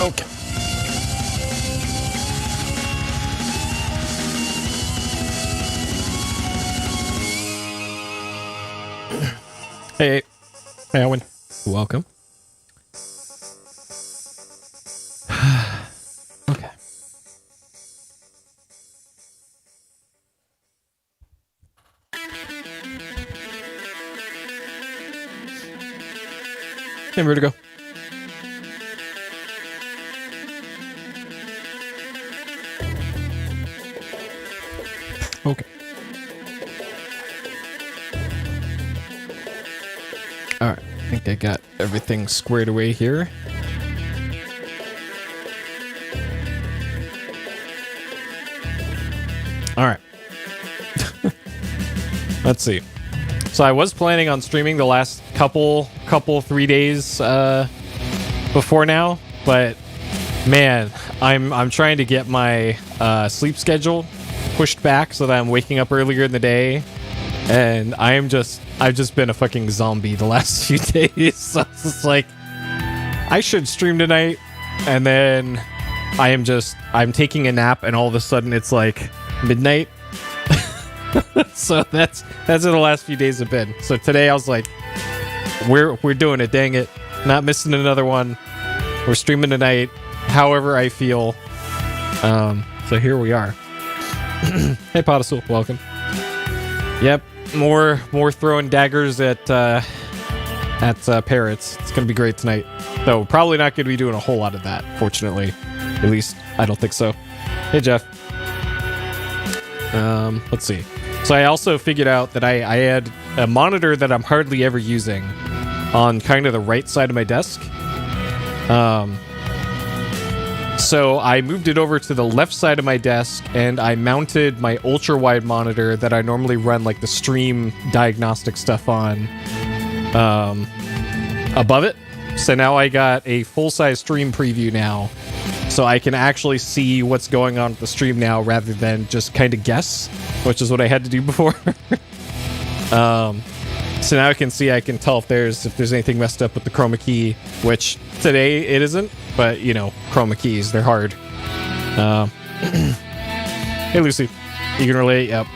Okay. Hey, Owen. Welcome. Okay. Hey, Vertigo. Okay. Alright, I think I got everything squared away here. Alright. Let's see. So I was planning on streaming the last couple 3 days before now, but man, I'm trying to get my sleep schedule pushed back so that I'm waking up earlier in the day, and I've just been a fucking zombie the last few days. So it's just like, I should stream tonight, and then I'm taking a nap, and all of a sudden it's like midnight. So that's what the last few days have been. So today I was like, we're doing it, dang it, not missing another one. We're streaming tonight, however I feel. So here we are. Hey, Potasul, welcome. Yep, more throwing daggers at parrots. It's gonna be great tonight. Though probably not gonna be doing a whole lot of that, fortunately. At least I don't think so. Hey, Jeff. Let's see. So I also figured out that I had a monitor that I'm hardly ever using on kind of the right side of my desk. So I moved it over to the left side of my desk, and I mounted my ultra-wide monitor that I normally run like the stream diagnostic stuff on above it. So now I got a full-size stream preview now, so I can actually see what's going on with the stream now rather than just kind of guess, which is what I had to do before. So now I can tell if there's anything messed up with the chroma key, which today it isn't, but you know, chroma keys, they're hard. Hey, Lucy, you can relate? Yep.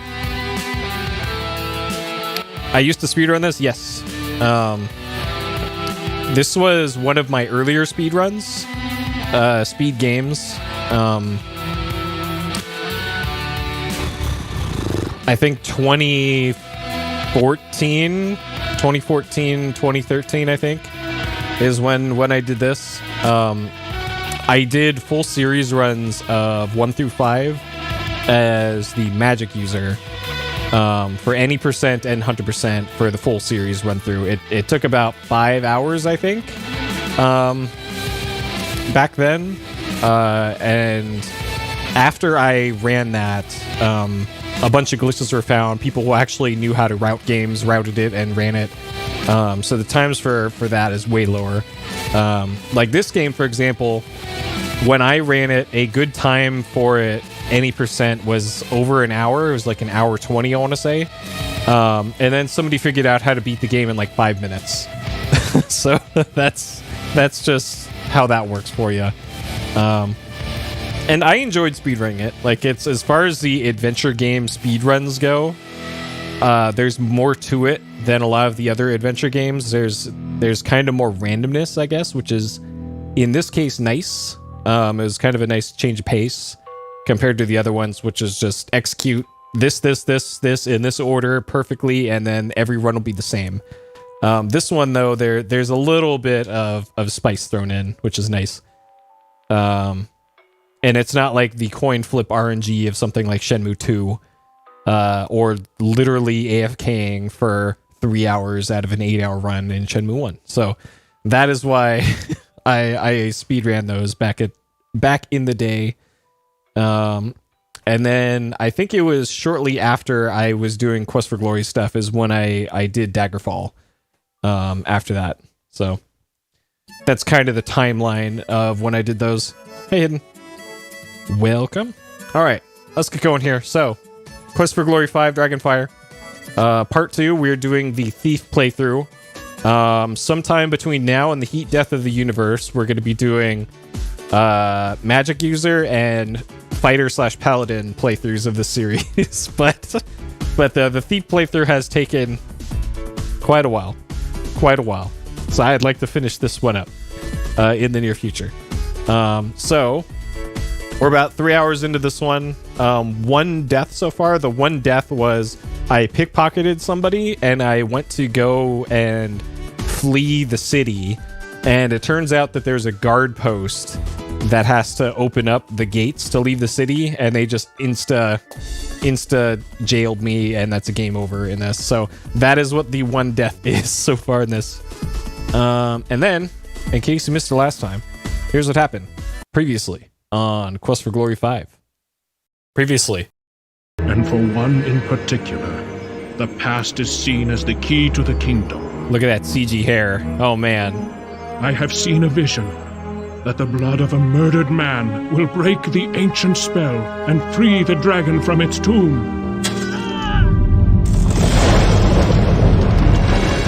I used to speedrun this, yes. This was one of my earlier speedruns, speed games. I think 2013, 2013, I think, is when I did this. I did full series runs of 1 through 5 as the magic user for any percent and 100% for the full series run through. It took about 5 hours, I think, back then. And after I ran that, a bunch of glitches were found. People who actually knew how to route games routed it and ran it. So the times for that is way lower. Like this game, for example, when I ran it, a good time for it, any percent, was over an hour. It was like an hour 20, I want to say. And then somebody figured out how to beat the game in like 5 minutes. So that's just how that works for you. And I enjoyed speedrunning it. Like, it's, as far as the adventure game speedruns go, there's more to it than a lot of the other adventure games. There's kind of more randomness, I guess, which is, in this case, nice. It was kind of a nice change of pace compared to the other ones, which is just execute this in this order perfectly, and then every run will be the same. This one, though, there's a little bit of spice thrown in, which is nice. And it's not like the coin flip RNG of something like Shenmue 2, or literally AFKing for 3 hours out of an 8-hour run in Shenmue 1. So that is why I speedran those back in the day. And then I think it was shortly after I was doing Quest for Glory stuff is when I did Daggerfall after that. So that's kind of the timeline of when I did those. Hey, Hidden. Welcome. All right, let's get going here. So, Quest for Glory 5, Dragonfire. Part 2, we're doing the Thief playthrough. Sometime between now and the Heat Death of the Universe, we're going to be doing magic user and fighter / paladin playthroughs of the series, but the thief playthrough has taken quite a while. So I'd like to finish this one up in the near future. So we're about 3 hours into this one. One death so far. The one death was I pickpocketed somebody and I went to go and flee the city, and it turns out that there's a guard post that has to open up the gates to leave the city, and they just insta jailed me, and that's a game over in this. So that is what the one death is so far in this. And then, in case you missed it last time, here's what happened previously on Quest for Glory 5. Previously. And for one in particular, the past is seen as the key to the kingdom. Look at that CG hair. Oh man. I have seen a vision that the blood of a murdered man will break the ancient spell and free the dragon from its tomb.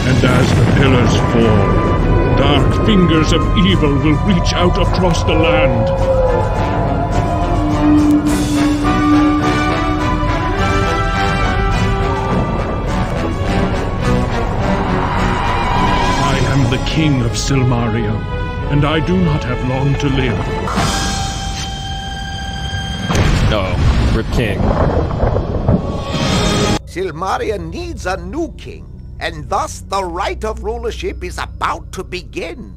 And as the pillars fall, dark fingers of evil will reach out across the land. I am the king of Silmaria, and I do not have long to live. Uh-oh. Rip King. Silmaria needs a new king, and thus the right of rulership is about to begin.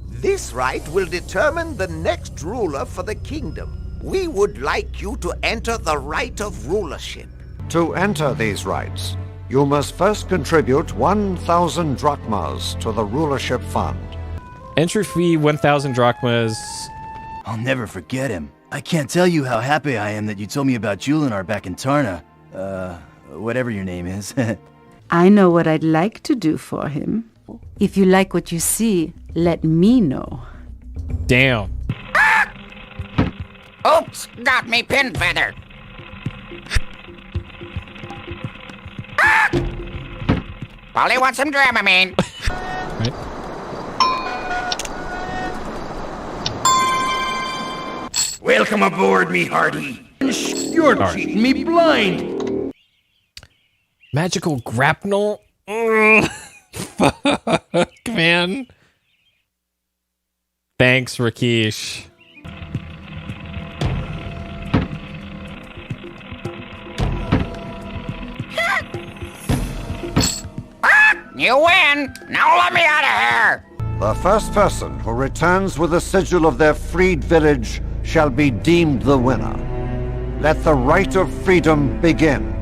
This right will determine the next ruler for the kingdom. We would like you to enter the right of rulership. To enter these rights, you must first contribute 1,000 drachmas to the rulership fund. Entry fee 1,000 drachmas. I'll never forget him. I can't tell you how happy I am that you told me about Julinar back in Tarna. Whatever your name is. I know what I'd like to do for him. If you like what you see, let me know. Damn. Ah! Oops, got me pin feather. Ah! Polly wants some Dramamine. Right. Welcome aboard, me hearty. You're treating me blind. Magical grapnel? Fuck, man. Thanks, Rakesh. You win. Now let me out of here. The first person who returns with the sigil of their freed village shall be deemed the winner. Let the right of freedom begin.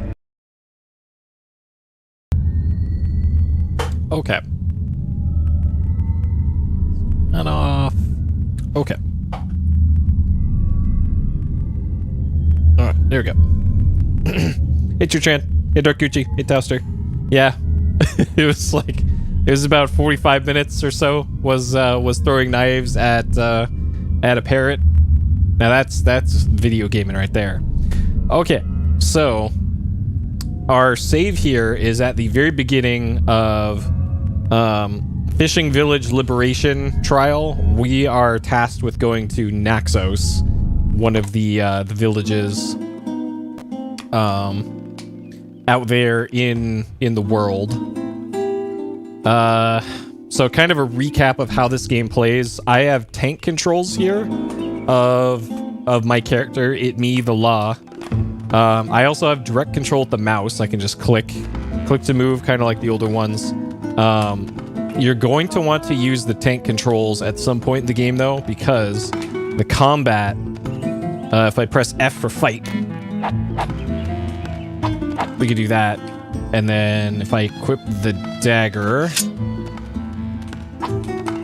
Okay. And off. Okay. Alright, there we go. Hey, Chuchan. Hey, Dark Gucci. Hey, Towster. Yeah. it was about 45 minutes or so was throwing knives at a parrot. Now that's video gaming right there. Okay, so our save here is at the very beginning of Fishing Village Liberation Trial. We are tasked with going to Naxos, one of the villages out there in the world. So kind of a recap of how this game plays. I have tank controls here of my character, me, the Law. I also have direct control with the mouse. I can just click to move, kind of like the older ones. You're going to want to use the tank controls at some point in the game, though, because the combat, if I press F for fight, we can do that. And then if I equip the dagger,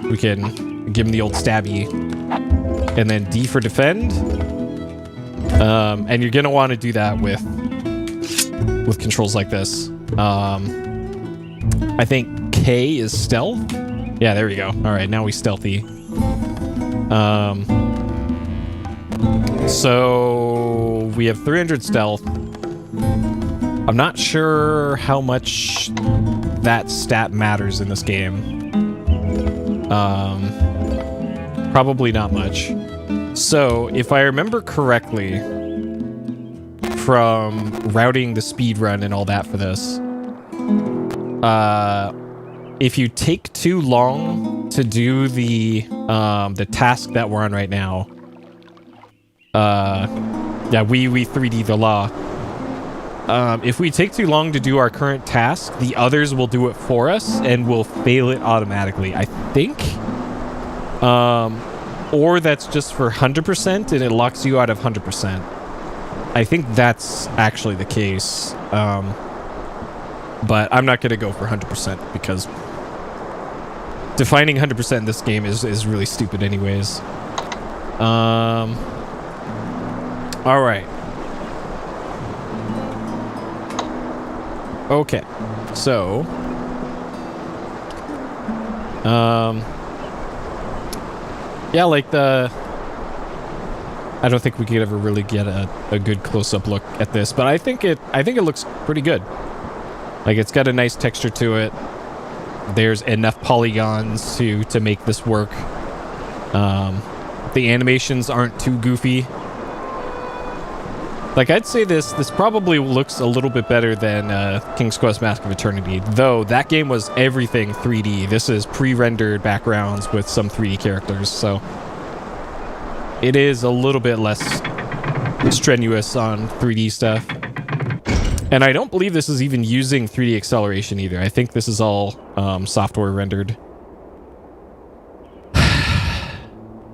we can give him the old stabby. And then D for defend. And you're going to want to do that with controls like this. I think K is stealth. Yeah, there we go. All right, now we stealthy. So we have 300 stealth. I'm not sure how much that stat matters in this game. Probably not much. So, if I remember correctly, from routing the speed run and all that for this, if you take too long to do the task that we're on right now, yeah, we 3D the law. If we take too long to do our current task, the others will do it for us and will fail it automatically, I think. Or that's just for 100% and it locks you out of 100%. I think that's actually the case. But I'm not going to go for 100% because defining 100% in this game is really stupid anyways. All right. Okay. So, yeah, like I don't think we could ever really get a good close-up look at this, but I think it looks pretty good. Like, it's got a nice texture to it. There's enough polygons to make this work. The animations aren't too goofy. Like, I'd say this probably looks a little bit better than King's Quest Mask of Eternity, though that game was everything 3D. This is pre-rendered backgrounds with some 3D characters, so it is a little bit less strenuous on 3D stuff. And I don't believe this is even using 3D acceleration either. I think this is all software rendered.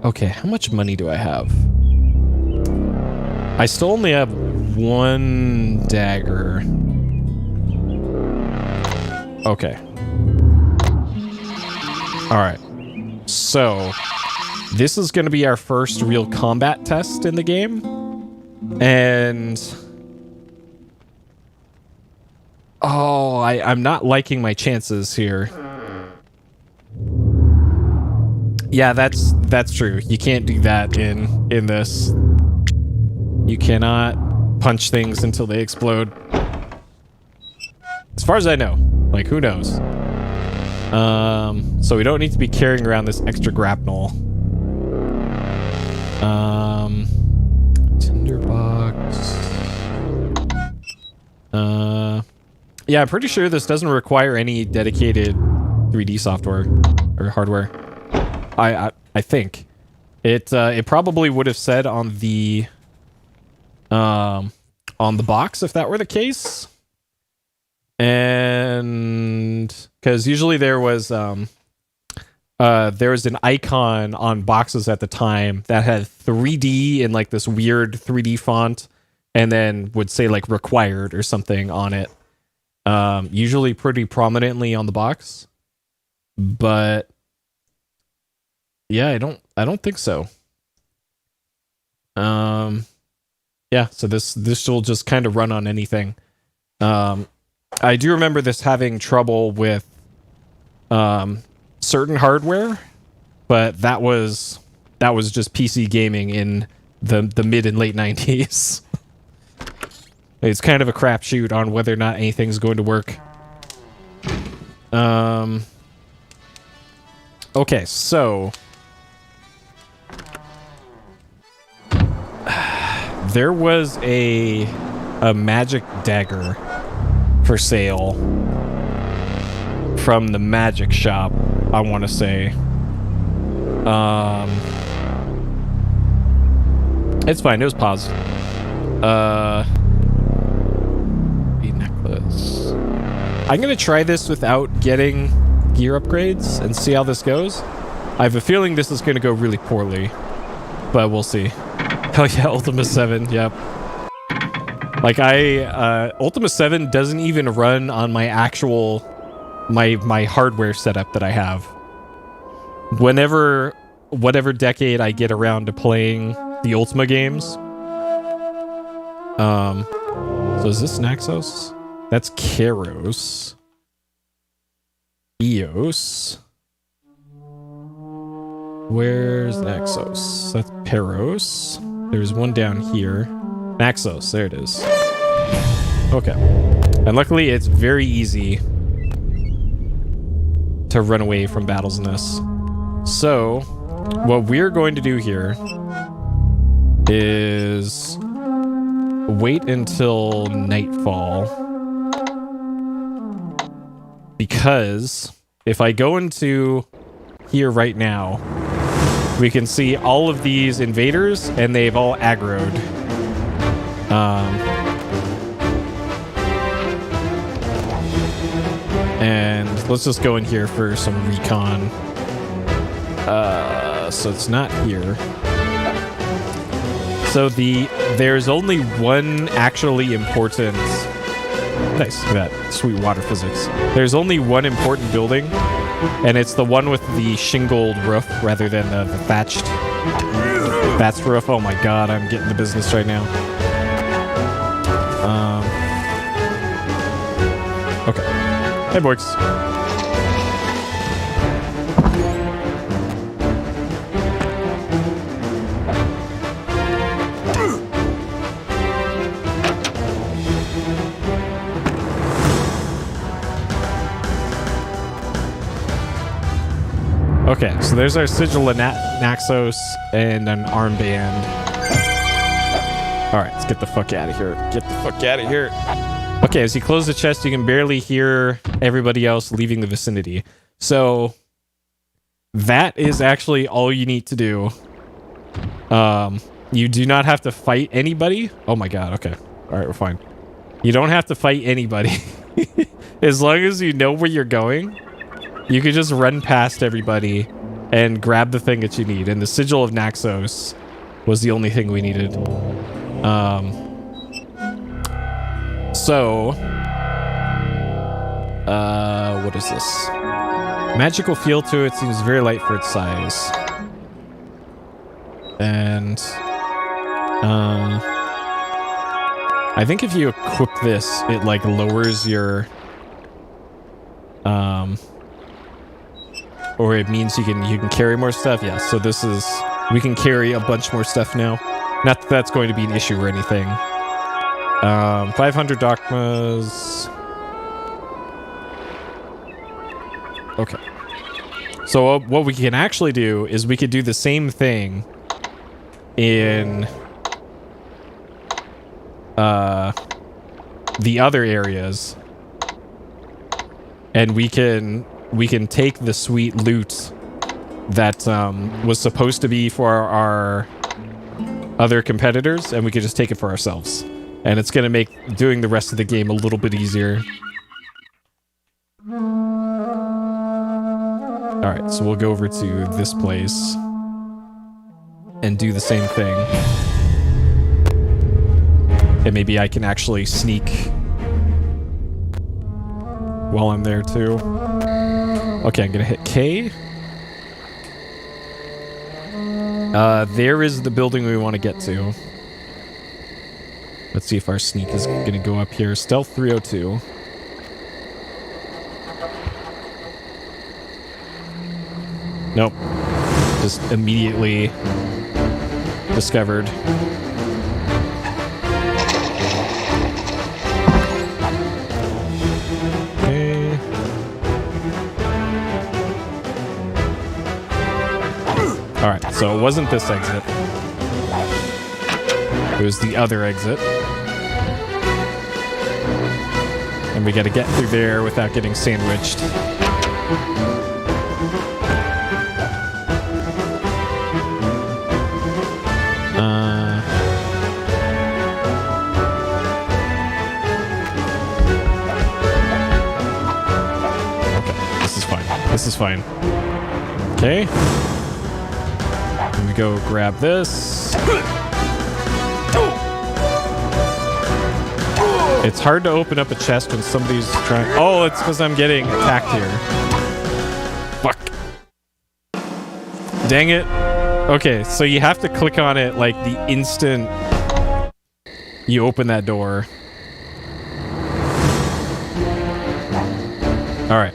Okay, how much money do I have? I still only have one dagger. Okay. Alright. So, this is going to be our first real combat test in the game. And... oh, I'm not liking my chances here. Yeah, that's true. You can't do that in this. You cannot punch things until they explode. As far as I know. Like, who knows? So we don't need to be carrying around this extra grapnel. Tinderbox. Yeah, I'm pretty sure this doesn't require any dedicated 3D software or hardware. I think. It probably would have said on the box if that were the case. And because usually there was an icon on boxes at the time that had 3D in like this weird 3D font and then would say like required or something on it. Usually pretty prominently on the box. But yeah, I don't think so. Yeah, so this will just kind of run on anything. I do remember this having trouble with certain hardware, but that was just PC gaming in the mid and late 90s. It's kind of a crapshoot on whether or not anything's going to work. Okay, so there was a magic dagger for sale from the magic shop, I want to say. It's fine, it was paused. The necklace. I'm gonna try this without getting gear upgrades and see how this goes. I have a feeling this is gonna go really poorly, but we'll see. Hell yeah, Ultima 7, yep. Like Ultima 7 doesn't even run on my actual, my hardware setup that I have. Whatever decade I get around to playing the Ultima games. So is this Naxos? That's Kairos. Eos. Where's Naxos? That's Peros. There's one down here. Naxos, there it is. Okay. And luckily, it's very easy to run away from battles in this. So, what we're going to do here is wait until nightfall. Because if I go into here right now, we can see all of these invaders and they've all aggroed. And let's just go in here for some recon. So it's not here. So there's only one actually important... Nice, look at that sweet water physics. There's only one important building, and it's the one with the shingled roof rather than the thatched roof. Oh my god, I'm getting the business right now. Okay. Hey, boys. Okay, so there's our Sigil of Naxos and an armband. Alright, let's get the fuck out of here. Get the fuck out of here. Okay, as you close the chest, you can barely hear everybody else leaving the vicinity. So, that is actually all you need to do. You do not have to fight anybody. Oh my god, okay. Alright, we're fine. You don't have to fight anybody. As long as you know where you're going, you could just run past everybody and grab the thing that you need. And the Sigil of Naxos was the only thing we needed. What is this? Magical feel to it, seems very light for its size. And I think if you equip this, it like lowers your or it means you can carry more stuff. Yeah, so this is, we can carry a bunch more stuff now. Not that that's going to be an issue or anything. 500 Dogmas. Okay. So what we can actually do is we could do the same thing in the other areas. And we can take the sweet loot that was supposed to be for our other competitors, and we can just take it for ourselves. And it's going to make doing the rest of the game a little bit easier. Alright, so we'll go over to this place and do the same thing. And maybe I can actually sneak while I'm there too. Okay, I'm gonna hit K. There is the building we want to get to. Let's see if our sneak is gonna go up here. Stealth 302. Nope. Just immediately discovered. Alright, so it wasn't this exit. It was the other exit. And we gotta get through there without getting sandwiched. Okay, this is fine. This is fine. Okay. Let me go grab this. It's hard to open up a chest when somebody's trying... Oh, it's because I'm getting attacked here. Fuck. Dang it. Okay, so you have to click on it like the instant you open that door. Alright.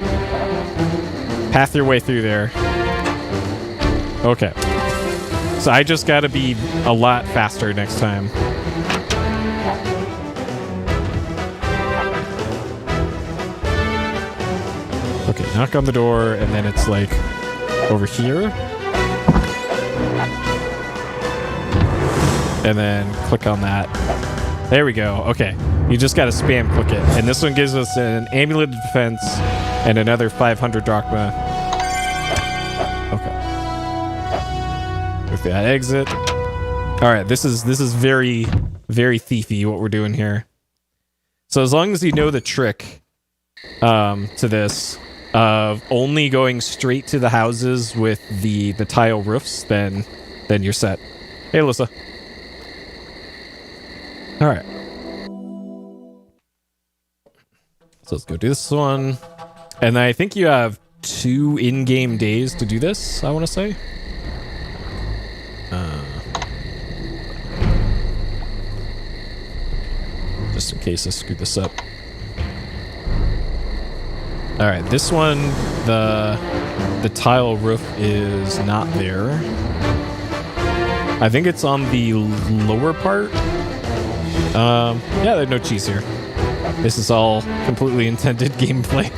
Path your way through there. Okay. So I just gotta be a lot faster next time. Okay, knock on the door, and then it's like over here. and then click on that. There we go. Okay. You just got to spam click it. And this one gives us an amulet of defense and another 500 drachma. Okay. With that exit. All right. This is very, very thiefy what we're doing here. So as long as you know the trick to this of only going straight to the houses with the tile roofs, then you're set. Hey, Alyssa. All right. So let's go do this one. And I think you have 2 in-game days to do this, I want to say. Just in case I screwed this up. All right, this one, the tile roof is not there. I think it's on the lower part. Yeah, there's no cheese here. This is all completely intended gameplay.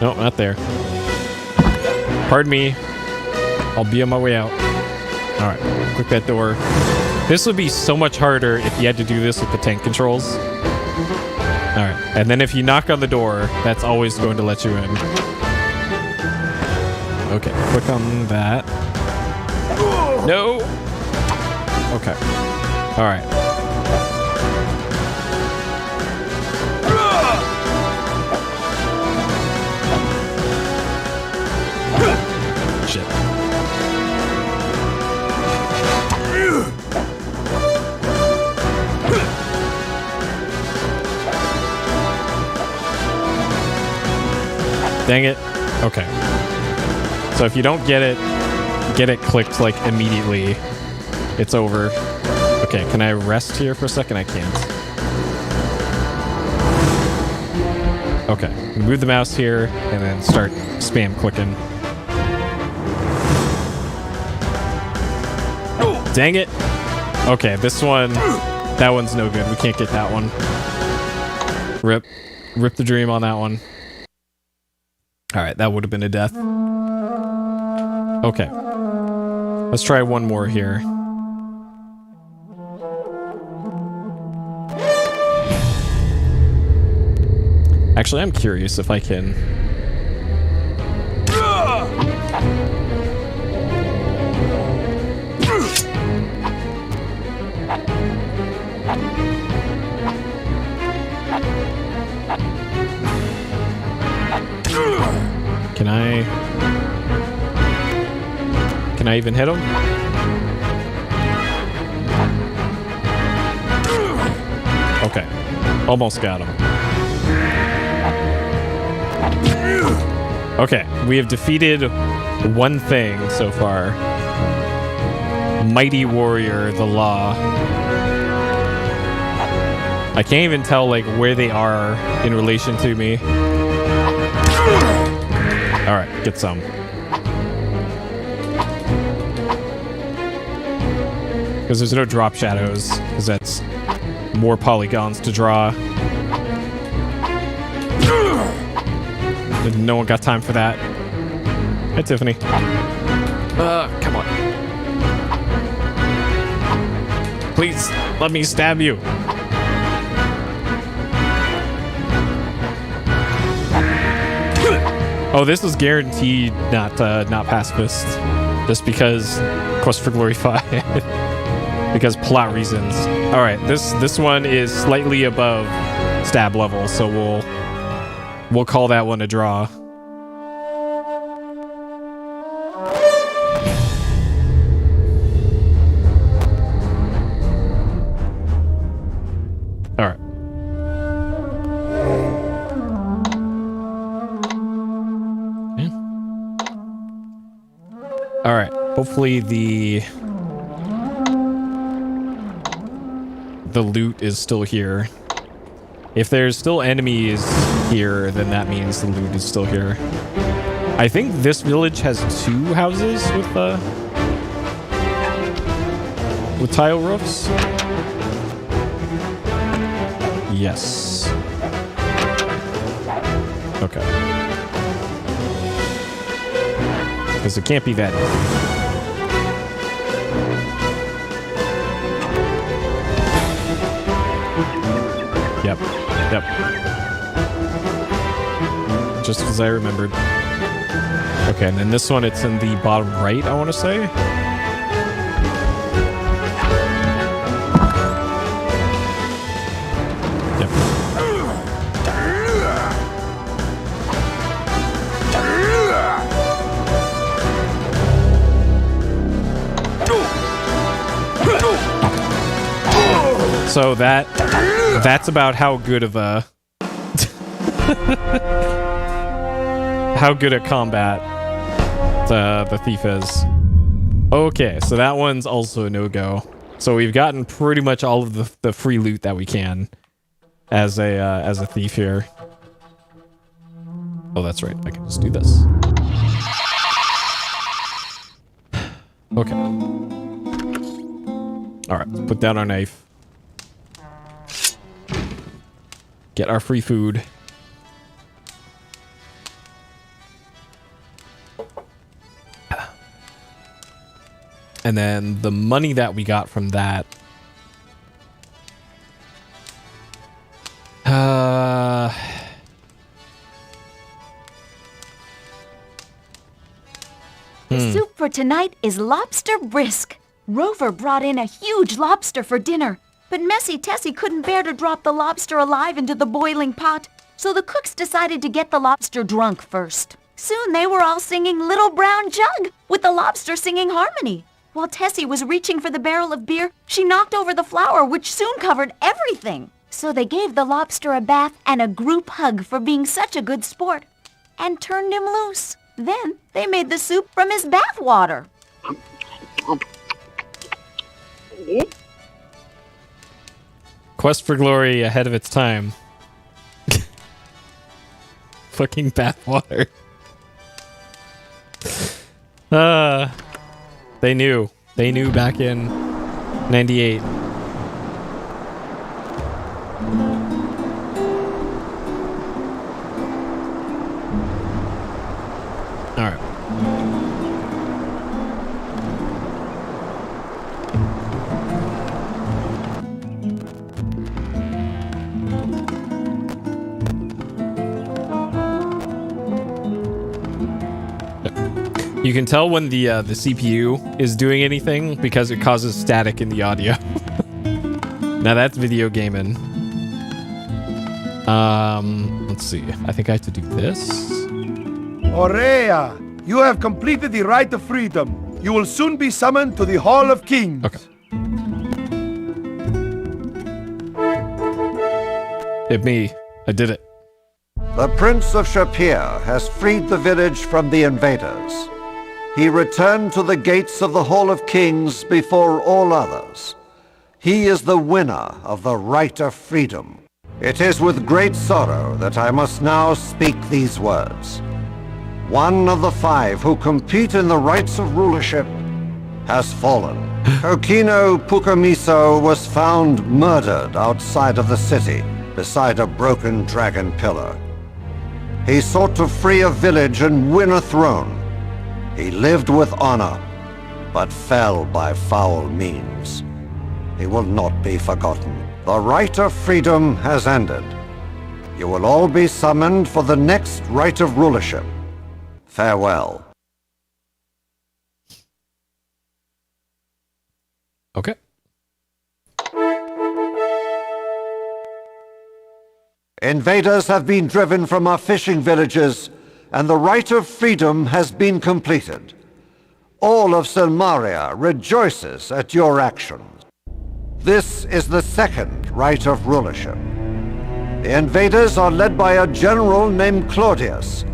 No, not there. Pardon me. I'll be on my way out. All right, click that door. This would be so much harder if you had to do this with the tank controls. All right, and then if you knock on the door, that's always going to let you in. Okay, click on that. No. Okay. All right. Shit. Dang it. Okay. So if you don't get it clicked like immediately, it's over. Okay, can I rest here for a second? I can't. Okay, move the mouse here and then start spam clicking. Dang it. Okay, this one, that one's no good. We can't get that one. Rip the dream on that one. All right, that would have been a death. Okay. Let's try one more here. Actually, I'm curious if I can... Can I even hit him? Okay. Almost got him. Okay, we have defeated one thing so far. Mighty Warrior, the Law. I can't even tell like where they are in relation to me. Alright, get some. Because there's no drop shadows, because that's more polygons to draw. No one got time for that. Hey, Tiffany. Come on. Please, let me stab you. Oh, this is guaranteed not pacifist. Just because Quest for Glory 5. Because plot reasons. Alright, this one is slightly above stab level, so we'll call that one a draw. Alright. Yeah. Alright, hopefully the loot is still here. If there's still enemies here, then that means the loot is still here. I think this village has 2 houses with tile roofs. Yes. Okay. Because it can't be that easy. Yep. Just as I remembered. Okay, and then this one, it's in the bottom right, I want to say. Yep. So that's about how good of a how good at combat the thief is. Okay, so that one's also a no-go. So we've gotten pretty much all of the free loot that we can as a thief here. Oh, that's right. I can just do this. Okay. All right, let's put down our knife. Get our free food. And then the money that we got from that. The soup for tonight is lobster brisk. Rover brought in a huge lobster for dinner, but Messy Tessie couldn't bear to drop the lobster alive into the boiling pot, so the cooks decided to get the lobster drunk first. Soon they were all singing Little Brown Jug, with the lobster singing harmony. While Tessie was reaching for the barrel of beer, she knocked over the flour, which soon covered everything. So they gave the lobster a bath and a group hug for being such a good sport, and turned him loose. Then they made the soup from his bath water. Quest for glory ahead of its time. Fucking bathwater. They knew. They knew back in 98. All right. You can tell when the CPU is doing anything because it causes static in the audio. Now that's video gaming. Let's see. I think I have to do this. Aurea, you have completed the rite of freedom. You will soon be summoned to the Hall of Kings. Okay. Hit me. I did it. The Prince of Shapir has freed the village from the invaders. He returned to the gates of the Hall of Kings before all others. He is the winner of the Rite of Freedom. It is with great sorrow that I must now speak these words. One of the 5 who compete in the rites of rulership has fallen. Kokino Pukamiso was found murdered outside of the city, beside a broken dragon pillar. He sought to free a village and win a throne. He lived with honor, but fell by foul means. He will not be forgotten. The Rite of Freedom has ended. You will all be summoned for the next Rite of Rulership. Farewell. Okay. Invaders have been driven from our fishing villages, and the Rite of Freedom has been completed. All of Silmaria rejoices at your actions. This is the second Rite of Rulership. The invaders are led by a general named Claudius,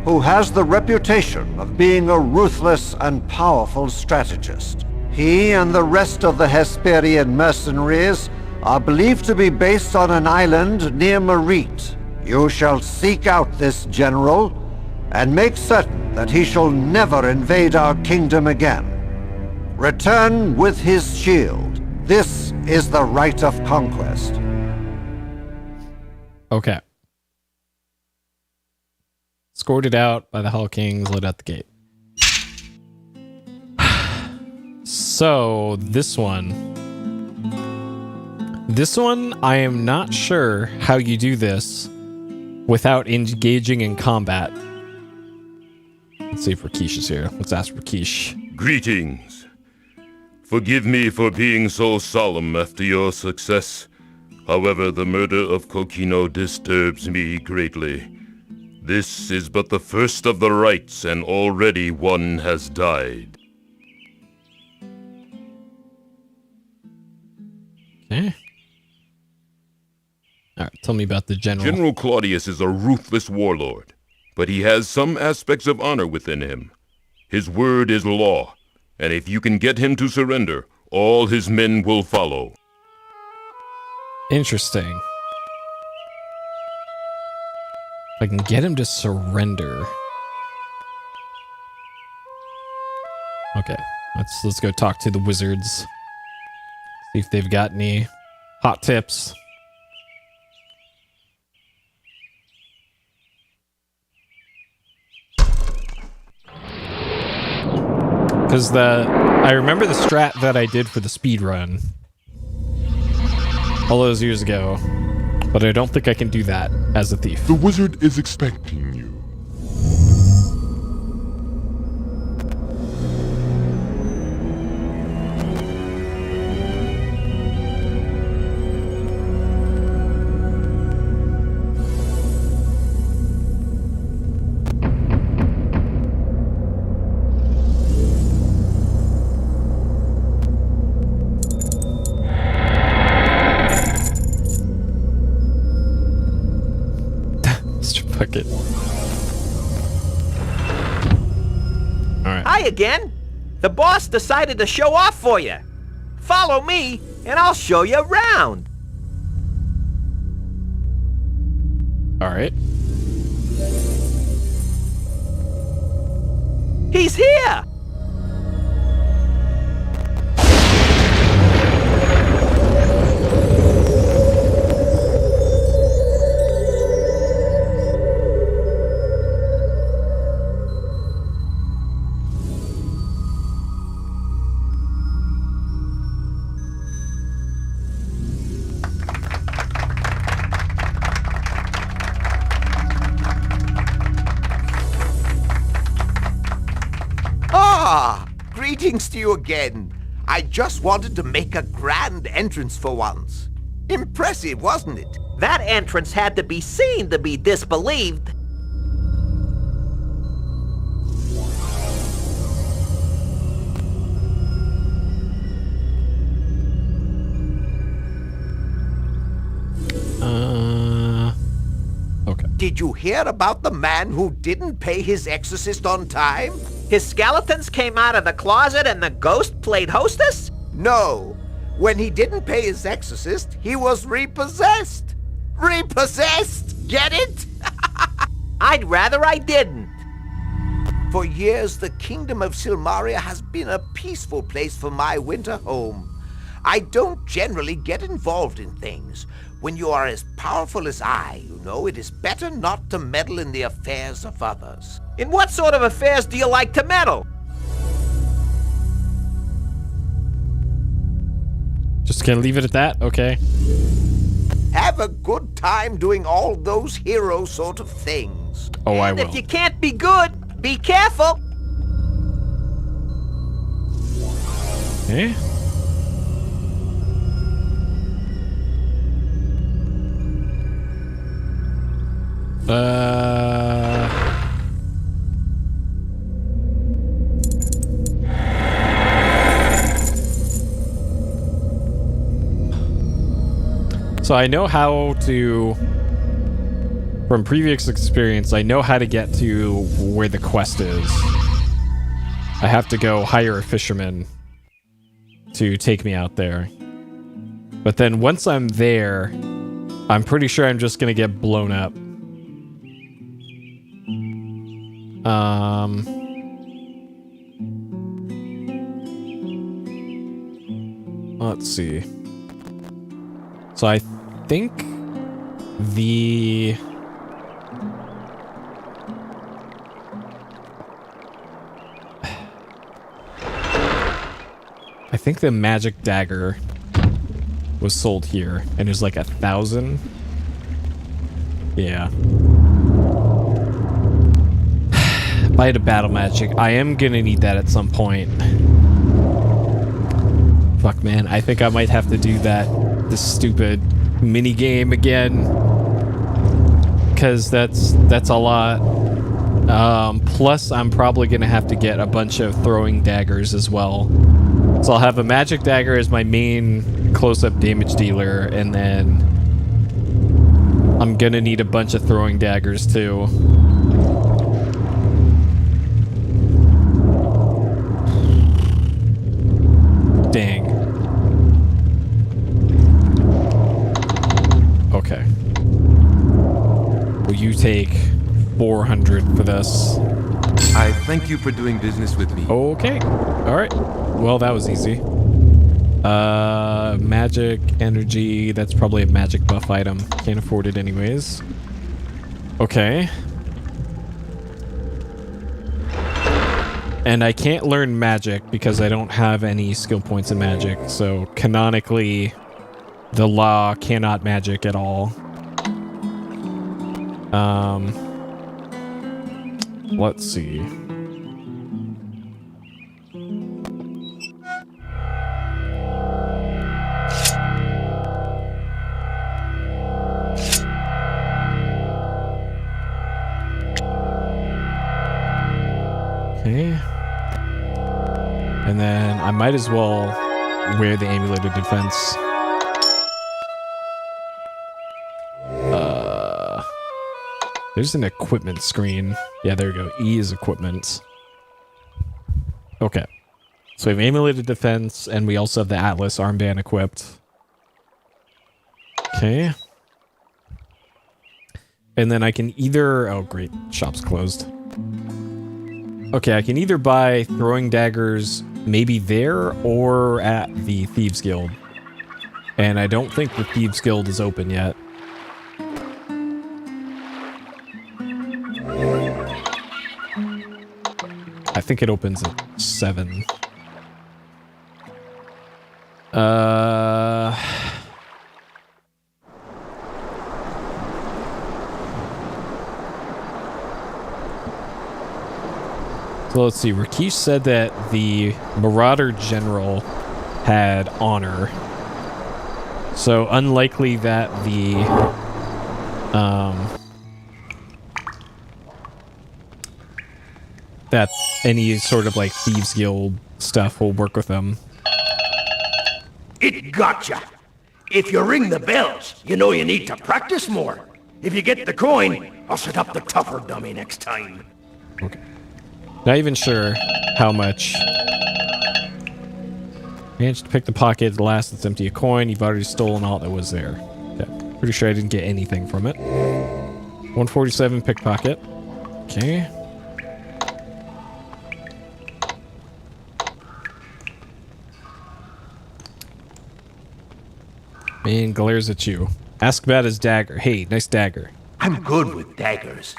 who has the reputation of being a ruthless and powerful strategist. He and the rest of the Hesperian mercenaries are believed to be based on an island near Marite. You shall seek out this general and make certain that he shall never invade our kingdom again. Return with his shield. This is the rite of conquest. Okay. Escorted out by the Hall Kings, let out the gate. So, this one. This one, I am not sure how you do this without engaging in combat. Let's see if Rakeesh is here. Let's ask Rakeesh. Greetings. Forgive me for being so solemn after your success. However, the murder of Kokino disturbs me greatly. This is but the first of the rites, and already one has died. Okay. Alright, tell me about the general. General Claudius is a ruthless warlord, but he has some aspects of honor within him. His word is law, and if you can get him to surrender, all his men will follow. Interesting. If I can get him to surrender. Okay, let's go talk to the wizards. See if they've got any hot tips. Because I remember the strat that I did for the speed run all those years ago, but I don't think I can do that as a thief. The wizard is expecting you. Bucket. Alright. Hi again. The boss decided to show off for you. Follow me, and I'll show you around. Alright. He's here! Greetings to you again. I just wanted to make a grand entrance for once. Impressive, wasn't it? That entrance had to be seen to be disbelieved. Okay. Did you hear about the man who didn't pay his exorcist on time? His skeletons came out of the closet and the ghost played hostess? No. When he didn't pay his exorcist, he was repossessed. Repossessed! Get it? I'd rather I didn't. For years, the kingdom of Silmaria has been a peaceful place for my winter home. I don't generally get involved in things. When you are as powerful as I, you know, it is better not to meddle in the affairs of others. In what sort of affairs do you like to meddle? Just gonna leave it at that? Okay. Have a good time doing all those hero sort of things. Oh, I will. And if you can't be good, be careful. Okay. So I know how to, from previous experience, I know how to get to where the quest is. I have to go hire a fisherman to take me out there. But then once I'm there, I'm pretty sure I'm just gonna get blown up. Let's see. So I think the... I think the magic dagger was sold here, and it was like 1,000. Yeah. Bite of battle magic. I am gonna need that at some point. Fuck, man. I think I might have to do this stupid mini game again, because that's a lot. Plus, I'm probably gonna have to get a bunch of throwing daggers as well. So I'll have a magic dagger as my main close-up damage dealer, and then I'm gonna need a bunch of throwing daggers too. Dang. Okay. Will you take 400 for this? I thank you for doing business with me. Okay. All right. Well, that was easy. Magic, energy. That's probably a magic buff item. Can't afford it anyways. Okay. And I can't learn magic because I don't have any skill points in magic. So canonically, the law cannot magic at all. Let's see. Okay. And then I might as well wear the Amulet of Defense. There's an equipment screen. Yeah, there we go. E is equipment. Okay. So we have Amulet of Defense, and we also have the Atlas armband equipped. Okay. And then I can either... Oh, great. Shop's closed. Okay, I can either buy throwing daggers maybe there or at the Thieves Guild. And I don't think the Thieves Guild is open yet. I think it opens at 7. So let's see. Rakesh said that the Marauder General had honor. So unlikely that the that any sort of like Thieves Guild stuff will work with them. It gotcha. If you ring the bells, you know you need to practice more. If you get the coin, I'll set up the tougher dummy next time. Okay. Not even sure how much. Managed to pick the pocket at last. It's empty a coin. You've already stolen all that was there. Okay. Pretty sure I didn't get anything from it. 147 pickpocket. Okay. Man glares at you. Ask about his dagger. Hey, nice dagger. I'm good with daggers.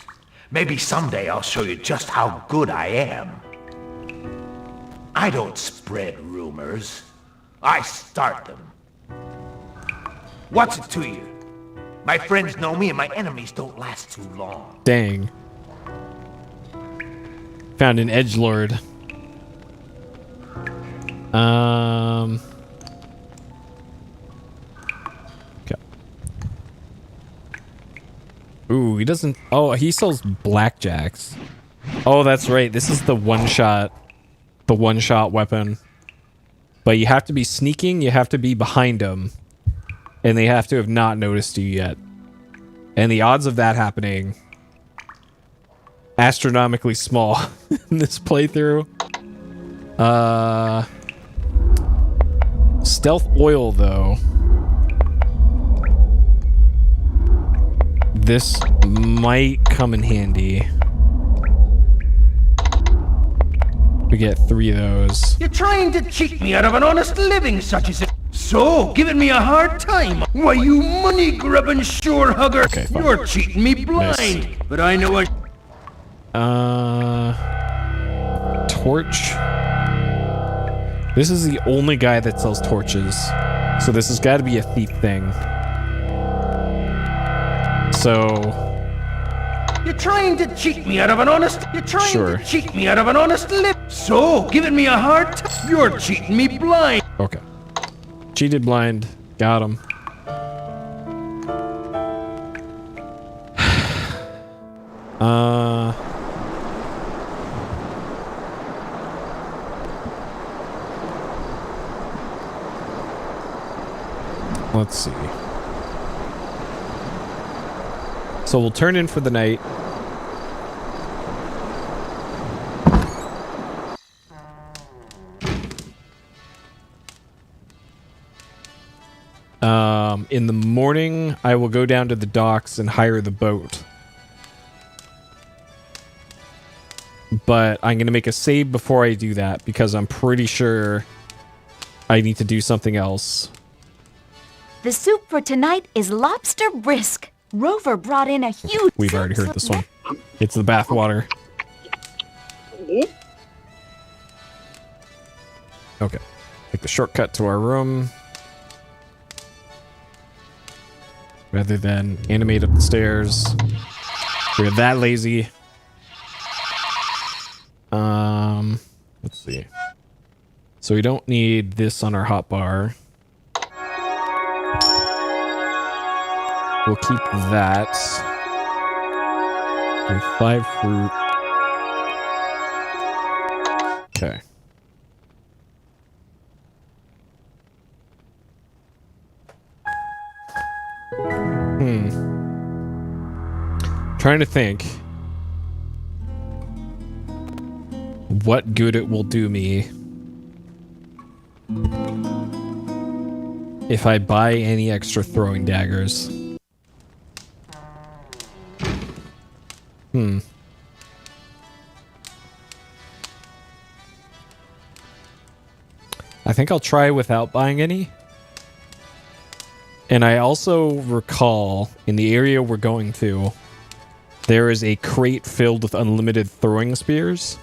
Maybe someday I'll show you just how good I am. I don't spread rumors. I start them. What's it to you? My friends know me and my enemies don't last too long. Dang. Found an edgelord. Okay. Ooh, he doesn't... Oh, he sells blackjacks. Oh, that's right. This is the one-shot... The one-shot weapon. But you have to be sneaking, you have to be behind them. And they have to have not noticed you yet. And the odds of that happening... astronomically small in this playthrough. Stealth oil, though. This might come in handy. We get 3 of those. You're trying to cheat me out of an honest living, such as it. So, giving me a hard time. Why, you money-grubbing shore-hugger. Okay, fine. You're cheating me blind. Nice. But I know I... Torch. This is the only guy that sells torches. So this has got to be a thief thing. So... You're trying to cheat me out of an honest... You're trying Sure. to cheat me out of an honest lip. So, giving me a hard time. You're cheating me blind. Okay. Cheated blind. Got him. Let's see. So we'll turn in for the night. In the morning, I will go down to the docks and hire the boat. But I'm going to make a save before I do that because I'm pretty sure I need to do something else. The soup for tonight is lobster brisk. Rover brought in a huge... We've already heard this one. It's the bathwater. Okay. Take the shortcut to our room. Rather than animate up the stairs. We're that lazy. Let's see. So we don't need this on our hotbar. We'll keep that. And 5 fruit. Okay. Trying to think what good it will do me if I buy any extra throwing daggers. I think I'll try without buying any. And I also recall in the area we're going to, there is a crate filled with unlimited throwing spears.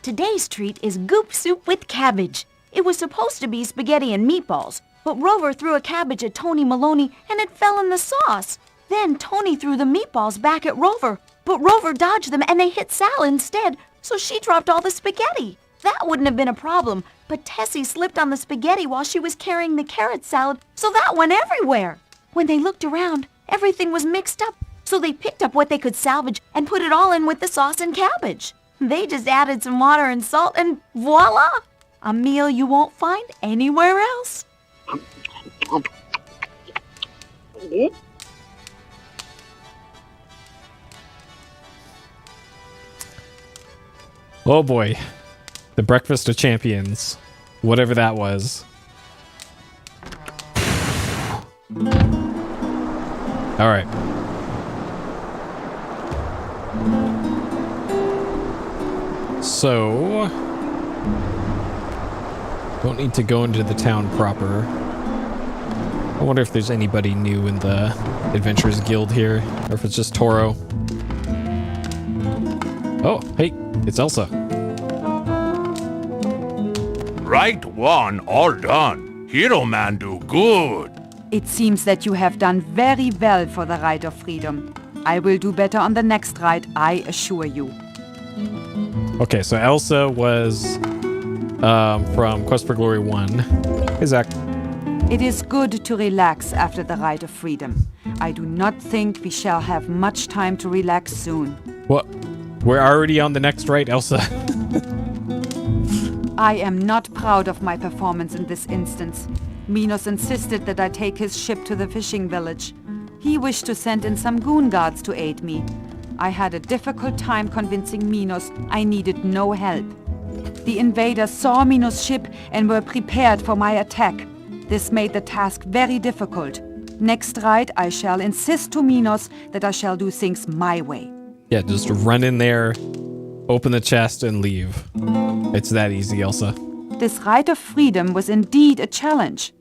Today's treat is goop soup with cabbage. It was supposed to be spaghetti and meatballs, but Rover threw a cabbage at Tony Maloney and it fell in the sauce. Then Tony threw the meatballs back at Rover, but Rover dodged them and they hit Sal instead, so she dropped all the spaghetti. That wouldn't have been a problem, but Tessie slipped on the spaghetti while she was carrying the carrot salad, so that went everywhere. When they looked around, everything was mixed up, so they picked up what they could salvage and put it all in with the sauce and cabbage. They just added some water and salt and voila! A meal you won't find anywhere else. Oh boy. The Breakfast of Champions. Whatever that was. Alright. So... don't need to go into the town proper. I wonder if there's anybody new in the Adventurers Guild here, or if it's just Toro. Oh, hey, it's Elsa. Right one, all done. Hero man do good. It seems that you have done very well for the Rite of Freedom. I will do better on the next ride, I assure you. Okay, so Elsa was from Quest for Glory 1. Hey, Zach. It is good to relax after the Rite of Freedom. I do not think we shall have much time to relax soon. What? We're already on the next rite, Elsa. I am not proud of my performance in this instance. Minos insisted that I take his ship to the fishing village. He wished to send in some goon guards to aid me. I had a difficult time convincing Minos I needed no help. The invaders saw Minos' ship and were prepared for my attack. This made the task very difficult. Next ride, I shall insist to Minos that I shall do things my way. Yeah, just run in there, open the chest, and leave. It's that easy, Elsa. This Rite of Freedom was indeed a challenge.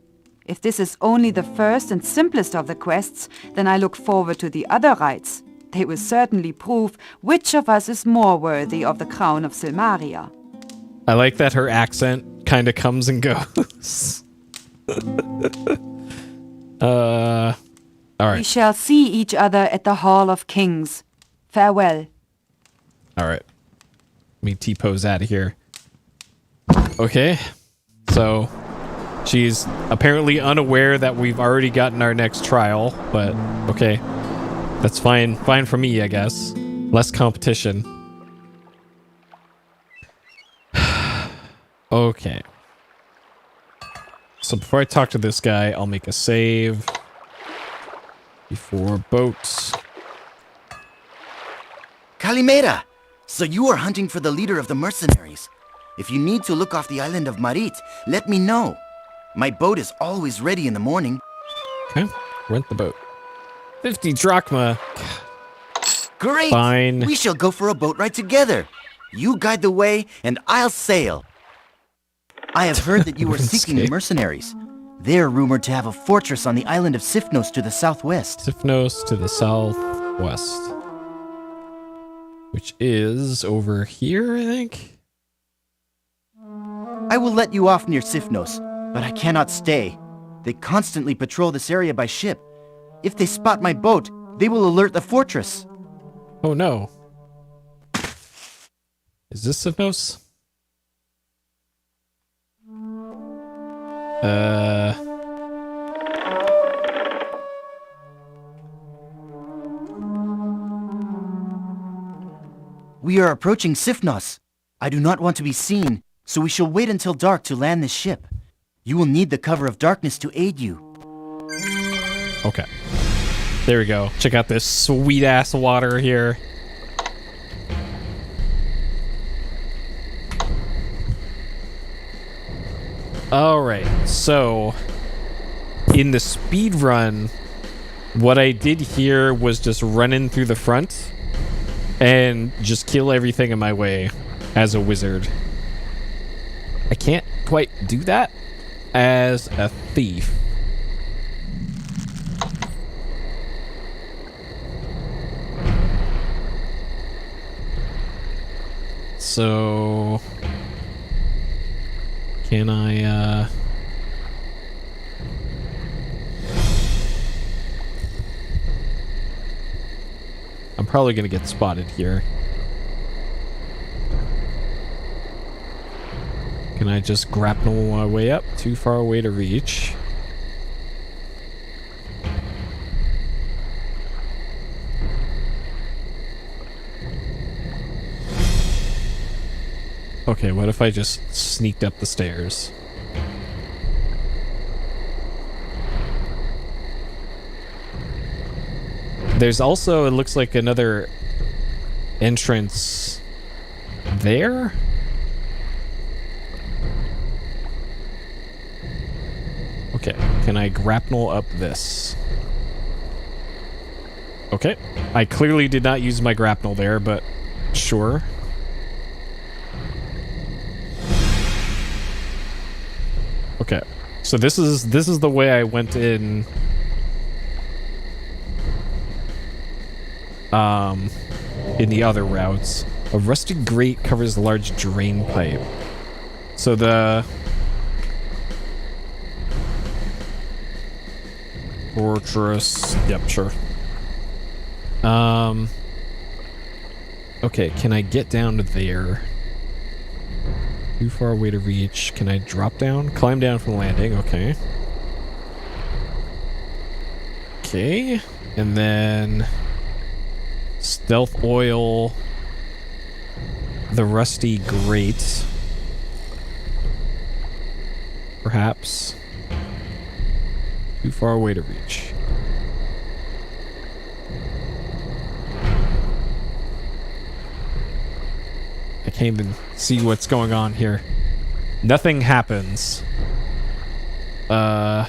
If this is only the first and simplest of the quests, then I look forward to the other rites. They will certainly prove which of us is more worthy of the crown of Silmaria. I like that her accent kind of comes and goes. All right. We shall see each other at the Hall of Kings. Farewell. All right. Let me T-pose out of here. Okay. So she's apparently unaware that we've already gotten our next trial, but okay. That's fine. Fine for me, I guess. Less competition. Okay. So before I talk to this guy, I'll make a save. Before boats. Calimera! So you are hunting for the leader of the mercenaries. If you need to look off the island of Marit, let me know. My boat is always ready in the morning. Okay, rent the boat. 50 drachma. Great! Fine. We shall go for a boat ride together. You guide the way, and I'll sail. I have heard that you are seeking the mercenaries. They're rumored to have a fortress on the island of Sifnos to the southwest. Sifnos to the southwest. Which is over here, I think? I will let you off near Sifnos, but I cannot stay. They constantly patrol this area by ship. If they spot my boat, they will alert the fortress. Oh no. Is this Sifnos? We are approaching Sifnos. I do not want to be seen, so we shall wait until dark to land this ship. You will need the cover of darkness to aid you. Okay. There we go. Check out this sweet ass water here. Alright, so in the speed run, what I did here was just run in through the front and just kill everything in my way as a wizard. I can't quite do that as a thief. So can I I'm probably gonna get spotted here. Can I just grapple my way up? Too far away to reach. Okay, what if I just sneaked up the stairs? There's also, it looks like, another entrance there? Okay, can I grapple up this? Okay, I clearly did not use my grapple there, but sure. Okay, so this is the way I went in. In the other routes. A rusty grate covers a large drain pipe. So the fortress. Yep, sure. Okay, can I get down to there? Too far away to reach. Can I drop down? Climb down from landing. Okay. Okay. And then stealth oil the rusty grate. Perhaps. Too far away to reach. I can't even see what's going on here. Nothing happens. So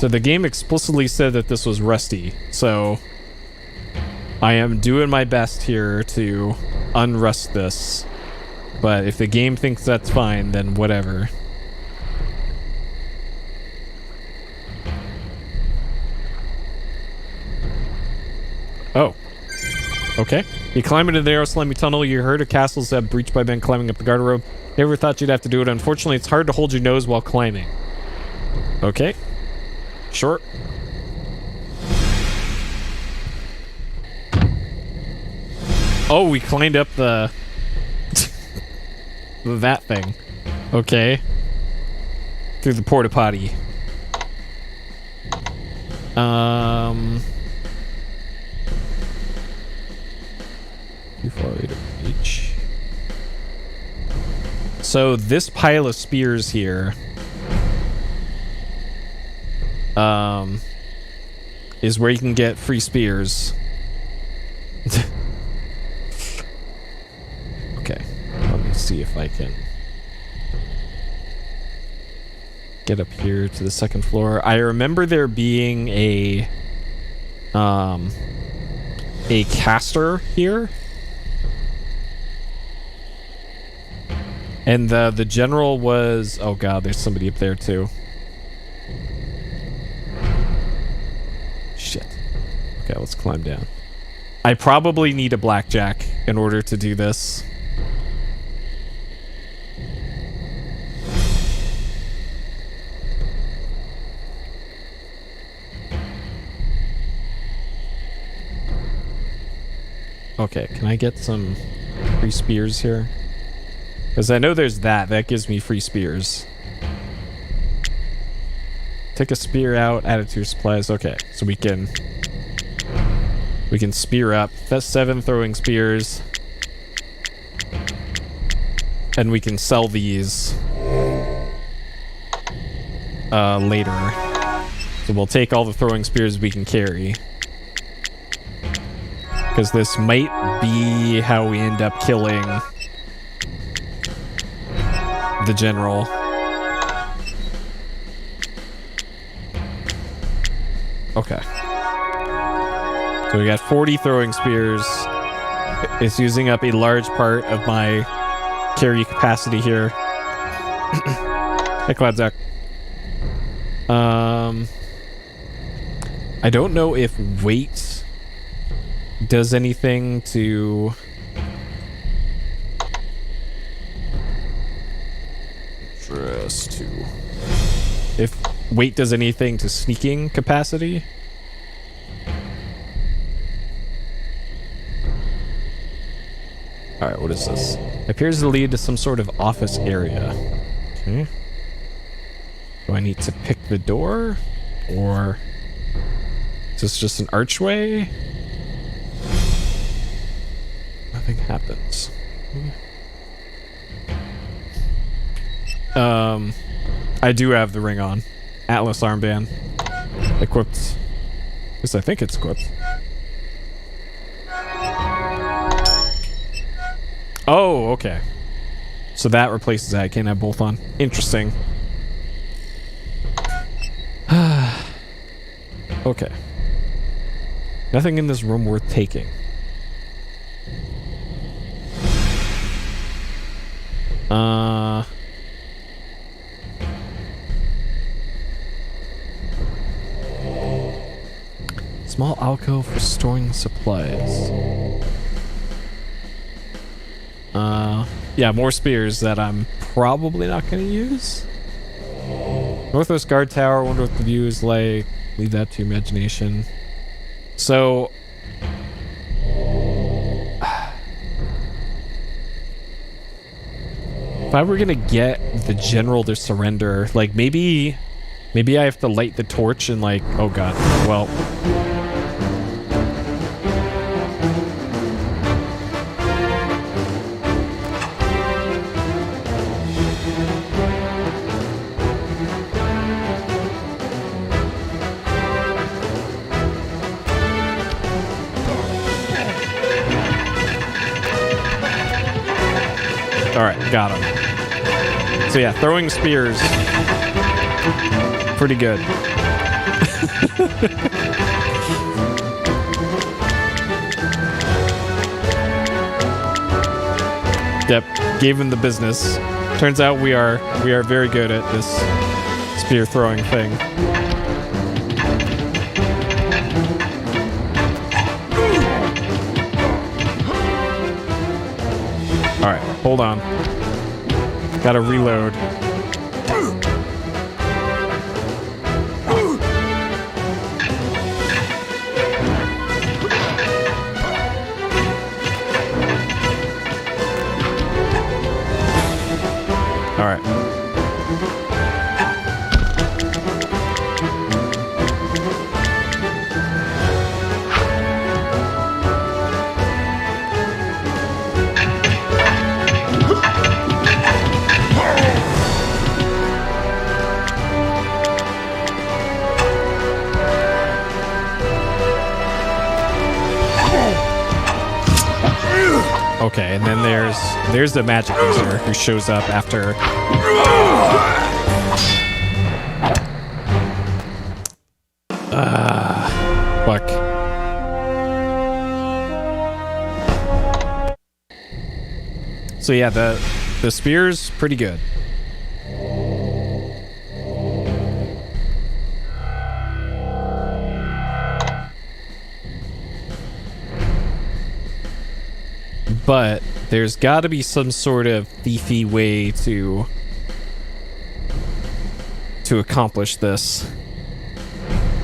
the game explicitly said that this was rusty, so I am doing my best here to unrust this. But if the game thinks that's fine, then whatever. Oh. Okay. You climb into the narrow, slimy tunnel. You heard of castles that have breached by men climbing up the garter rope. Never thought you'd have to do it. Unfortunately, it's hard to hold your nose while climbing. Okay. Sure. Oh, we climbed up the... that thing. Okay. Through the porta potty. Too far away to reach. So this pile of spears here is where you can get free spears. Okay, let me see if I can get up here to the second floor. I remember there being a caster here. And the general was... Oh god, there's somebody up there too. Shit. Okay, let's climb down. I probably need a blackjack in order to do this. Okay, can I get some free spears here? Because I know there's that. That gives me free spears. Take a spear out, add it to your supplies. Okay, so we can spear up. That's 7 throwing spears. And we can sell these later. So we'll take all the throwing spears we can carry. Because this might be how we end up killing the general. Okay. So we got 40 throwing spears. It's using up a large part of my carry capacity here. Hey, Cloud Zach. I don't know if weight does anything to... Dress to... If weight does anything to sneaking capacity. Alright, what is this? Appears to lead to some sort of office area. Okay. Do I need to pick the door? Or... is this just an archway? Nothing happens. I do have the ring on. Atlas armband. Equipped. Yes, I think it's equipped. Oh, okay. So that replaces that. I can't have both on. Interesting. Okay. Nothing in this room worth taking. Small alcove for storing supplies. Yeah, more spears that I'm probably not going to use. Northwest guard tower, wonder what the view is like. Leave that to your imagination. So... if I were going to get the general to surrender, like maybe I have to light the torch and like, oh god, well... Alright, got him. So yeah, throwing spears. Pretty good. Yep, gave him the business. Turns out we are very good at this spear throwing thing. Alright, hold on. Gotta reload. Alright. Okay, and then there's the magic user who shows up after. Fuck. So yeah, the spear's pretty good. But there's got to be some sort of thiefy way to accomplish this.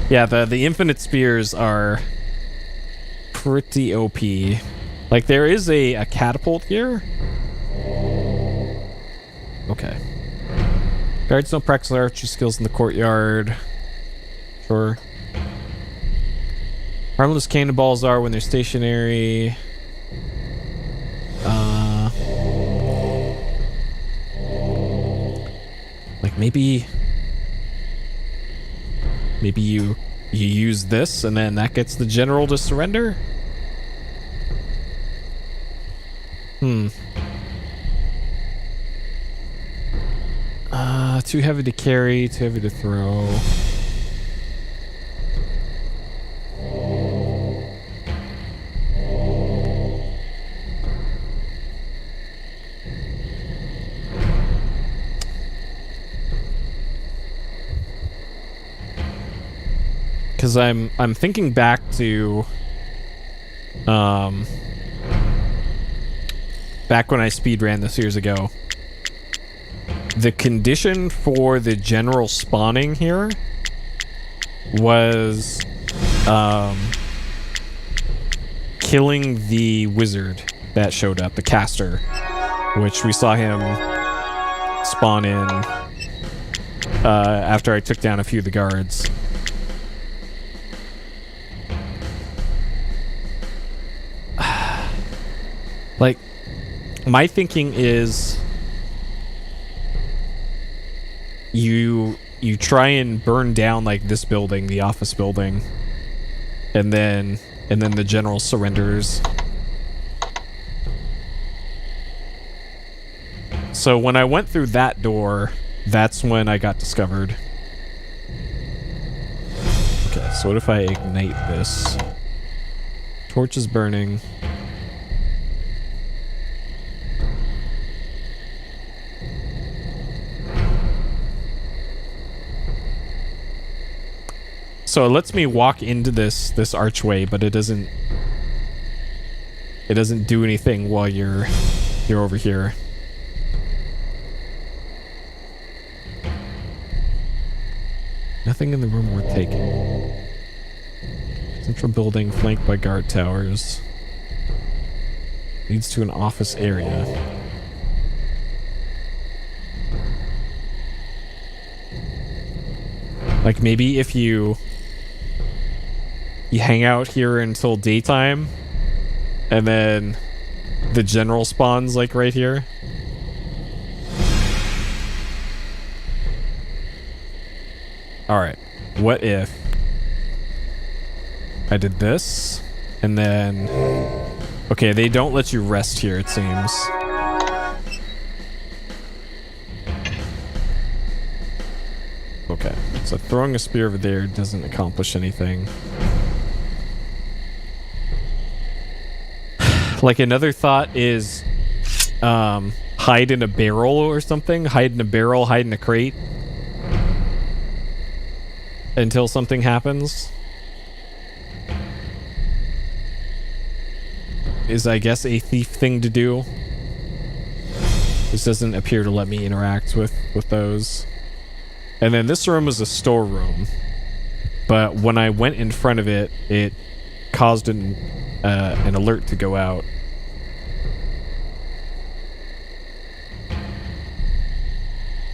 Yeah, the infinite spears are pretty OP. Like, there is a catapult here. Okay. Guards don't practice archery skills in the courtyard. Sure. Harmless cannonballs are when they're stationary. Like maybe you use this and then that gets the general to surrender? Too heavy to carry, too heavy to throw. Because I'm thinking back to back when I speedran this years ago. The condition for the general spawning here was killing the wizard that showed up, the caster, which we saw him spawn in after I took down a few of the guards. Like, my thinking is you try and burn down like this building, the office building, and then the general surrenders. So when I went through that door, that's when I got discovered. Okay, so what if I ignite this? Torch is burning. So it lets me walk into this archway, but it doesn't do anything while you're over here. Nothing in the room worth taking. Central building flanked by guard towers. Leads to an office area. Like maybe if you hang out here until daytime, and then the general spawns like right here. Alright, what if I did this, and then... Okay, they don't let you rest here, it seems. Okay, so throwing a spear over there doesn't accomplish anything. Like, another thought is hide in a barrel or something. Hide in a barrel, hide in a crate. Until something happens. Is, I guess, a thief thing to do. This doesn't appear to let me interact with those. And then this room is a storeroom. But when I went in front of it, it caused an alert to go out.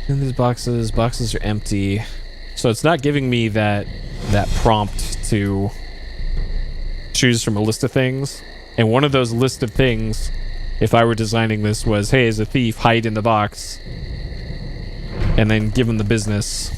In these boxes are empty. So it's not giving me that prompt to choose from a list of things. And one of those list of things, if I were designing this, was, hey, as a thief, hide in the box. And then give him the business.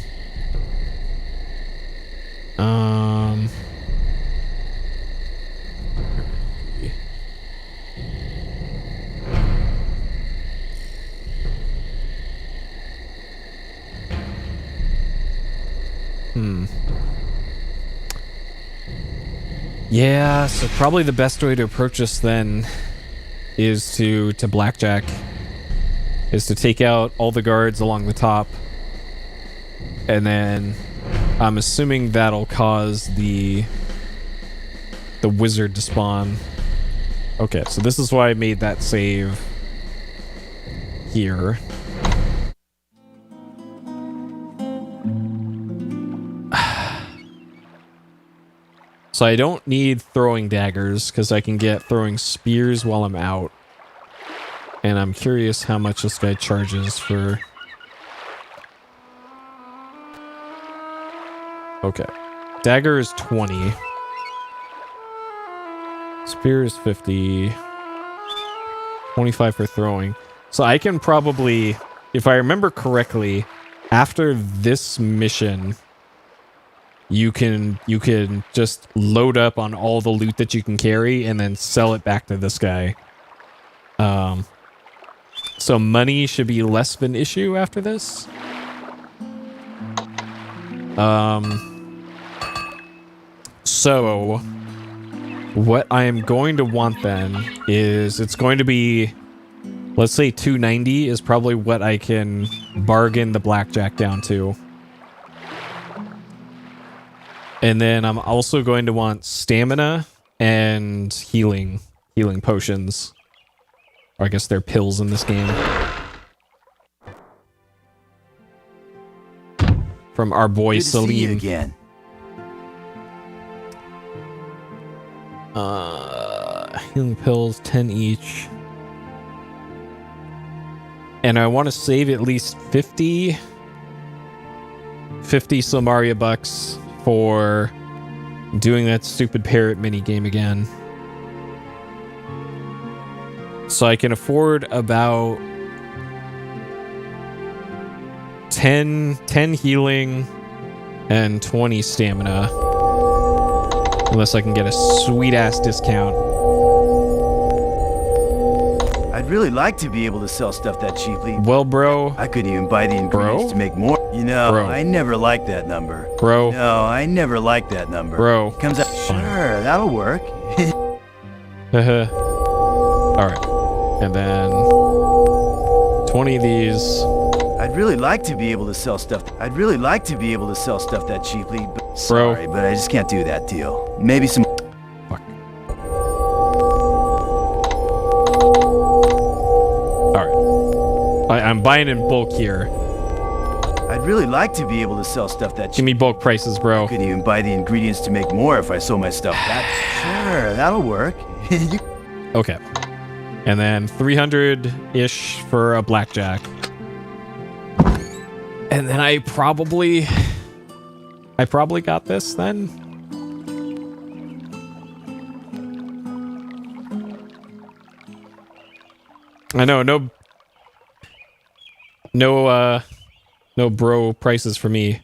Yeah, so probably the best way to approach this then is to blackjack. Is to take out all the guards along the top. And then I'm assuming that'll cause the wizard to spawn. Okay, so this is why I made that save here. So I don't need throwing daggers, because I can get throwing spears while I'm out. And I'm curious how much this guy charges for... Okay. Dagger is 20. Spear is 50. 25 for throwing. So I can probably, if I remember correctly, after this mission... You can just load up on all the loot that you can carry and then sell it back to this guy. So money should be less of an issue after this. So what I am going to want then is it's going to be, let's say 290 is probably what I can bargain the blackjack down to. And then I'm also going to want stamina and healing potions. Or I guess they're pills in this game. From our boy Good to Salim. see you again. Healing pills, 10 each. And I want to save at least 50 Silmaria bucks for doing that stupid parrot mini game again. So I can afford about 10 healing and 20 stamina. Unless I can get a sweet ass discount. I'd really like to be able to sell stuff that cheaply. Well, bro. I could even buy the ingredients to make more. You know, Bro. I never liked that number. Bro. No, I never liked that number. Bro. Comes out. Sure, that'll work. Alright. And then 20 of these. I'd really like to be able to sell stuff. I'd really like to be able to sell stuff that cheaply. But sorry, but I just can't do that deal. Maybe some. Fuck. Alright. I'm buying in bulk here. I'd really like to be able to sell stuff that Give me bulk prices, bro. I could even buy the ingredients to make more if I sold my stuff. Sure, that'll work. Okay. And then 300-ish for a blackjack. And then I probably got this then. I know, no bro prices for me.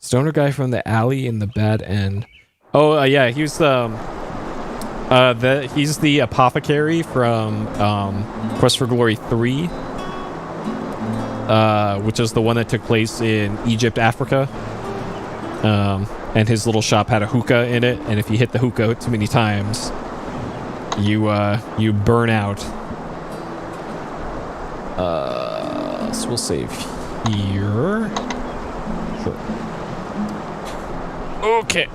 Stoner guy from the alley in the bad end. Oh, yeah, he was he's the apothecary from Quest for Glory 3, which is the one that took place in Egypt, Africa. And his little shop had a hookah in it, and if you hit the hookah too many times, you burn out. So we'll save here. Sure. Okay.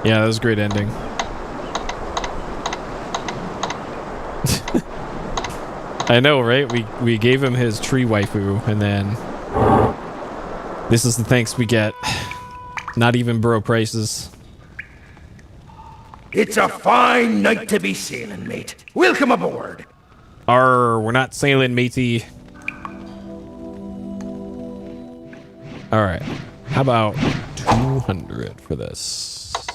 Yeah, that was a great ending. I know, right? We gave him his tree waifu, and then this is the thanks we get. Not even bro prices. It's a fine night to be sailing, mate. Welcome aboard. We're not sailing, matey. Alright. How about 200 for this?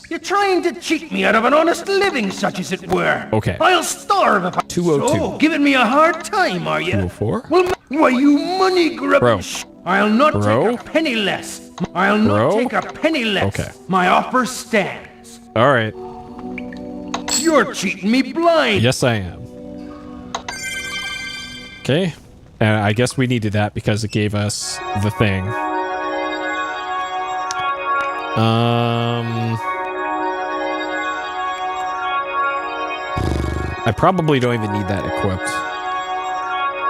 You're trying to cheat me out of an honest living, such as it were. Okay. I'll starve if I... 202. So, giving me a hard time, are you? 204? Well, why, you money-grubbing Bro. I'll not Bro. take a penny less. I'll not Bro. take a penny less. Okay. My offer stands. Alright. You're cheating me blind. Yes, I am. Okay. And I guess we needed that because it gave us the thing. I probably don't even need that equipped.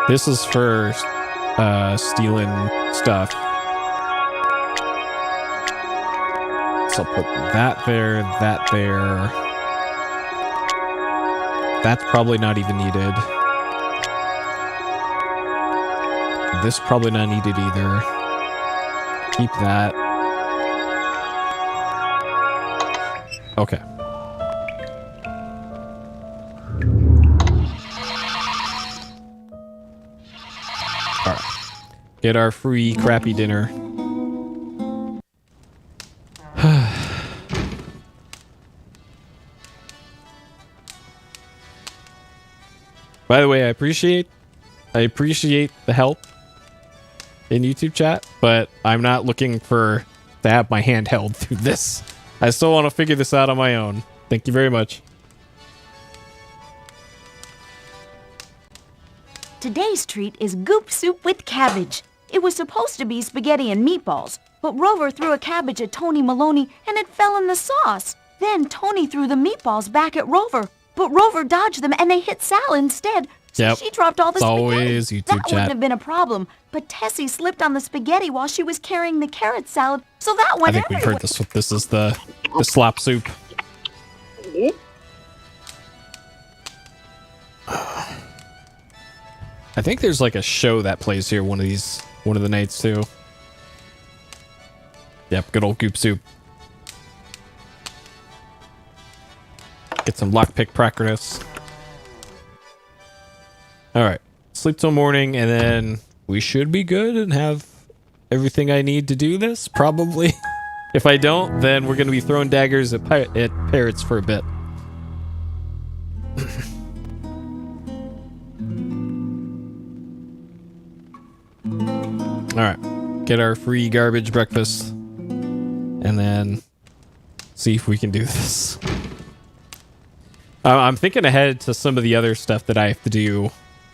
This is for stealing stuff. So I'll put that there, that there. That's probably not even needed. This probably not needed either. Keep that. Okay. Alright. Get our free crappy dinner. By the way, I appreciate the help in YouTube chat, but I'm not looking to have my hand held through this. I still want to figure this out on my own. Thank you very much. Today's treat is goop soup with cabbage. It was supposed to be spaghetti and meatballs, but Rover threw a cabbage at Tony Maloney and it fell in the sauce. Then Tony threw the meatballs back at Rover, but Rover dodged them and they hit Sal instead. So Yep. she dropped all the It's spaghetti. always YouTube that chat. wouldn't have been a problem, but Tessie slipped on the spaghetti while she was carrying the carrot salad, so that I went think we've everywhere. heard this. This is the slop soup. I think there's like a show that plays here one of the nights too. Yep, good old goop soup. Get some lockpick practice. Alright. Sleep till morning and then we should be good and have everything I need to do this, probably. If I don't, then we're gonna be throwing daggers at parrots for a bit. Alright. Get our free garbage breakfast. And then see if we can do this. I'm thinking ahead to some of the other stuff that I have to do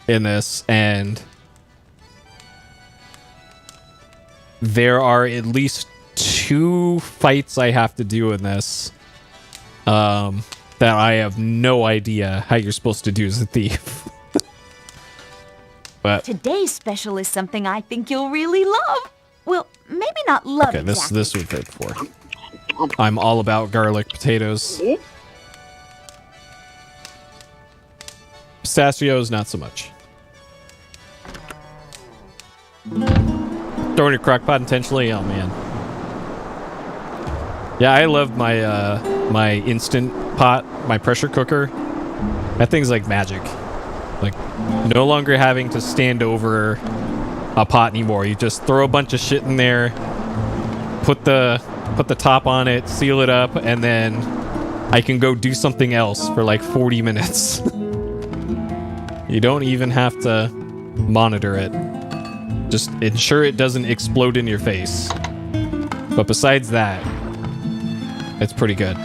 in this, and there are at least 2 fights I have to do in this that I have no idea how you're supposed to do as a thief. But Today's special is something I think you'll really love. Well, maybe not love okay, exactly. this we've heard before. I'm all about garlic potatoes. Pistachios, not so much. Throwing your crock pot intentionally? Oh man. Yeah, I love my my instant pot, my pressure cooker. That thing's like magic. Like, no longer having to stand over a pot anymore. You just throw a bunch of shit in there, put the top on it, seal it up, and then I can go do something else for like 40 minutes. You don't even have to monitor it. Just ensure it doesn't explode in your face. But besides that, it's pretty good.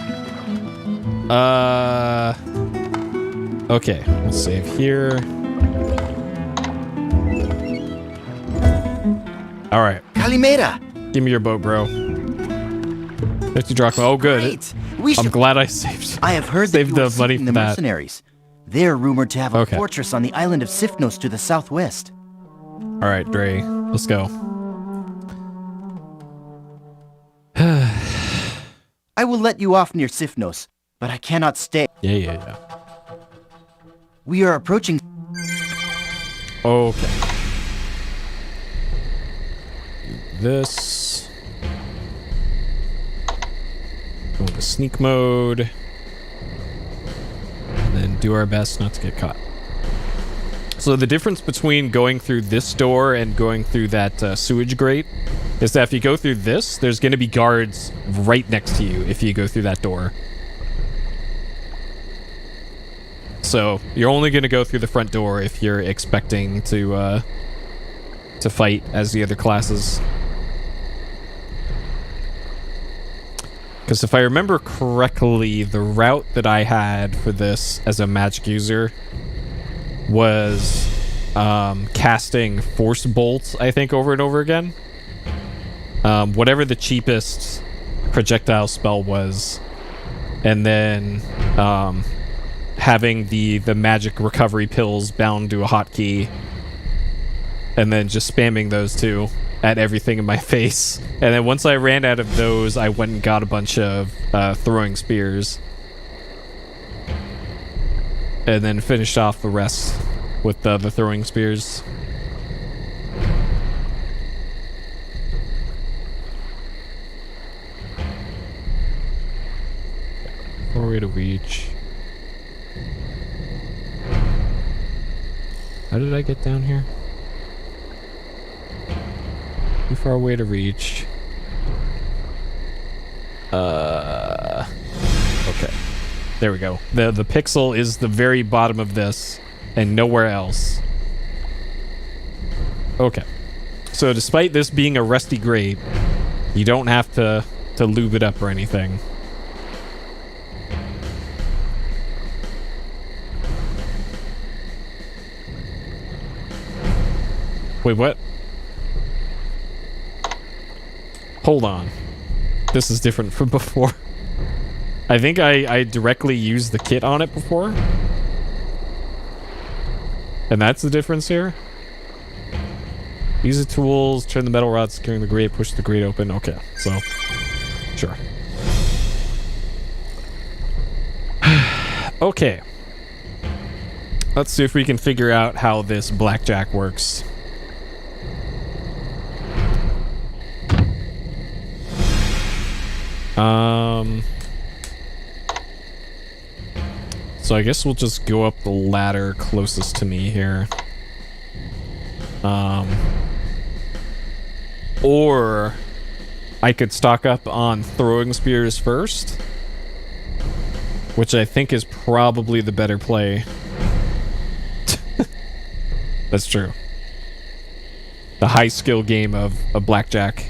Okay, let's save here. Alright. Calimera! Give me your boat, bro. 50 drachma. Oh, good. Great. We I'm should- glad I saved. I have heard that saved you the are money seeking for the that. mercenaries. They're rumored to have a Okay. fortress on the island of Sifnos to the southwest. Alright, Dre. Let's go. I I will let you off near Sifnos, but I cannot stay. Yeah. We are approaching... Okay. Do this. Go into sneak mode. And then do our best not to get caught. So the difference between going through this door and going through that sewage grate is that if you go through this, there's going to be guards right next to you if you go through that door. So you're only going to go through the front door if you're expecting to fight as the other classes. Because if I remember correctly, the route that I had for this as a magic user was casting Force Bolt, I think, over and over again. Whatever the cheapest projectile spell was. And then having the magic recovery pills bound to a hotkey. And then just spamming those two at everything in my face. And then once I ran out of those, I went and got a bunch of throwing spears. And then finished off the rest with the throwing spears. Far away to reach. How did I get down here? Too far away to reach. Okay. There we go. The pixel is the very bottom of this and nowhere else. Okay. So despite this being a rusty grate, you don't have to lube it up or anything. Wait, what? Hold on. This is different from before. I think I directly used the kit on it before. And that's the difference here. Use the tools, turn the metal rod securing the grate, push the grate open. Okay, so sure. Okay. Let's see if we can figure out how this blackjack works. So I guess we'll just go up the ladder closest to me here. Or I could stock up on throwing spears first, which I think is probably the better play. That's true. The high skill game of blackjack.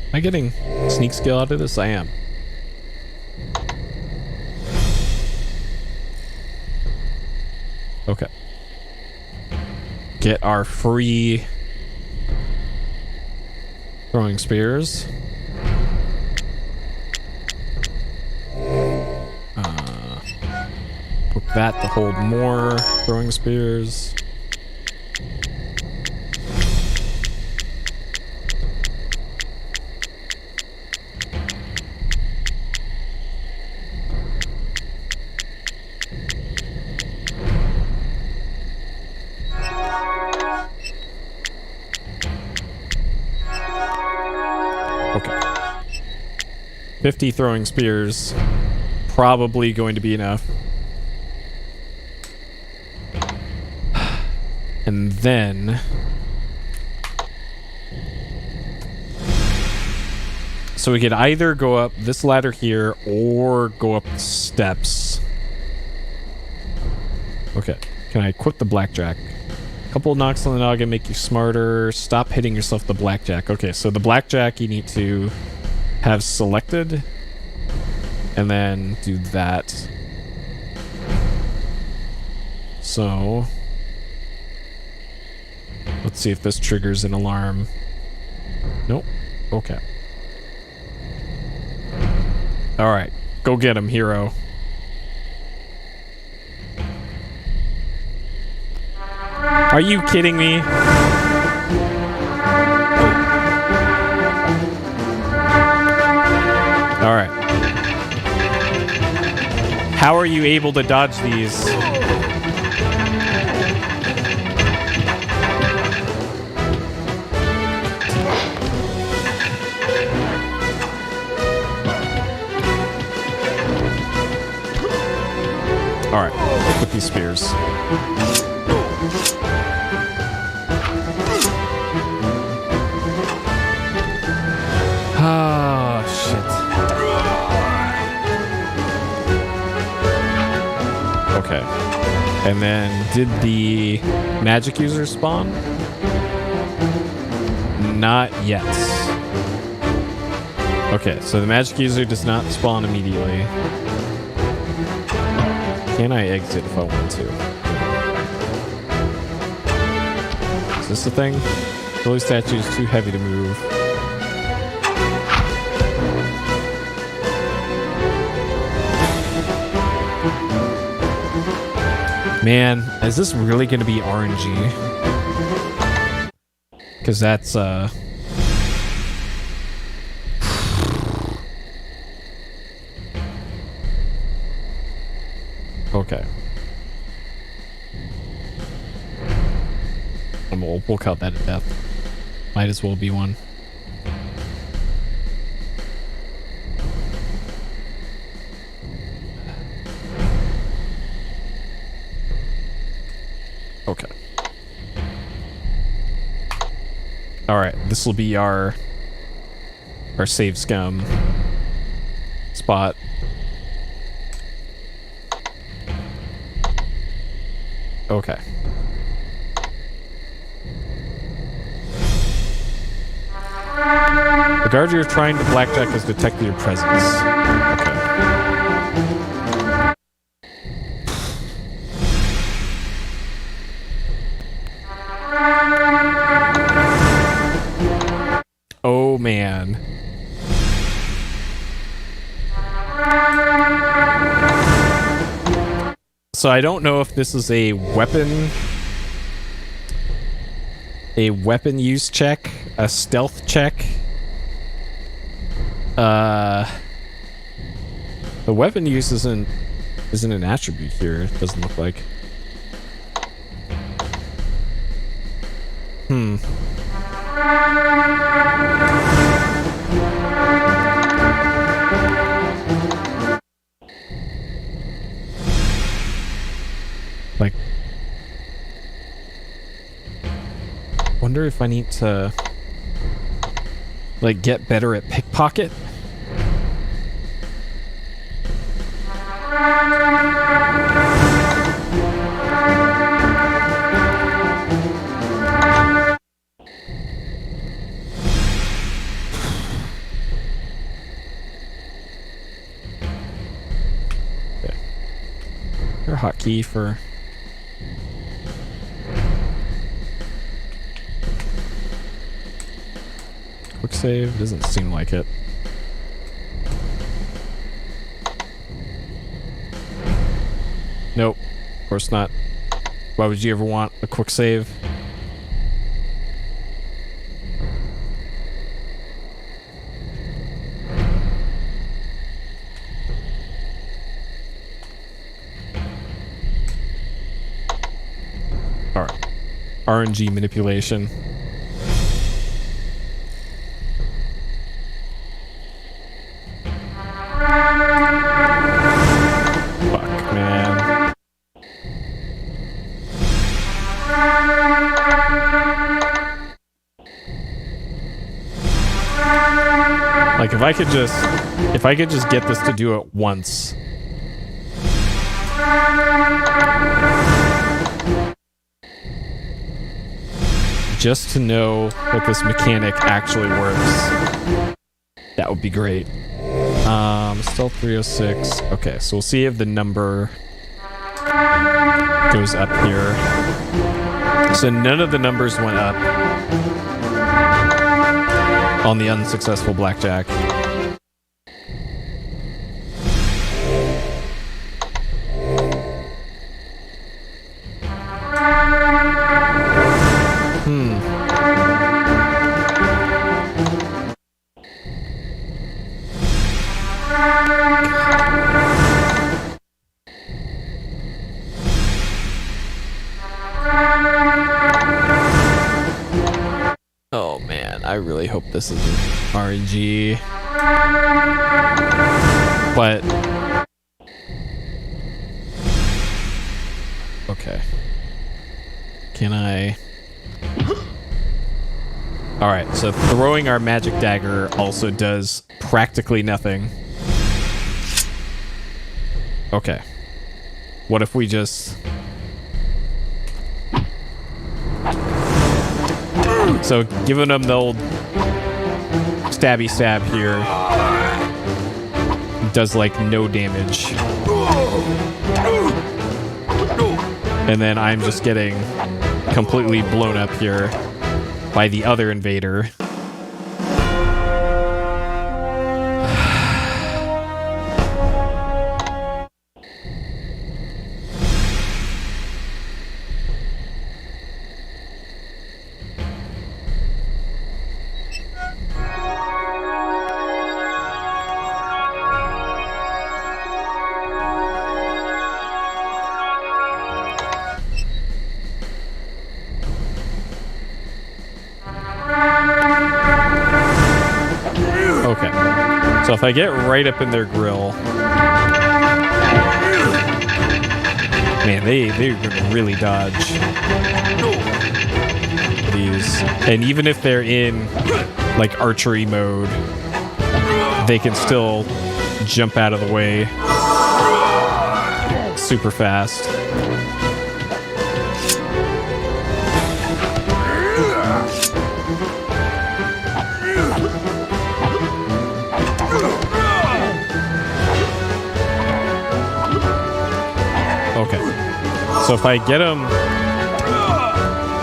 Am I getting sneak skill out of this? I am. Okay. Get our free throwing spears. Put that to hold more throwing spears. Okay. 50 throwing spears. Probably going to be enough. And then... So we could either go up this ladder here or go up the steps. Okay. Can I equip the blackjack? Couple knocks on the noggin make you smarter. Stop hitting yourself with the blackjack. Okay, so the blackjack you need to have selected. And then do that. So... let's see if this triggers an alarm. Nope. Okay. Alright. Go get him, hero. Are you kidding me? Alright. How are you able to dodge these? Alright, with these spears. Oh, shit. Okay. And then, did the magic user spawn? Not yet. Okay, so the magic user does not spawn immediately. Can I exit if I want to? Is this the thing? Holy statue is too heavy to move. Man, is this really going to be RNG? Because that's, okay. And we'll cut that to death. Might as well be one. Okay. Alright, this will be our save scum spot. Okay. The guard you're trying to blackjack has detected your presence. Okay. Oh, man. So I don't know if this is a weapon use check, a stealth check. The weapon use isn't an attribute here, it doesn't look like. Like, wonder if I need to, like, get better at pickpocket? Okay. Your hotkey for... quick save? Doesn't seem like it. Nope. Of course not. Why would you ever want a quick save? Alright. RNG manipulation. Like, if I could just get this to do it once. Just to know that this mechanic actually works. That would be great. Stealth 306. Okay, so we'll see if the number goes up here. So none of the numbers went up on the unsuccessful blackjack. really hope this isn't RNG. But okay. Can I? Alright, so throwing our magic dagger also does practically nothing. Okay. What if we just... So, giving them the old stabby stab here does, like, no damage. And then I'm just getting completely blown up here by the other invader. Okay. So if I get right up in their grill... Man, they're gonna really dodge these. And even if they're in, like, archery mode, they can still jump out of the way super fast. Okay. So if I get him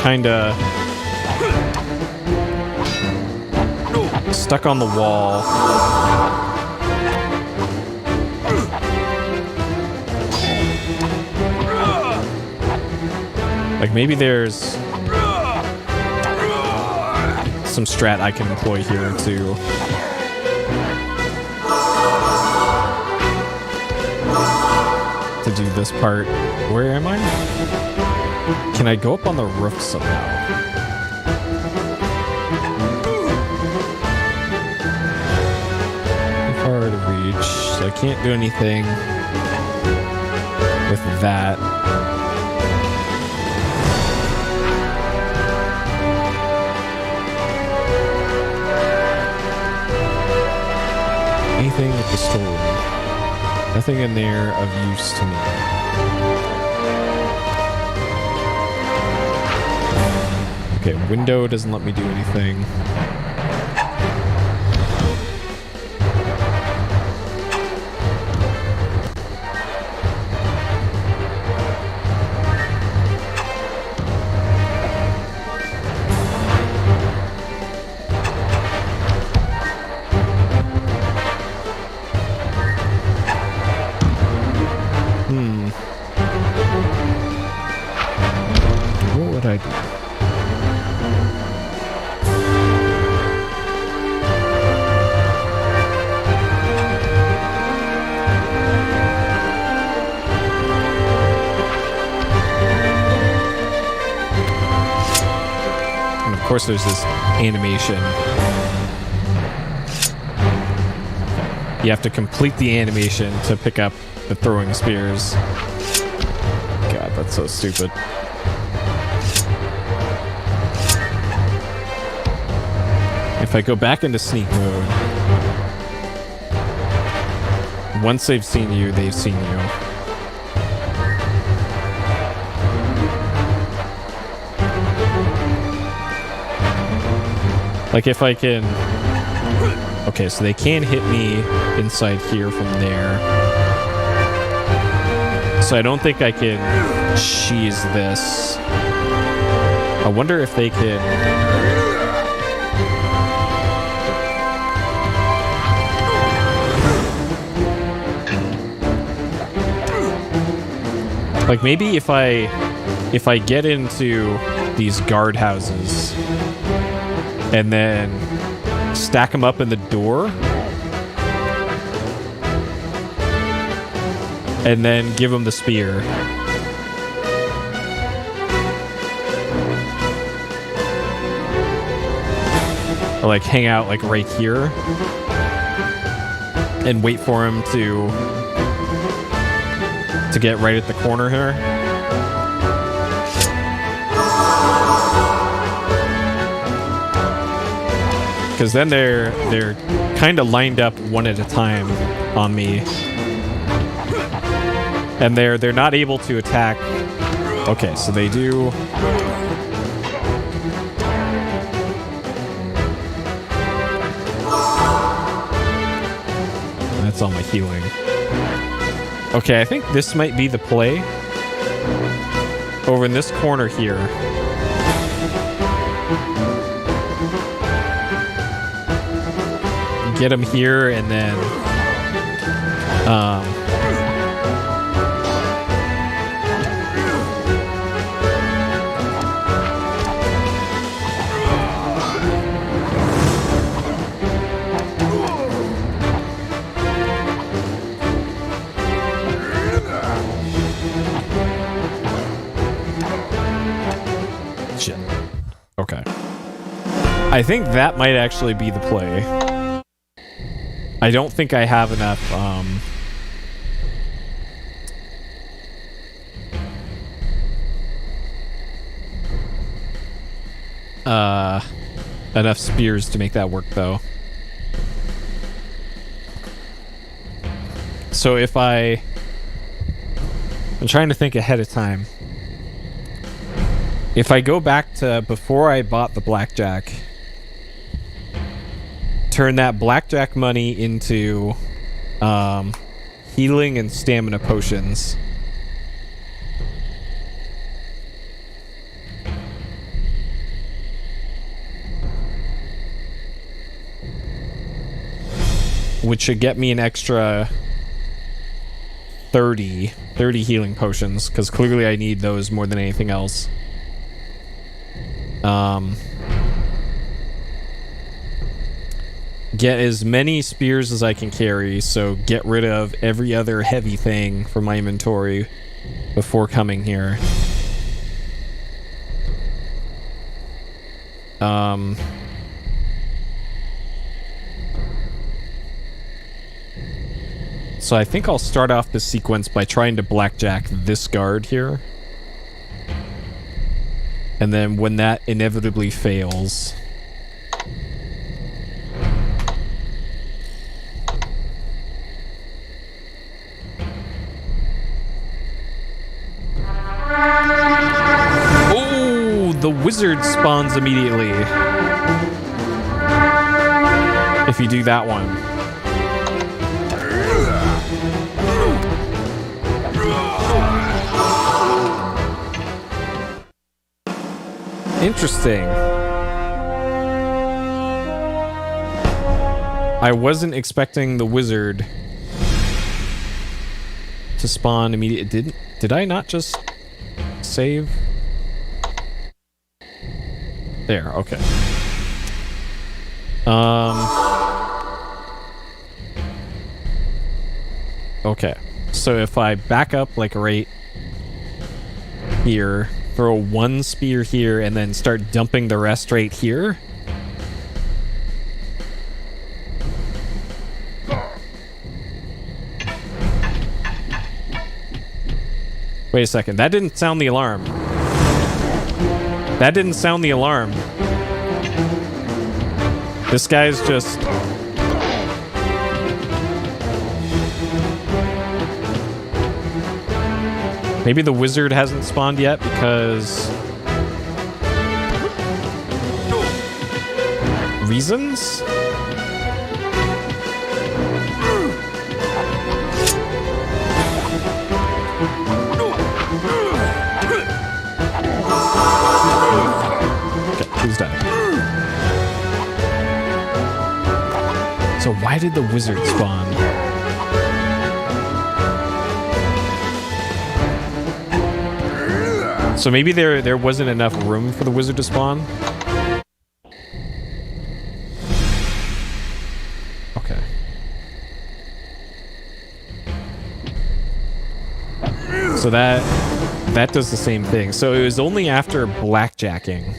kinda stuck on the wall, like maybe there's some strat I can employ here to do this part. Where am I? Can I go up on the roof somehow? Too far to reach, so I can't do anything with that. Anything with the story? Nothing in there of use to me. Okay, window doesn't let me do anything. What would I do? And of course there's this animation. You have to complete the animation to pick up the throwing spears. God, that's so stupid. If I go back into sneak mode, once they've seen you, they've seen you. Like if I can... Okay, so they can hit me inside here from there. So I don't think I can cheese this. I wonder if they can... Like maybe if I get into these guard houses and then stack them up in the door and then give them the spear. Or like hang out like right here and wait for him to get right at the corner here. Because then they're kind of lined up one at a time on me, and they're not able to attack. Okay, so they do. That's all my healing. Okay, I think this might be the play. Over in this corner here. Get him here and then shit. Okay. I think that might actually be the play. I don't think I have enough, enough spears to make that work, though. So if I'm trying to think ahead of time. If I go back to before I bought the blackjack, turn that blackjack money into healing and stamina potions. Which should get me an extra 30 healing potions, because clearly I need those more than anything else. Get as many spears as I can carry, so get rid of every other heavy thing from my inventory before coming here. So I think I'll start off this sequence by trying to blackjack this guard here. And then when that inevitably fails... Oh, the wizard spawns immediately. If you do that one. Interesting. I wasn't expecting the wizard to spawn immediately. Did I not just save? There, okay. Okay. So if I back up like right here, throw one spear here, and then start dumping the rest right here. Wait a second, that didn't sound the alarm. That didn't sound the alarm. This guy's just... Maybe the wizard hasn't spawned yet because... reasons? Okay, he's dying. So why did the wizard spawn? So maybe there wasn't enough room for the wizard to spawn? Okay. So that does the same thing. So it was only after blackjacking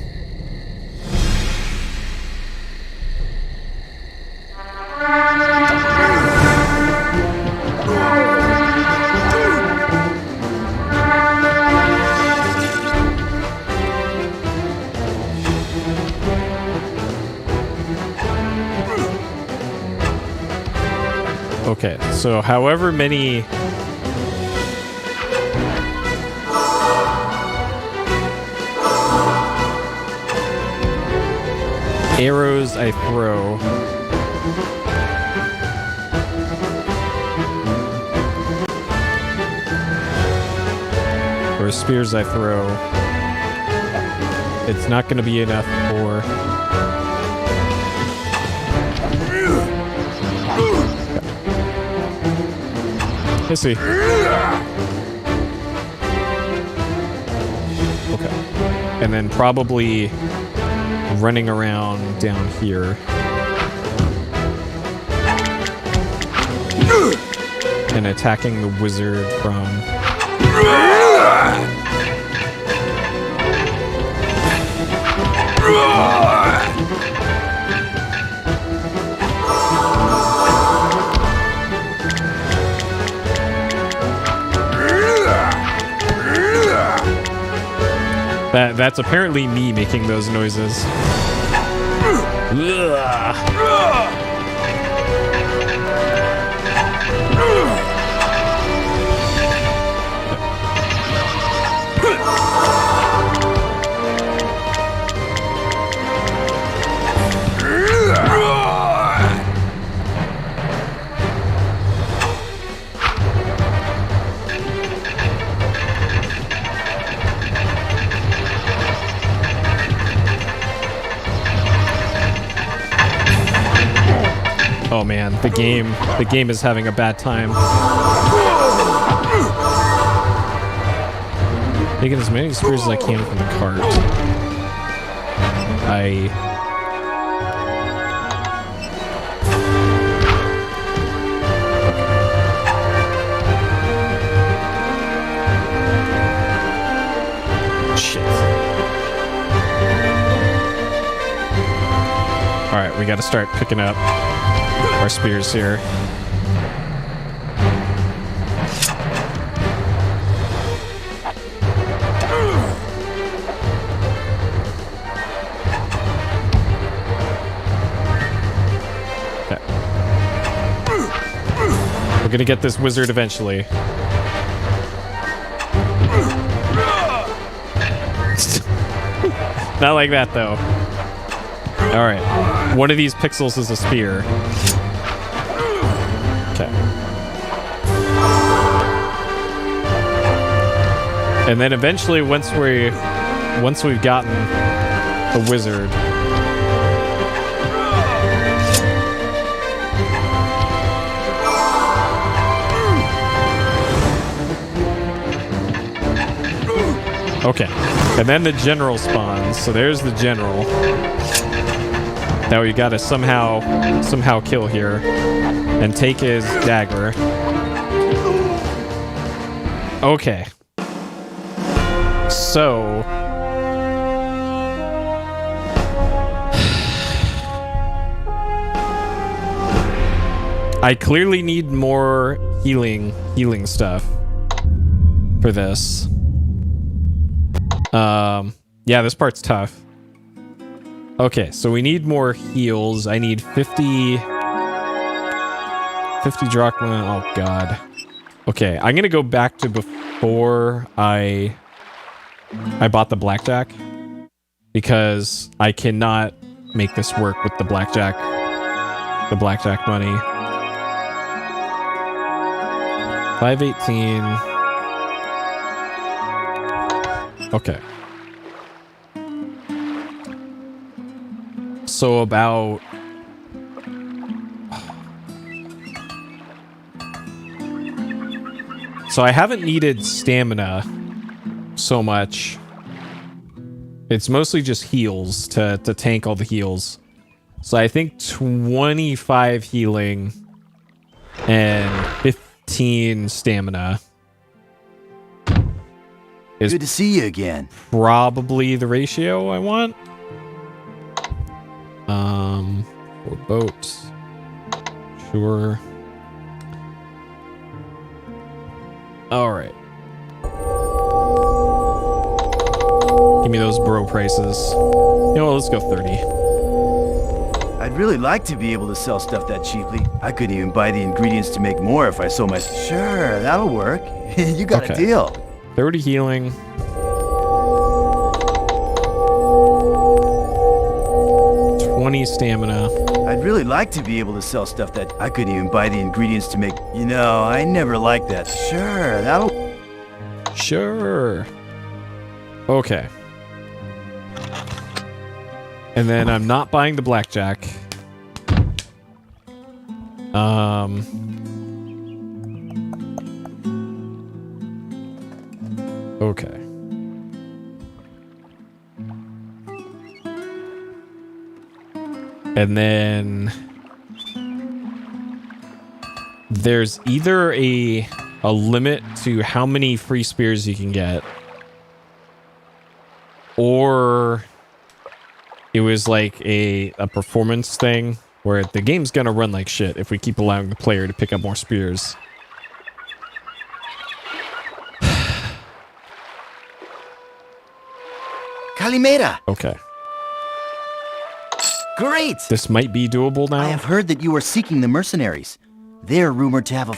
Okay, so however many... arrows I throw... or spears I throw, it's not going to be enough for... I see. Okay. And then probably running around down here. And attacking the wizard from... That's apparently me making those noises. Oh man, the game is having a bad time. Taking as many spears as I can from the cart. Shit. Alright, we gotta start picking up our spears here. Okay. We're gonna get this wizard eventually. Not like that though. Alright. One of these pixels is a spear. Okay. And then eventually once we've gotten the wizard, okay. And then the general spawns. So there's the general. Now we gotta somehow kill here and take his dagger. Okay. So I clearly need more healing stuff for this. Yeah, this part's tough. Okay, so we need more heals. I need 50 drachma. Oh god. Okay, I'm gonna go back to before I bought the blackjack, because I cannot make this work with the blackjack money. 518. Okay. So about... So I haven't needed stamina so much. It's mostly just heals to tank all the heals. So I think 25 healing and 15 stamina. Good to see you again. Probably the ratio I want. For boats. Sure. Alright. Give me those bro prices. You know what, let's go 30. I'd really like to be able to sell stuff that cheaply. I couldn't even buy the ingredients to make more if I sold my... Sure, that'll work. You got a deal. 30 healing. Stamina. I'd really like to be able to sell stuff that I couldn't even buy the ingredients to make. You know, I never liked that. Sure, that'll... Sure. Okay. And then I'm not buying the blackjack. Okay. And then there's either a limit to how many free spears you can get, or it was like a performance thing where the game's gonna run like shit if we keep allowing the player to pick up more spears. Calimera! Okay. Great! This might be doable now. I have heard that you are seeking the mercenaries. They're rumored to have a...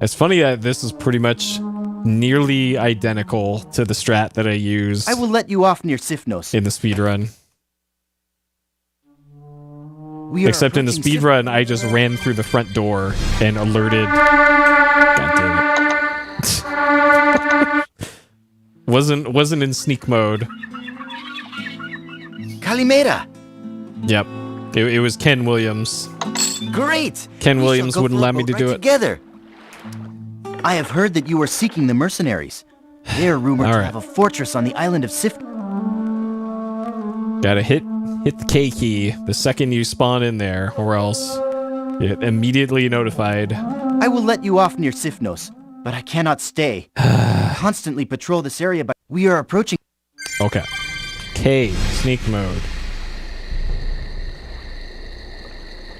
It's funny that this is pretty much nearly identical to the strat that I used. I will let you off near Sifnos. In the speedrun. Except in the speedrun, I just ran through the front door and alerted... God damn it. wasn't in sneak mode. Calimera! Yep. It was Ken Williams. Great! Ken Williams wouldn't allow me to do it. Together. I have heard that you are seeking the mercenaries. They're rumored to have a fortress on the island of Sif... Gotta hit the K key the second you spawn in there, or else you get immediately notified. I will let you off near Sifnos, but I cannot stay. Constantly patrol this area, but we are approaching... Okay. K, sneak mode.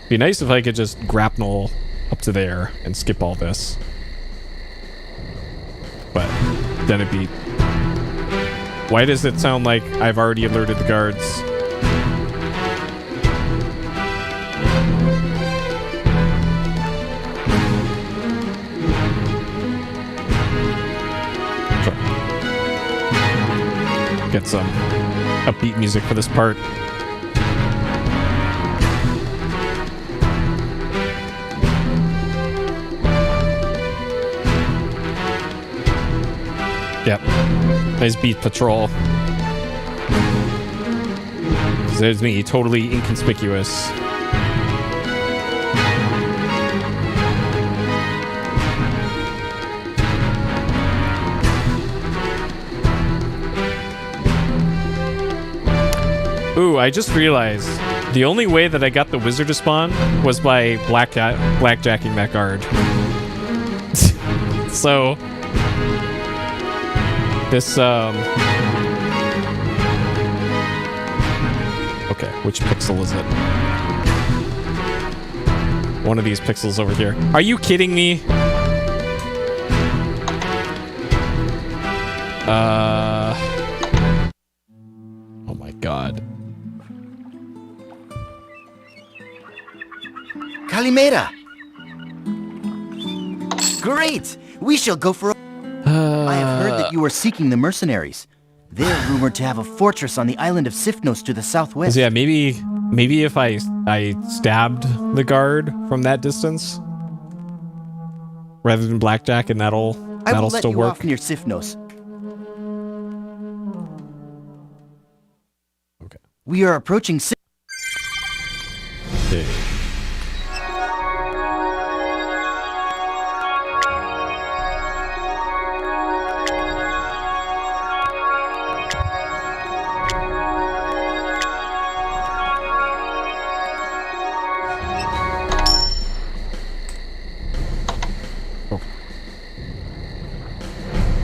Be nice if I could just grapnel up to there and skip all this. But then it'd be... Why does it sound like I've already alerted the guards? Get some upbeat music for this part. Yep. Nice beat patrol. There's me, totally inconspicuous. Ooh, I just realized the only way that I got the wizard to spawn was by blackjacking that guard. So this okay, which pixel is it? One of these pixels over here. Are you kidding me? Oh my god. Calimera! Great! We shall go for a... I have heard that you are seeking the mercenaries. They're rumored to have a fortress on the island of Sifnos to the southwest. So yeah, maybe if I stabbed the guard from that distance rather than blackjack, and that'll still work. I will let you off near Sifnos. Okay. We are approaching Okay.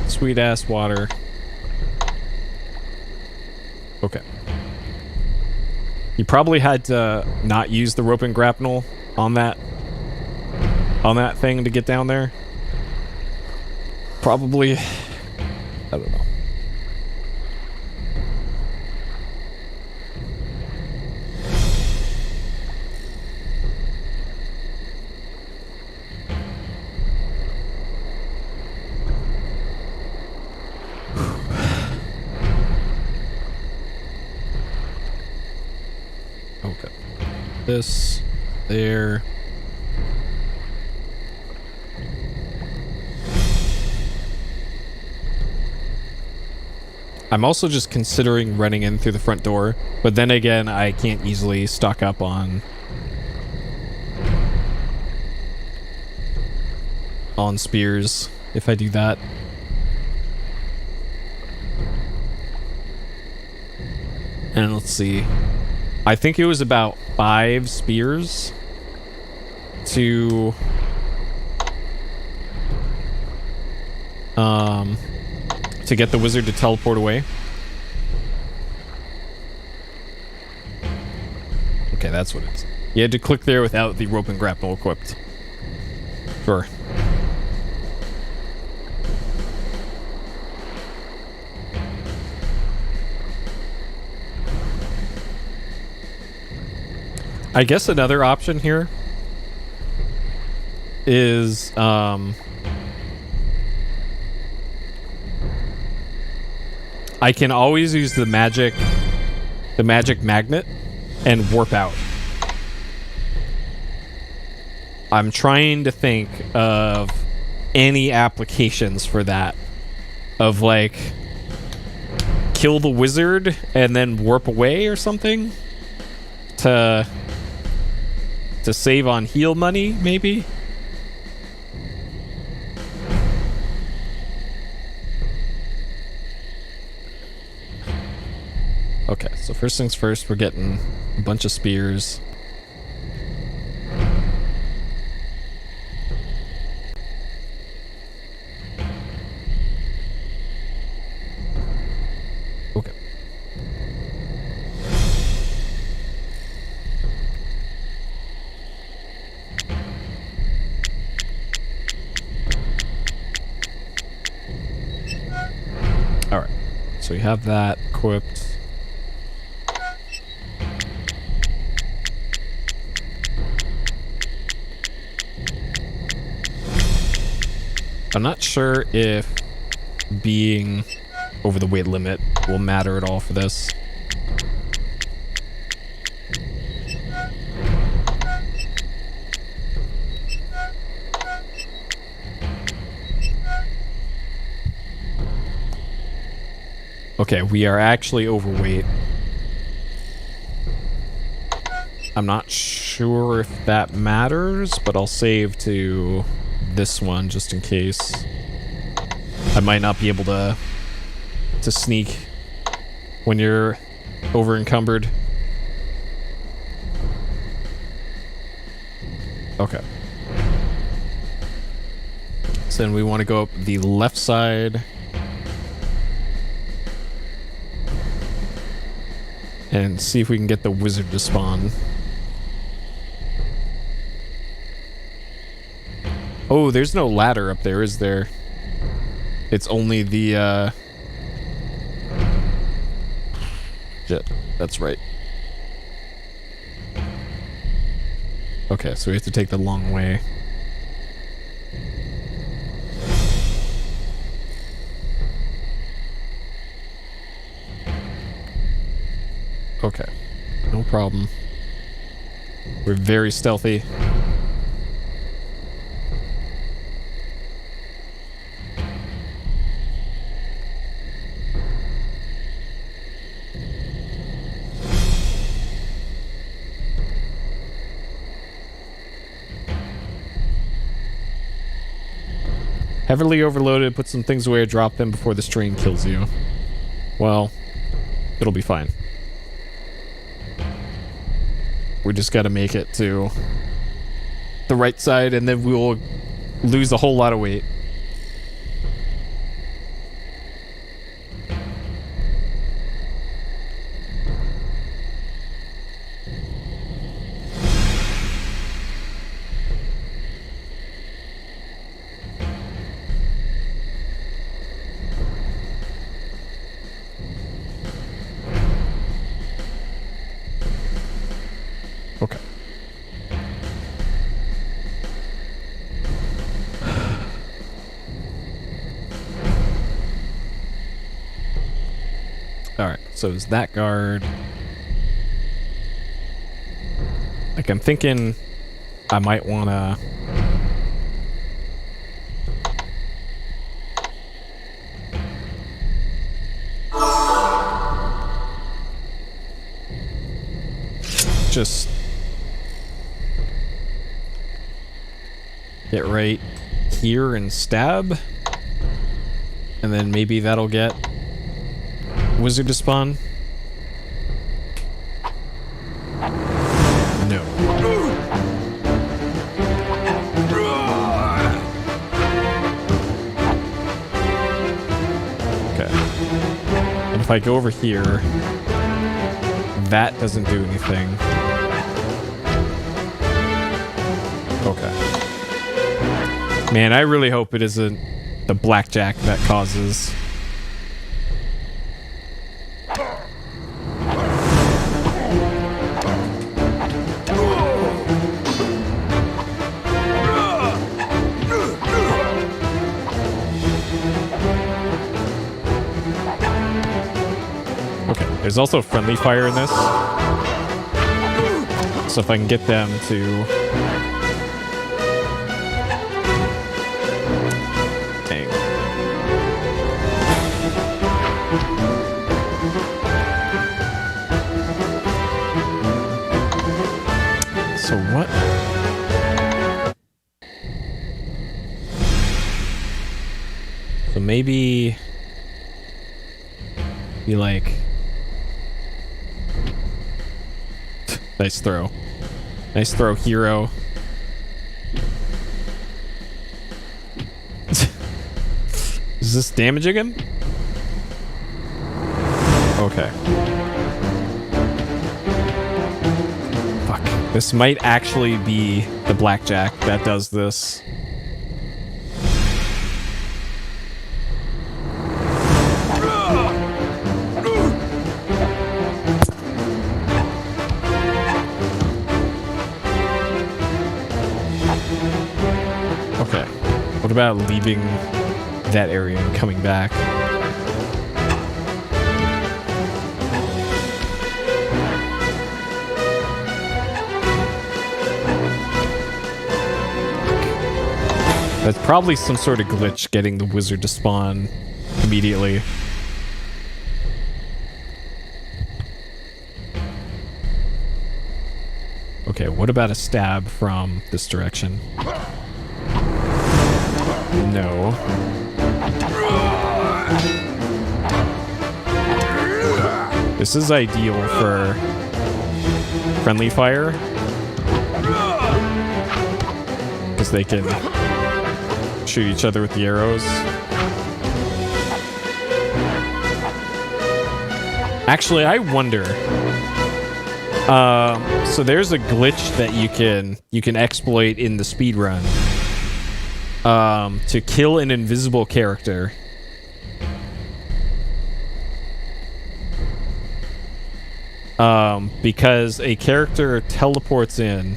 Sweet ass water. Okay. You probably had to not use the rope and grapnel on that thing to get down there. Probably. I don't know. this there. I'm also just considering running in through the front door, but then again, I can't easily stock up on spears if I do that. And let's see. I think it was about 5 spears to get the wizard to teleport away. Okay, that's what it is. You had to click there without the rope and grapple equipped. Sure. I guess another option here is I can always use the magic magnet and warp out. I'm trying to think of any applications for that, of like kill the wizard and then warp away or something to save on heal money, maybe. Okay, so first things first, we're getting a bunch of spears. Okay. Alright, so we have that equipped. I'm not sure if being over the weight limit will matter at all for this. Okay, we are actually overweight. I'm not sure if that matters, but I'll save to this one just in case. I might not be able to sneak when you're over encumbered. Okay. So then we want to go up the left side and see if we can get the wizard to spawn. Oh, there's no ladder up there, is there? It's only the, Shit, that's right. Okay, so we have to take the long way. Okay, no problem. We're very stealthy. Heavily overloaded, put some things away or drop them before the strain kills you. Well, it'll be fine. We just gotta make it to the right side and then we will lose a whole lot of weight. Okay. Alright, so is that guard. That Like, I'm thinking I might want to... just get right here and stab. And then maybe that'll get wizard to spawn. No. Okay. And if I go over here, that doesn't do anything. Okay. Man, I really hope it isn't the blackjack that causes... Okay, there's also friendly fire in this. So if I can get them to... Dang. So what? So maybe... be like... Nice throw. Nice throw, hero. Is this damaging him? Okay. Fuck. This might actually be the blackjack that does this. Okay. What about leaving that area and coming back? That's probably some sort of glitch getting the wizard to spawn immediately. Okay, what about a stab from this direction? No. This is ideal for friendly fire, because they can shoot each other with the arrows. Actually, I wonder. So there's a glitch that you can exploit in the speedrun. To kill an invisible character. Because a character teleports in.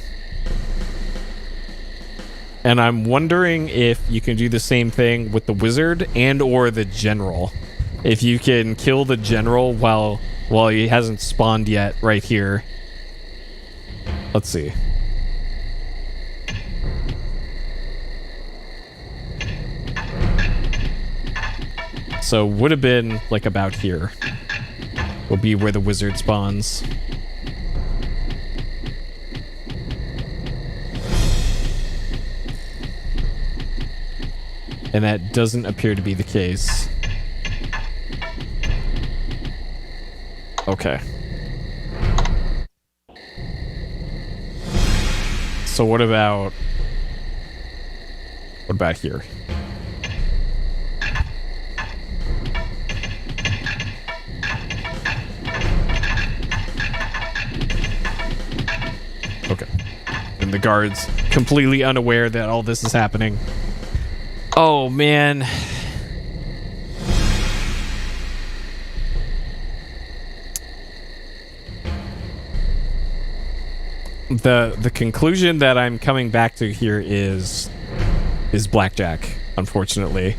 And I'm wondering if you can do the same thing with the wizard and or the general. If you can kill the general while he hasn't spawned yet right here. Let's see. So would have been like about here. Will be where the wizard spawns. And that doesn't appear to be the case. Okay. So what about here? Okay. And the guards completely unaware that all this is happening. Oh man. The conclusion that I'm coming back to here is blackjack, unfortunately.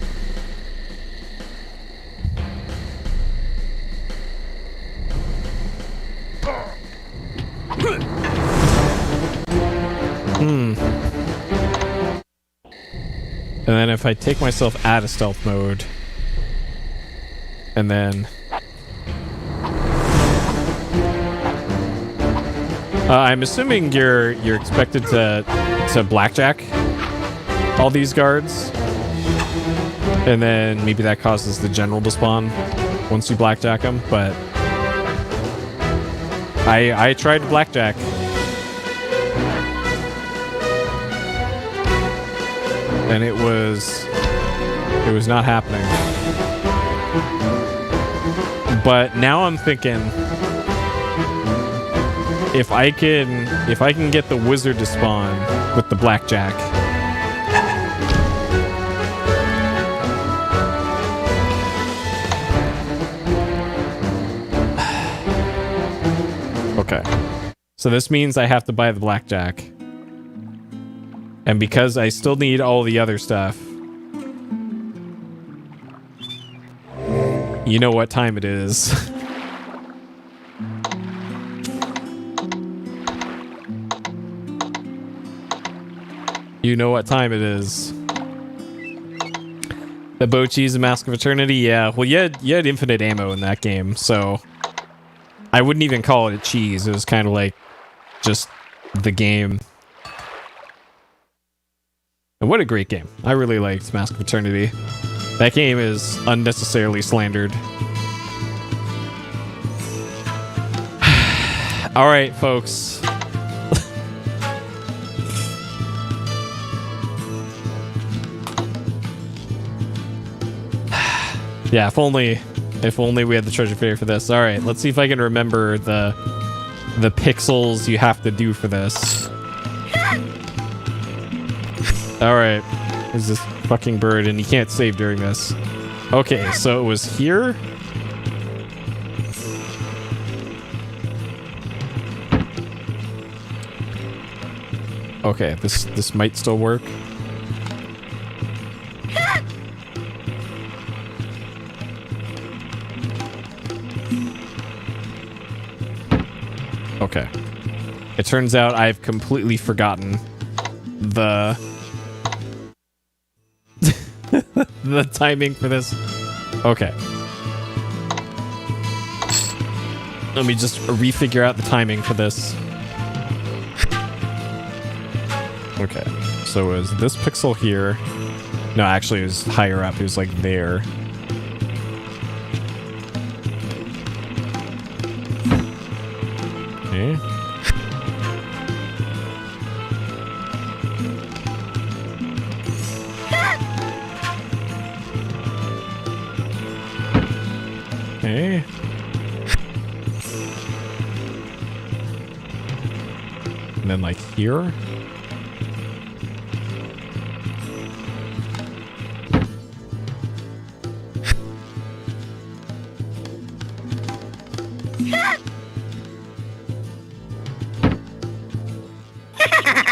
And then if I take myself out of stealth mode, and then I'm assuming you're expected to blackjack all these guards, and then maybe that causes the general to spawn once you blackjack them. But I tried blackjack. And it was not happening. But now I'm thinking, if I can get the wizard to spawn with the blackjack, okay. So this means I have to buy the blackjack. And because I still need all the other stuff, you know what time it is. You know what time it is. The bow cheese and Mask of Eternity? Yeah, well, you had infinite ammo in that game, so I wouldn't even call it a cheese. It was kind of like just the game. And what a great game. I really liked Mask of Eternity. That game is unnecessarily slandered. All right, folks. Yeah, if only we had the treasure fairy for this. All right, let's see if I can remember the pixels you have to do for this. Alright. There's this fucking bird, and you can't save during this. Okay, so it was here. Okay, this might still work. Okay. It turns out I've completely forgotten the the timing for this. Okay. Let me just refigure out the timing for this. Okay. So is this pixel here? No, actually it was higher up. It was like there. Okay. Okay. And then like here.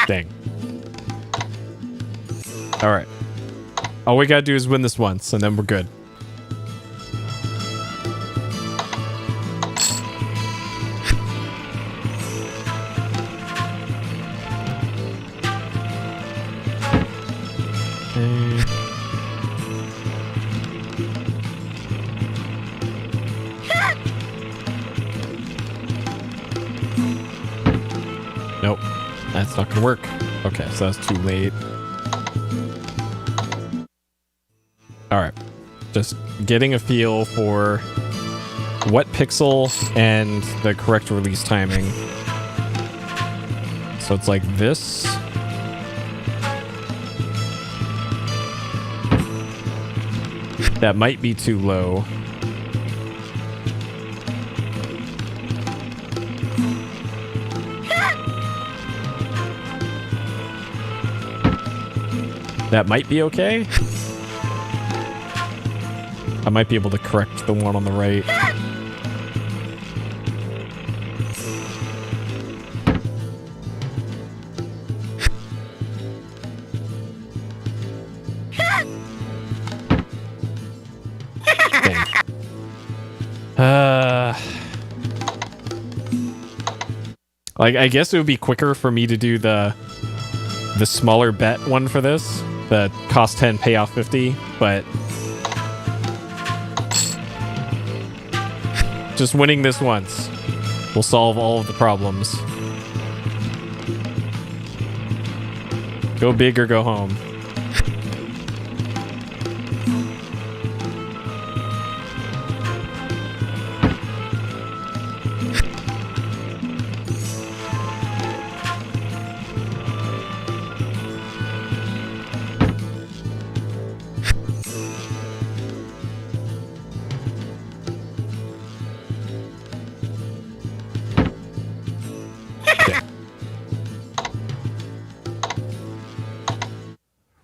Dang. Alright. All we gotta do is win this once, and then we're good. Nope. That's not gonna work. Okay, so that's too late. Alright. Just getting a feel for what pixel and the correct release timing. So it's like this. That might be too low. That might be okay. I might be able to correct the one on the right. Like, I guess it would be quicker for me to do the smaller bet one for this. The cost 10, pay off 50, but just winning this once will solve all of the problems. Go big or go home.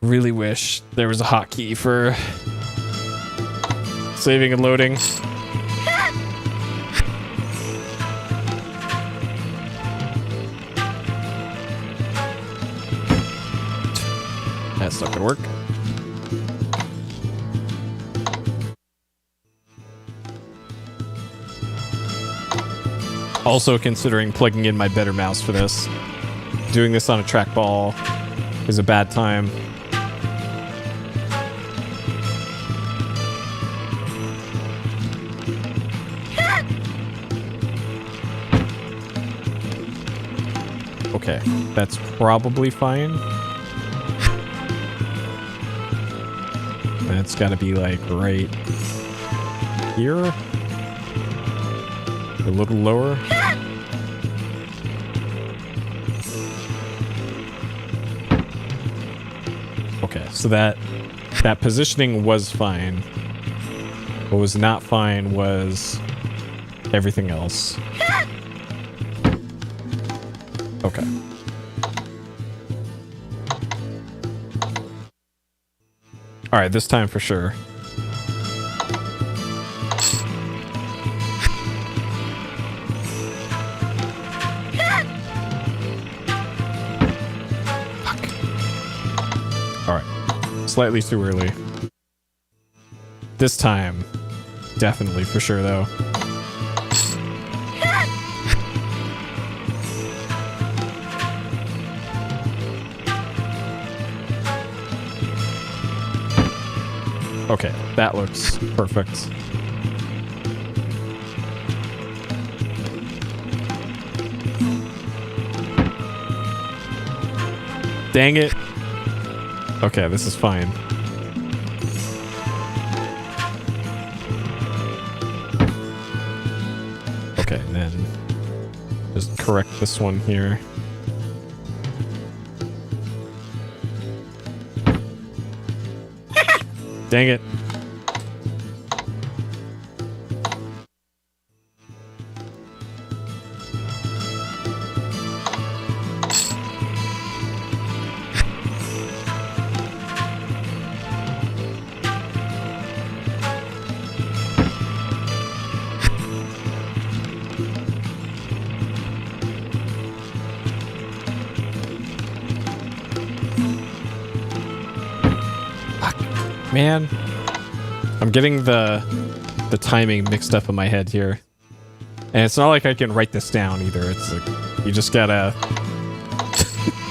Really wish there was a hotkey for saving and loading. That's not gonna work. Also considering plugging in my better mouse for this. Doing this on a trackball is a bad time. Okay, that's probably fine. That's gotta be like right here. A little lower. Okay, so that positioning was fine. What was not fine was everything else. Okay. All right, this time for sure. Fuck. All right. Slightly too early. This time, definitely for sure though. Okay, that looks perfect. Dang it. Okay, this is fine. Okay, and then just correct this one here. Dang it. Man, I'm getting the timing mixed up in my head here. And it's not like I can write this down either. It's like, you just gotta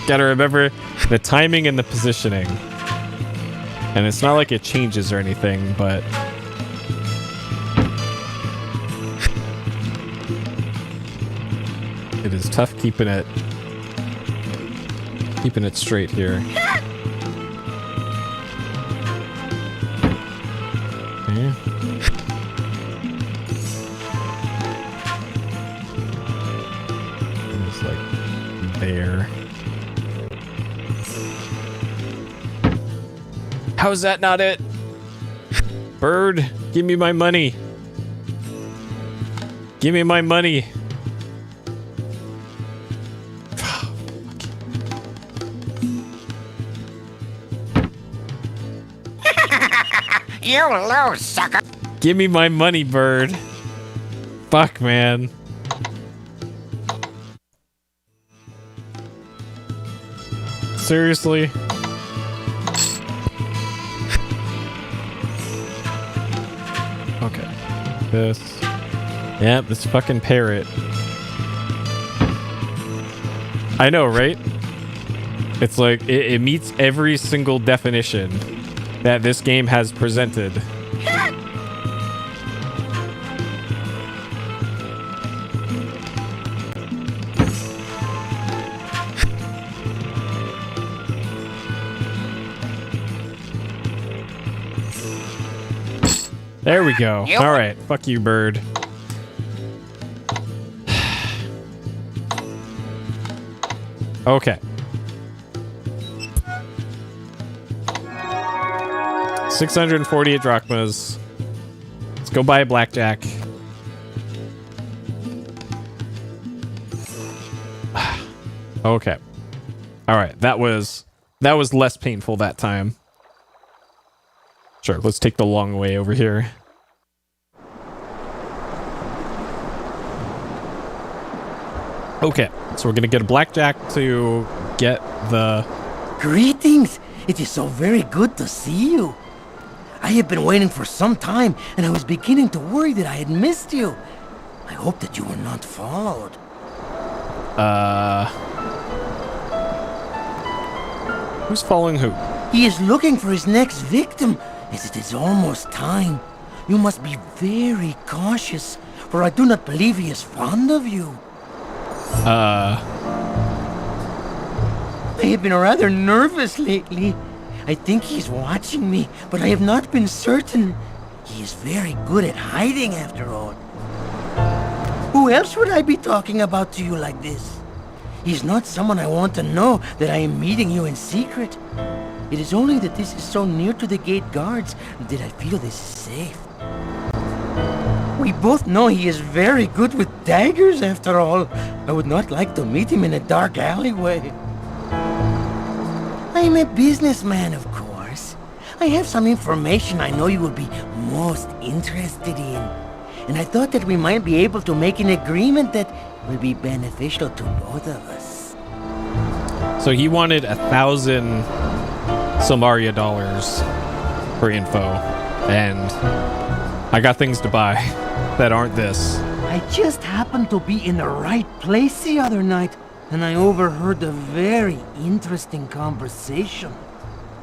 remember the timing and the positioning. And it's not like it changes or anything, but it is tough keeping it straight here. Okay. It's like there. How is that not it? Bird, give me my money. Give me my money. You lose, sucker. Give me my money, bird. Fuck, man. Seriously? Okay. This. Yep, this fucking parrot. I know, right? It's like, it meets every single definition that this game has presented. There we go. All right. Fuck you, bird. Okay. 648 drachmas. Let's go buy a blackjack. Okay. All right. That was less painful that time. Sure, let's take the long way over here. Okay, so we're gonna get a blackjack to get the... Greetings! It is so very good to see you. I have been waiting for some time, and I was beginning to worry that I had missed you. I hope that you were not followed. Who's following who? He is looking for his next victim, as it is almost time. You must be very cautious, for I do not believe he is fond of you. I have been rather nervous lately. I think he's watching me, but I have not been certain. He is very good at hiding, after all. Who else would I be talking about to you like this? He's not someone I want to know that I am meeting you in secret. It is only that this is so near to the gate guards that I feel this is safe. We both know he is very good with daggers, after all. I would not like to meet him in a dark alleyway. I am a businessman, of course. I have some information I know you will be most interested in. And I thought that we might be able to make an agreement that will be beneficial to both of us. So he wanted 1,000 Samaria dollars for info, and I got things to buy that aren't this. I just happened to be in the right place the other night, and I overheard a very interesting conversation.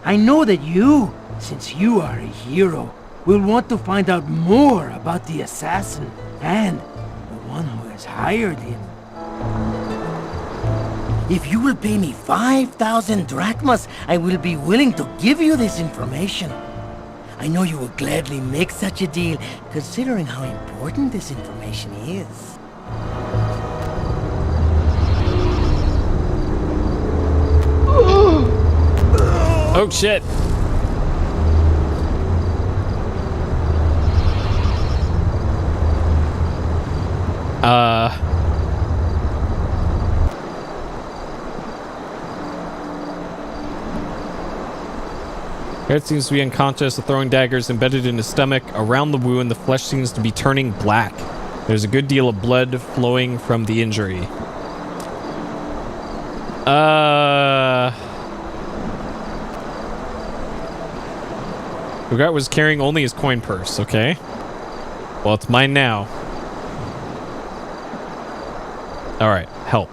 I know that you, since you are a hero, will want to find out more about the assassin and the one who has hired him. If you will pay me 5,000 drachmas, I will be willing to give you this information. I know you will gladly make such a deal, considering how important this information is. Oh shit! Garrett seems to be unconscious, throwing daggers embedded in his stomach. Around the wound, the flesh seems to be turning black. There's a good deal of blood flowing from the injury. Ugart was carrying only his coin purse, okay? Well, it's mine now. Alright, help.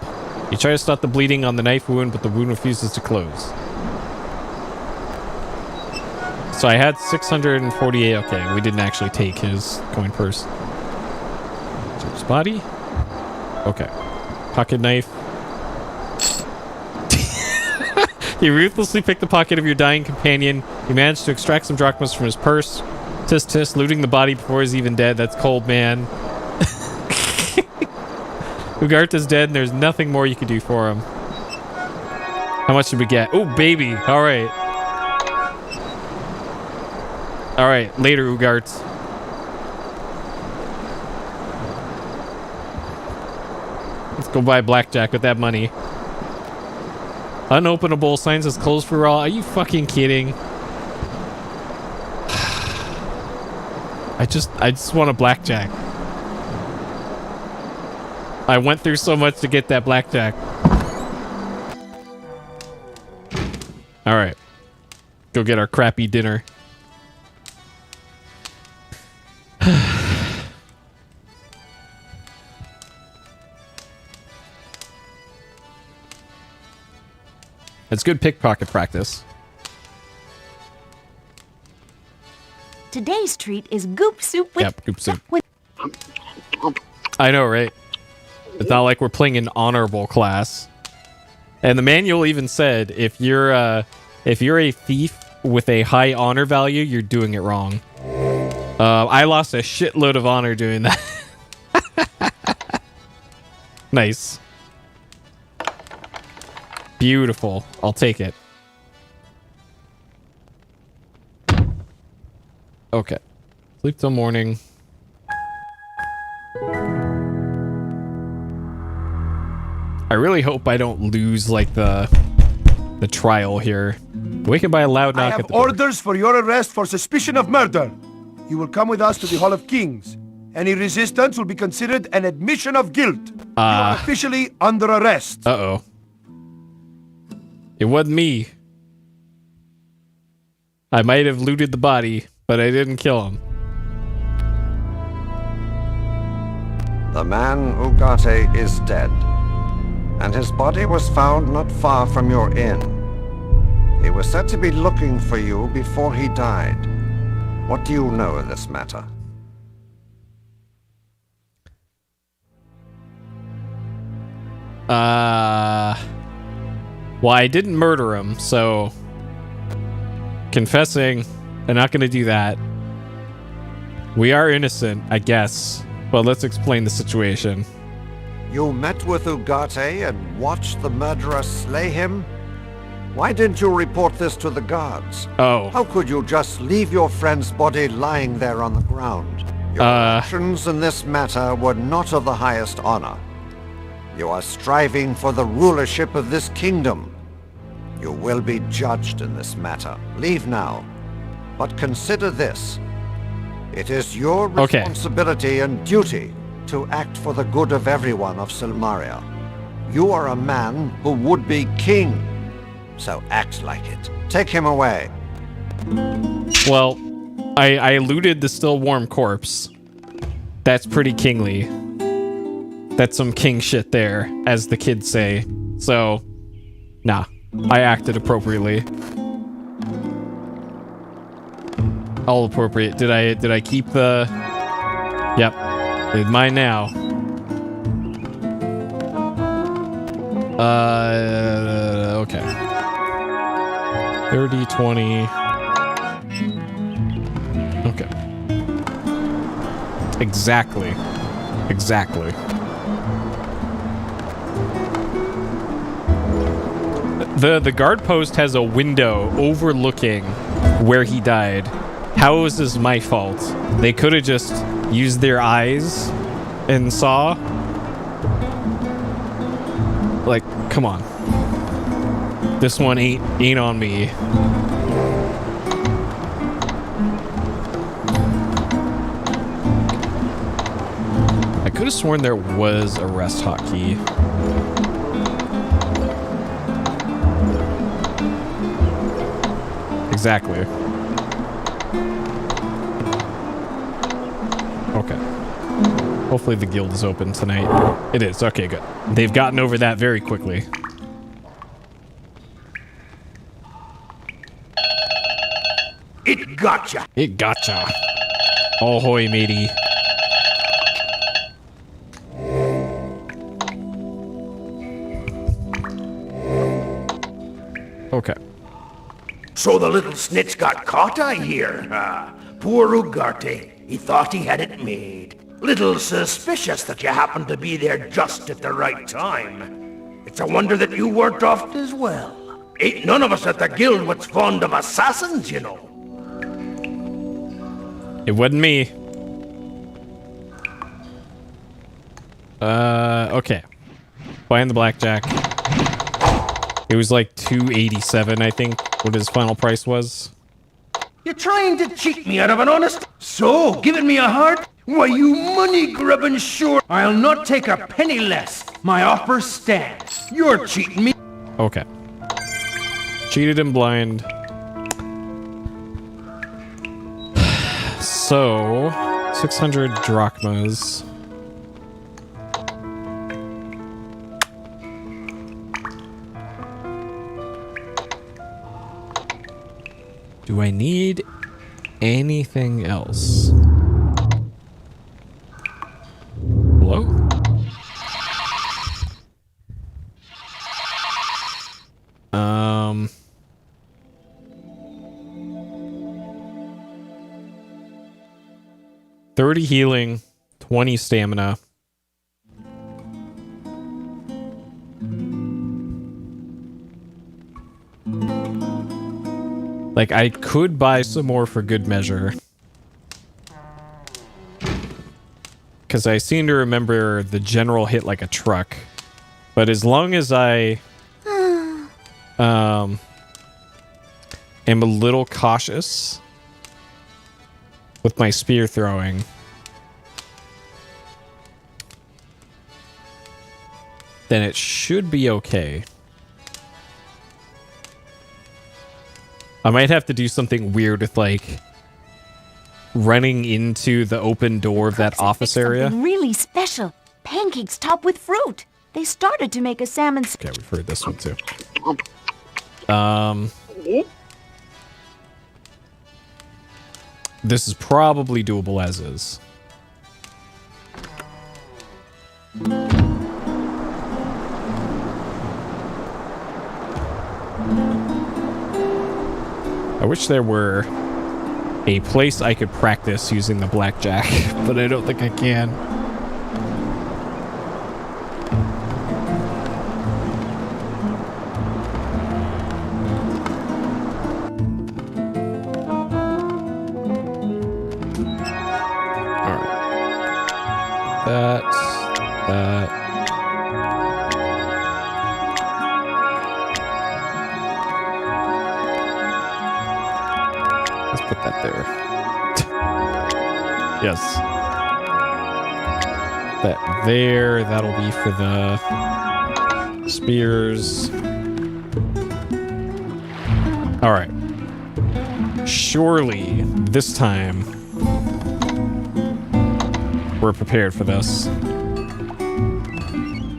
You try to stop the bleeding on the knife wound, but the wound refuses to close. So I had 648. Okay, we didn't actually take his coin purse. Search his body. Okay. Pocket knife. You ruthlessly picked the pocket of your dying companion. You managed to extract some drachmas from his purse. Tisk tisk, looting the body before he's even dead. That's cold, man. Ugart is dead and there's nothing more you could do for him. How much did we get? Oh, baby. All right. All right, later, Ugart. Let's go buy blackjack with that money. Unopenable, signs is closed for all. Are you fucking kidding? I just want a blackjack. I went through so much to get that blackjack. All right. Go get our crappy dinner. It's good pickpocket practice. Today's treat is goop soup with... Yep, goop soup. I know, right? It's not like we're playing an honorable class. And the manual even said, if you're a thief with a high honor value, you're doing it wrong. I lost a shitload of honor doing that. Nice. Beautiful. I'll take it. Okay. Sleep till morning. I really hope I don't lose, like, the trial here. Wakened by a loud knock I at have the door. orders for your arrest for suspicion of murder. You will come with us to the Hall of Kings. Any resistance will be considered an admission of guilt. You are officially under arrest. Uh-oh. It wasn't me. I might have looted the body, but I didn't kill him. The man Ugarte is dead, and his body was found not far from your inn. He was said to be looking for you before he died. What do you know of this matter? Well, I didn't murder him, so... Confessing, I'm not gonna do that. We are innocent, I guess. But let's explain the situation. You met with Ugarte and watched the murderer slay him? Why didn't you report this to the guards? Oh. How could you just leave your friend's body lying there on the ground? Your actions in this matter were not of the highest honor. You are striving for the rulership of this kingdom. You will be judged in this matter. Leave now. But consider this. It is your responsibility and duty to act for the good of everyone of Silmaria. You are a man who would be king. So act like it. Take him away. Well, I looted the still warm corpse. That's pretty kingly. That's some king shit there, as the kids say. So, nah. I acted appropriately. All appropriate. Did I keep the... Yep. It's mine now. Okay. 30, 20... Okay. Exactly. The guard post has a window overlooking where he died. How is this my fault? They could have just used their eyes and saw. Like, come on. This one ain't on me. I could have sworn there was a rest hotkey. Exactly. Okay. Hopefully the guild is open tonight. It is. Okay, good. They've gotten over that very quickly. It gotcha. It gotcha. Ahoy, matey. Okay. So the little snitch got caught, I hear. Poor Ugarte. He thought he had it made. Little suspicious that you happened to be there just at the right time. It's a wonder that you weren't offed as well. Ain't none of us at the guild what's fond of assassins, you know. It wasn't me. Okay. Buying the blackjack. It was like $287, I think, what his final price was. You're trying to cheat me out of an honest... So, giving me a heart? Why, you money-grubbing sure... I'll not take a penny less. My offer stands. You're cheating me. Okay. Cheated and blind. So, 600 drachmas. Do I need anything else? Hello? Um... 30 healing, 20 stamina. Like, I could buy some more for good measure. Because I seem to remember the general hit like a truck. But as long as I am a little cautious with my spear throwing, then it should be okay. I might have to do something weird with, like, running into the open door of that office area. Something really special. Pancakes topped with fruit. They started to make a salmon... Okay, we've heard this one too. This is probably doable as is. I wish there were a place I could practice using the blackjack, but I don't think I can. Let's put that there. Yes. That there, that'll be for the spears. All right. Surely this time we're prepared for this.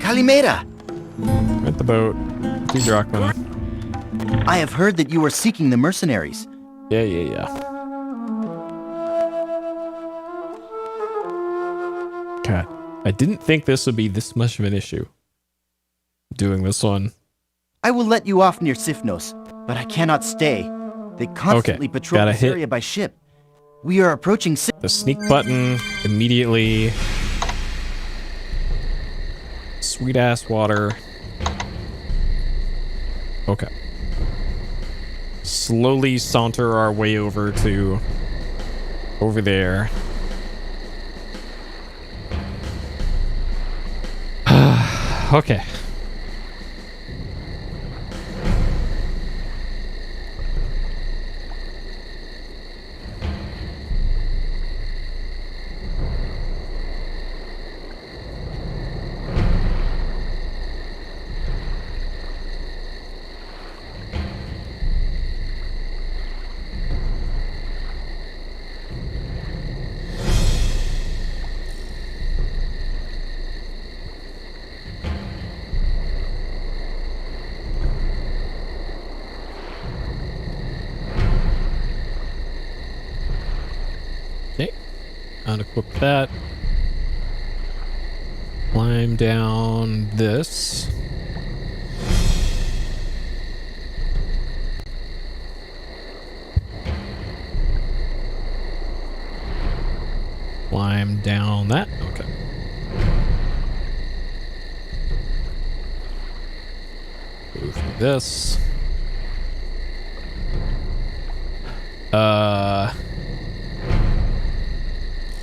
Calimera! At the boat. 2 drachma. I have heard that you are seeking the mercenaries. Yeah. God, I didn't think this would be this much of an issue. Doing this one. I will let you off near Sifnos, but I cannot stay. They constantly patrol this area by ship. We are approaching the sneak button immediately. Sweet ass water. Okay. Slowly saunter our way over to over there. Okay. Unequip that. Climb down this. Climb down that. Okay. Go through this.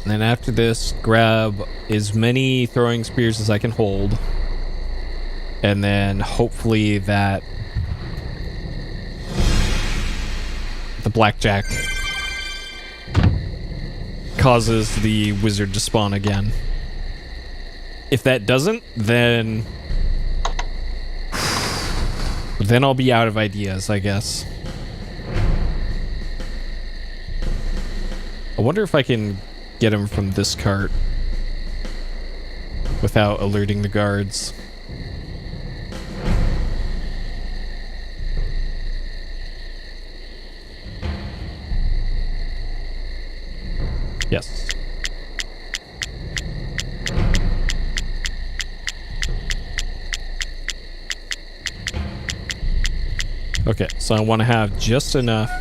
And then after this, grab as many throwing spears as I can hold. And then hopefully that the blackjack causes the wizard to spawn again. If that doesn't, then I'll be out of ideas, I guess. I wonder if I can get him from this cart without alerting the guards. Yes. Okay, so I want to have just enough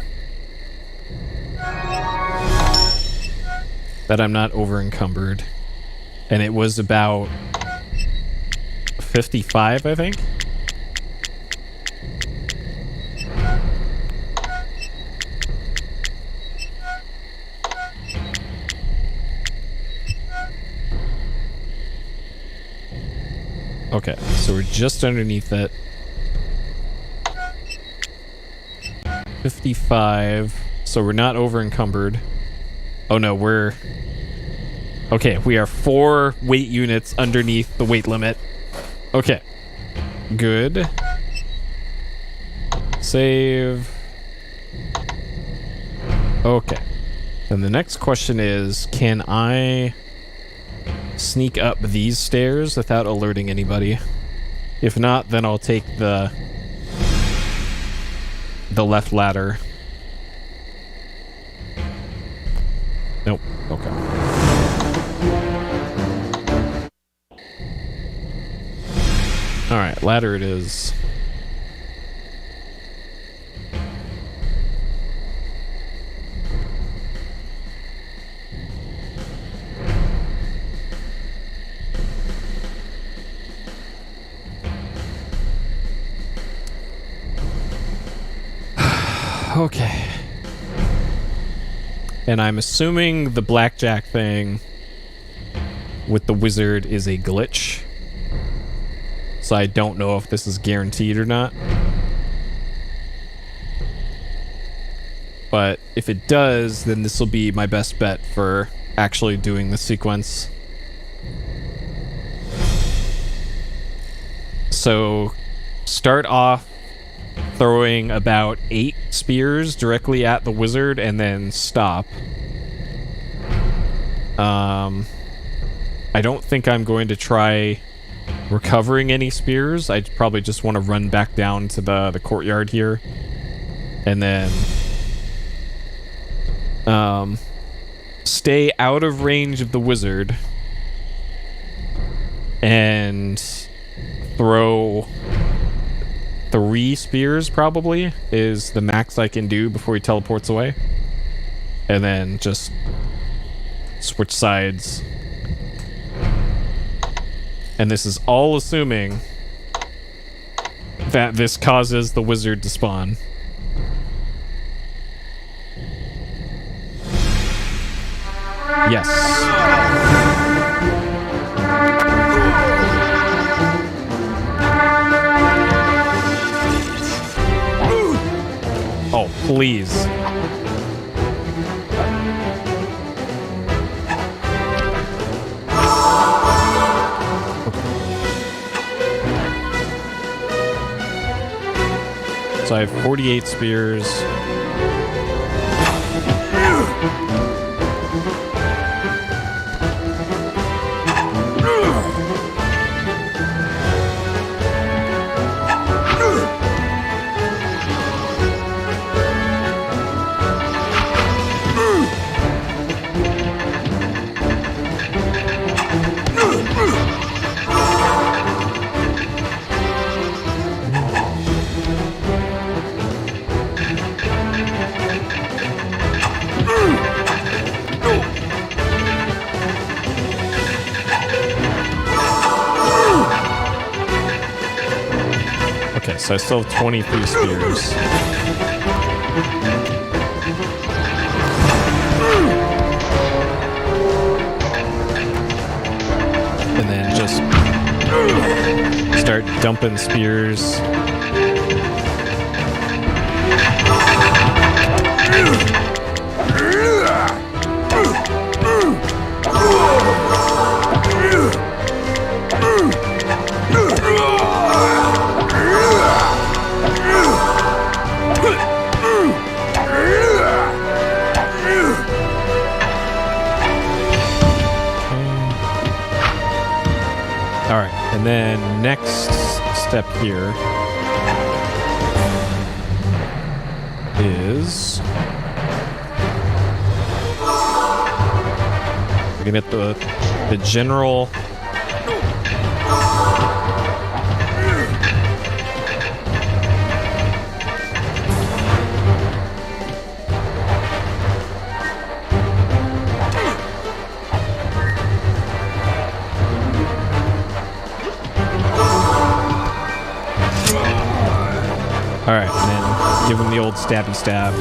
that I'm not over encumbered. And it was about 55, I think. Okay, so we're just underneath it. 55. So we're not over encumbered. Oh no, we're... Okay, we are 4 weight units underneath the weight limit. Okay. Good. Save. Okay. Then the next question is, can I sneak up these stairs without alerting anybody? If not, then I'll take the left ladder. Nope. Okay. Alright, ladder it is. Okay. And I'm assuming the blackjack thing with the wizard is a glitch. So I don't know if this is guaranteed or not. But if it does, then this will be my best bet for actually doing the sequence. So start off throwing about 8 spears directly at the wizard and then stop. I don't think I'm going to try recovering any spears. I probably just want to run back down to the courtyard here and then stay out of range of the wizard and throw 3 spears probably is the max I can do before he teleports away, and then just switch sides. And this is all assuming that this causes the wizard to spawn. Yes. Oh, please. So I have 48 spears. Okay, so I still have 23 spears. And then just start dumping spears. Alright, and then next step here is Gonna get the general. Alright, and then give him the old stabby stab.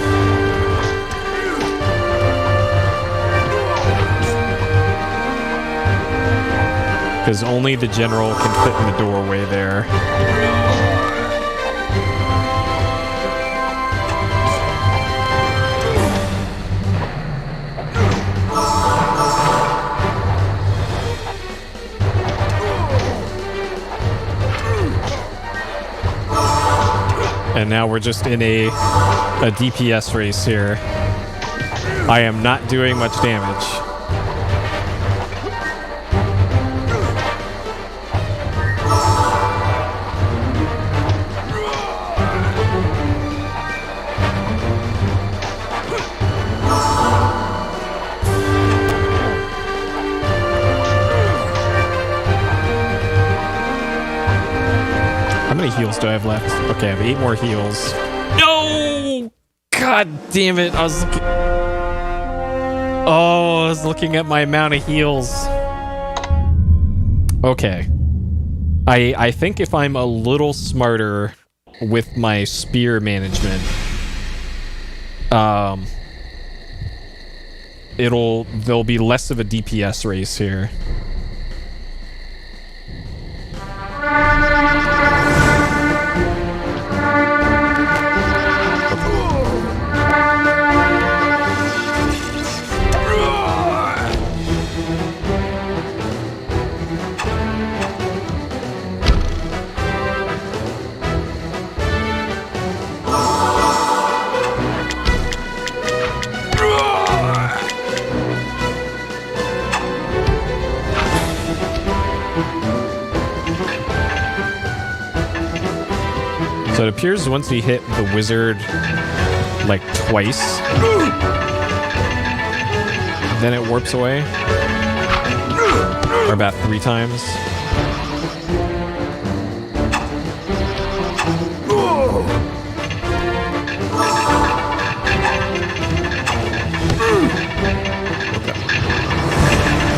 Because only the general can fit in the doorway there. And now we're just in a DPS race here. I am not doing much damage. How many heals do I have left? Okay, I have 8 more heals. No! God damn it. I was looking at my amount of heals. Okay. I think if I'm a little smarter with my spear management, there'll be less of a DPS race here. So it appears once we hit the wizard like twice, then it warps away. Or about 3 times.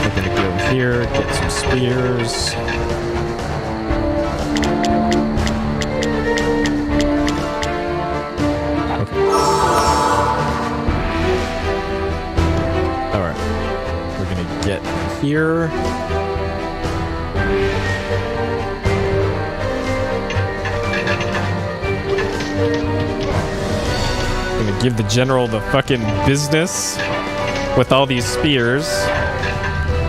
We're gonna go here, get some spears. Get here. I'm gonna give the general the fucking business with all these spears.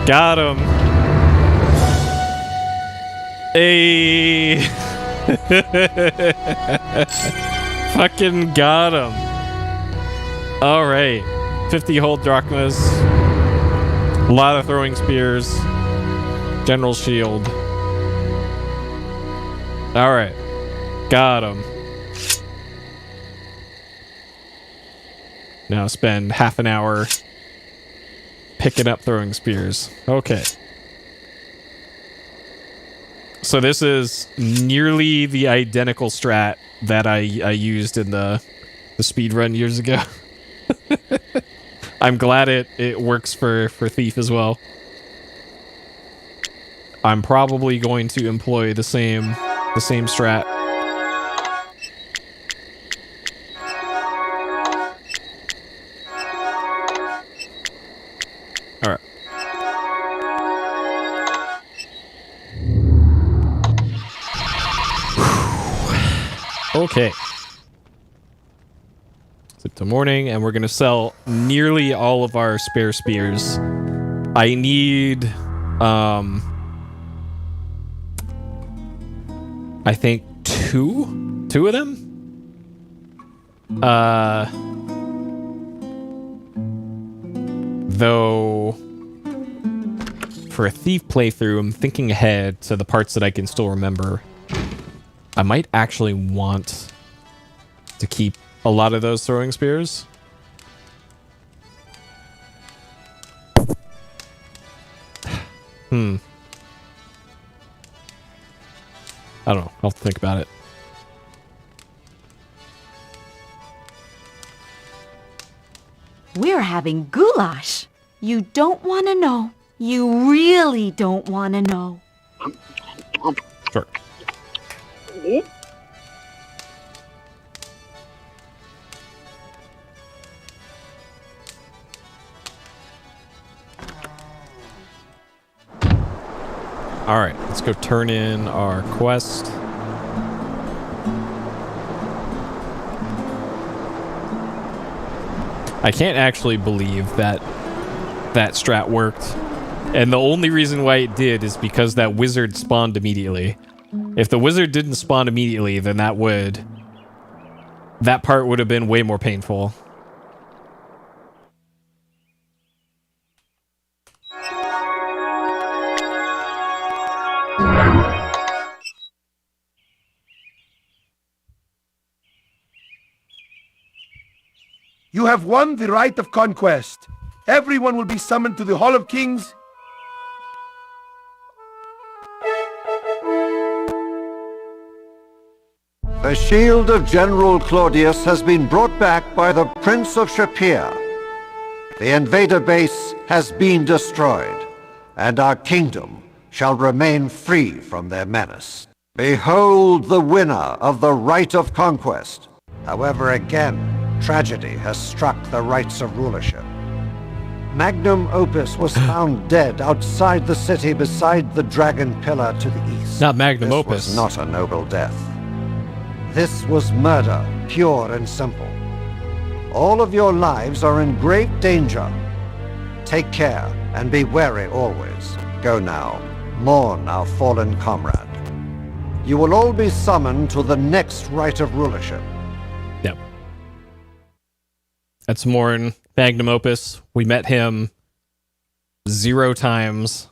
Got him. Hey. Fucking got him. All right. 50 whole drachmas. A lot of throwing spears. General shield. Alright. Got him. Now spend half an hour picking up throwing spears. Okay. So this is nearly the identical strat that I used in the speedrun years ago. I'm glad it works for Thief as well. I'm probably going to employ the same strat. All right. Okay. To morning, and we're gonna sell nearly all of our spare spears. I need I think two of them. Though for a Thief playthrough, I'm thinking ahead to the parts that I can still remember. I might actually want to keep a lot of those throwing spears. I don't know. I'll think about it. We're having goulash. You don't want to know. You really don't want to know. Sure. Alright, let's go turn in our quest. I can't actually believe that that strat worked. And the only reason why it did is because that wizard spawned immediately. If the wizard didn't spawn immediately, then that part would have been way more painful. You have won the right of conquest. Everyone will be summoned to the Hall of Kings. The shield of General Claudius has been brought back by the Prince of Shapir. The invader base has been destroyed, and our kingdom shall remain free from their menace. Behold the winner of the right of conquest. However, again, tragedy has struck the rights of rulership. Magnum Opus was found dead outside the city beside the dragon pillar to the east. Not Magnum This Opus. was not a noble death. This was murder, pure and simple. All of your lives are in great danger. Take care and be wary always. Go now, mourn our fallen comrade. You will all be summoned to the next rite of rulership. Yep. That's Morn, Magnum Opus. We met him 0 times.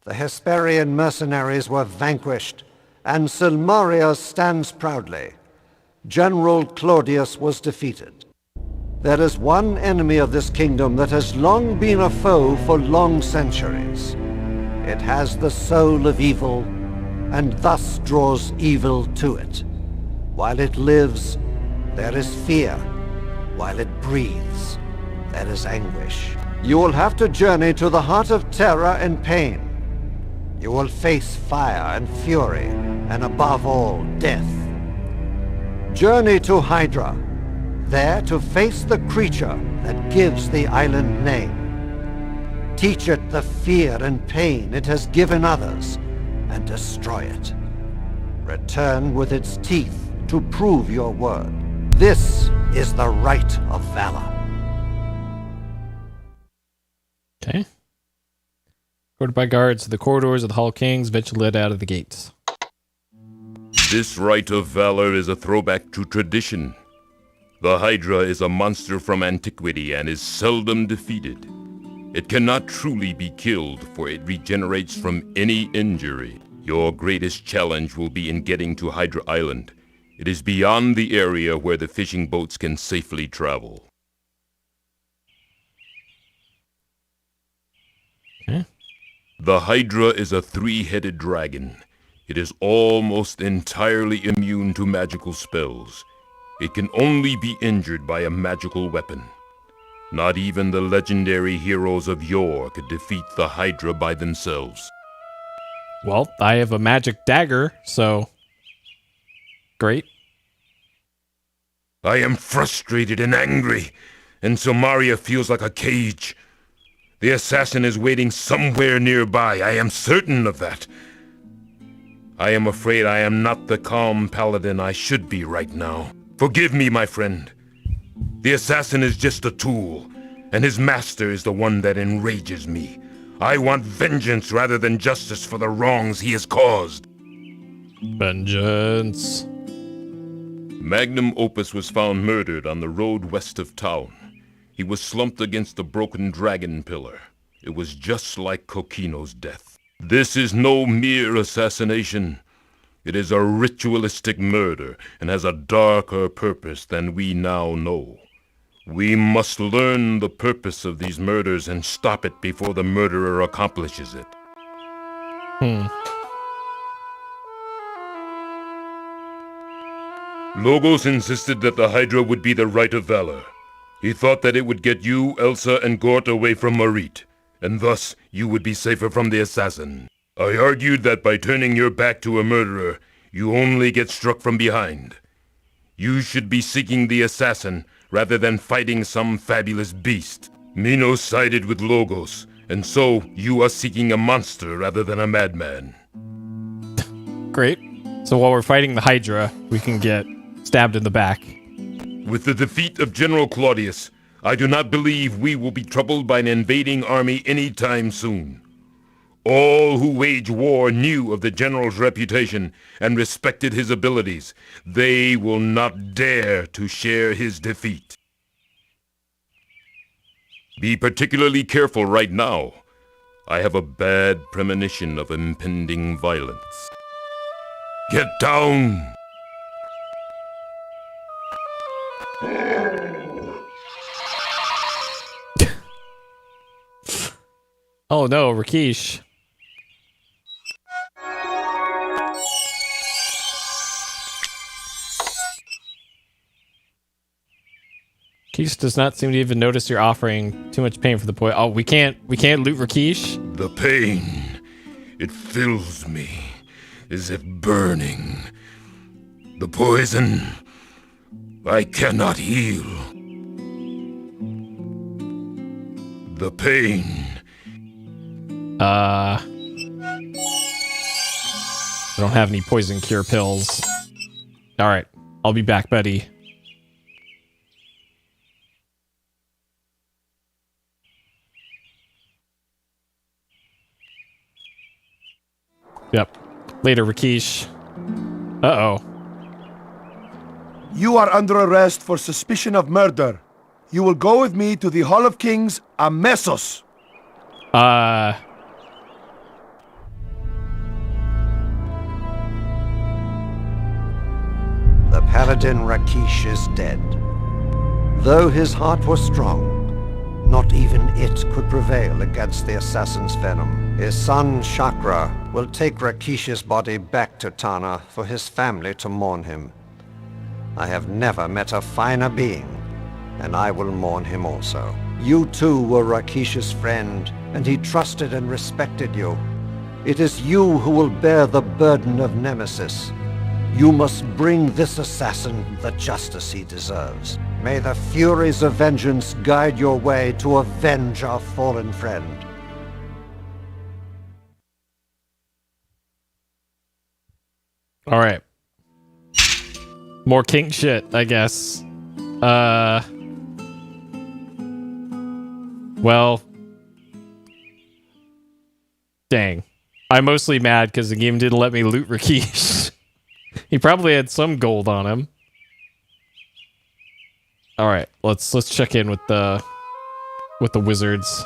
The Hesperian mercenaries were vanquished, and Silmaria stands proudly. General Claudius was defeated. There is one enemy of this kingdom that has long been a foe for long centuries. It has the soul of evil, and thus draws evil to it. While it lives, there is fear. While it breathes, there is anguish. You will have to journey to the heart of terror and pain. You will face fire and fury, and above all, death. Journey to Hydra, there to face the creature that gives the island name. Teach it the fear and pain it has given others, and destroy it. Return with its teeth to prove your word. This is the right of valor. Okay. Guarded by guards, the corridors of the Hall of Kings, eventually led out of the gates. This rite of valor is a throwback to tradition. The Hydra is a monster from antiquity and is seldom defeated. It cannot truly be killed, for it regenerates from any injury. Your greatest challenge will be in getting to Hydra Island. It is beyond the area where the fishing boats can safely travel. Okay. The Hydra is a 3-headed dragon. It is almost entirely immune to magical spells. It can only be injured by a magical weapon. Not even the legendary heroes of yore could defeat the Hydra by themselves. Well, I have a magic dagger, so... great. I am frustrated and angry, and Silmaria feels like a cage. The assassin is waiting somewhere nearby, I am certain of that. I am afraid I am not the calm paladin I should be right now. Forgive me, my friend. The assassin is just a tool, and his master is the one that enrages me. I want vengeance rather than justice for the wrongs he has caused. Vengeance. Magnum Opus was found murdered on the road west of town. He was slumped against the broken dragon pillar. It was just like Kokino's death. This is no mere assassination. It is a ritualistic murder and has a darker purpose than we now know. We must learn the purpose of these murders and stop it before the murderer accomplishes it. Logos insisted that the Hydra would be the right of valor. He thought that it would get you, Elsa, and Gort away from Marit, and thus you would be safer from the assassin. I argued that by turning your back to a murderer, you only get struck from behind. You should be seeking the assassin rather than fighting some fabulous beast. Minos sided with Logos, and so you are seeking a monster rather than a madman. Great. So while we're fighting the Hydra, we can get stabbed in the back. With the defeat of General Claudius, I do not believe we will be troubled by an invading army anytime soon. All who wage war knew of the general's reputation and respected his abilities. They will not dare to share his defeat. Be particularly careful right now. I have a bad premonition of impending violence. Get down! Oh no, Rakeesh. Rakeesh does not seem to even notice you're offering too much pain for the boy. Oh, we can't loot Rakeesh? The pain, it fills me as if burning. The poison, I cannot heal. The pain. I don't have any poison cure pills. Alright, I'll be back, buddy. Yep. Later, Rakeesh. Uh-oh. You are under arrest for suspicion of murder. You will go with me to the Hall of Kings, Amessos. The paladin Rakeesh is dead. Though his heart was strong, not even it could prevail against the assassin's venom. His son, Chakra, will take Rakeesh's body back to Tana for his family to mourn him. I have never met a finer being, and I will mourn him also. You too were Rakeesh's friend, and he trusted and respected you. It is you who will bear the burden of Nemesis. You must bring this assassin the justice he deserves. May the furies of vengeance guide your way to avenge our fallen friend. All right. More king shit, I guess. Well. Dang. I'm mostly mad because the game didn't let me loot Rakeesh. He probably had some gold on him. All right, let's check in with the wizards.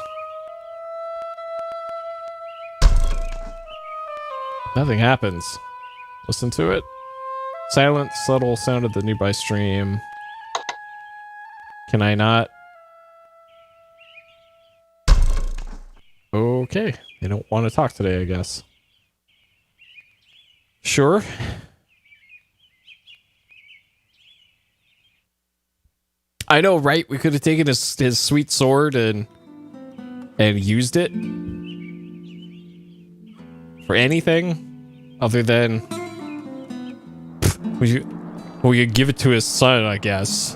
Nothing happens. Listen to it. Silent, subtle sound of the nearby stream. Can I not? Okay, they don't want to talk today, I guess. Sure. I know, right? We could have taken his sweet sword and used it for anything other than we could give it to his son, I guess,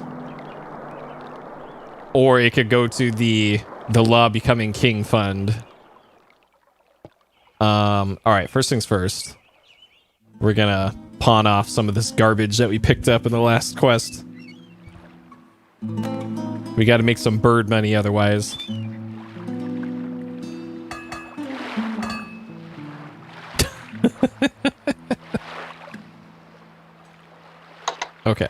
or it could go to the Law Becoming King fund. All right. First things first. We're gonna pawn off some of this garbage that we picked up in the last quest. We got to make some bird money otherwise. Okay.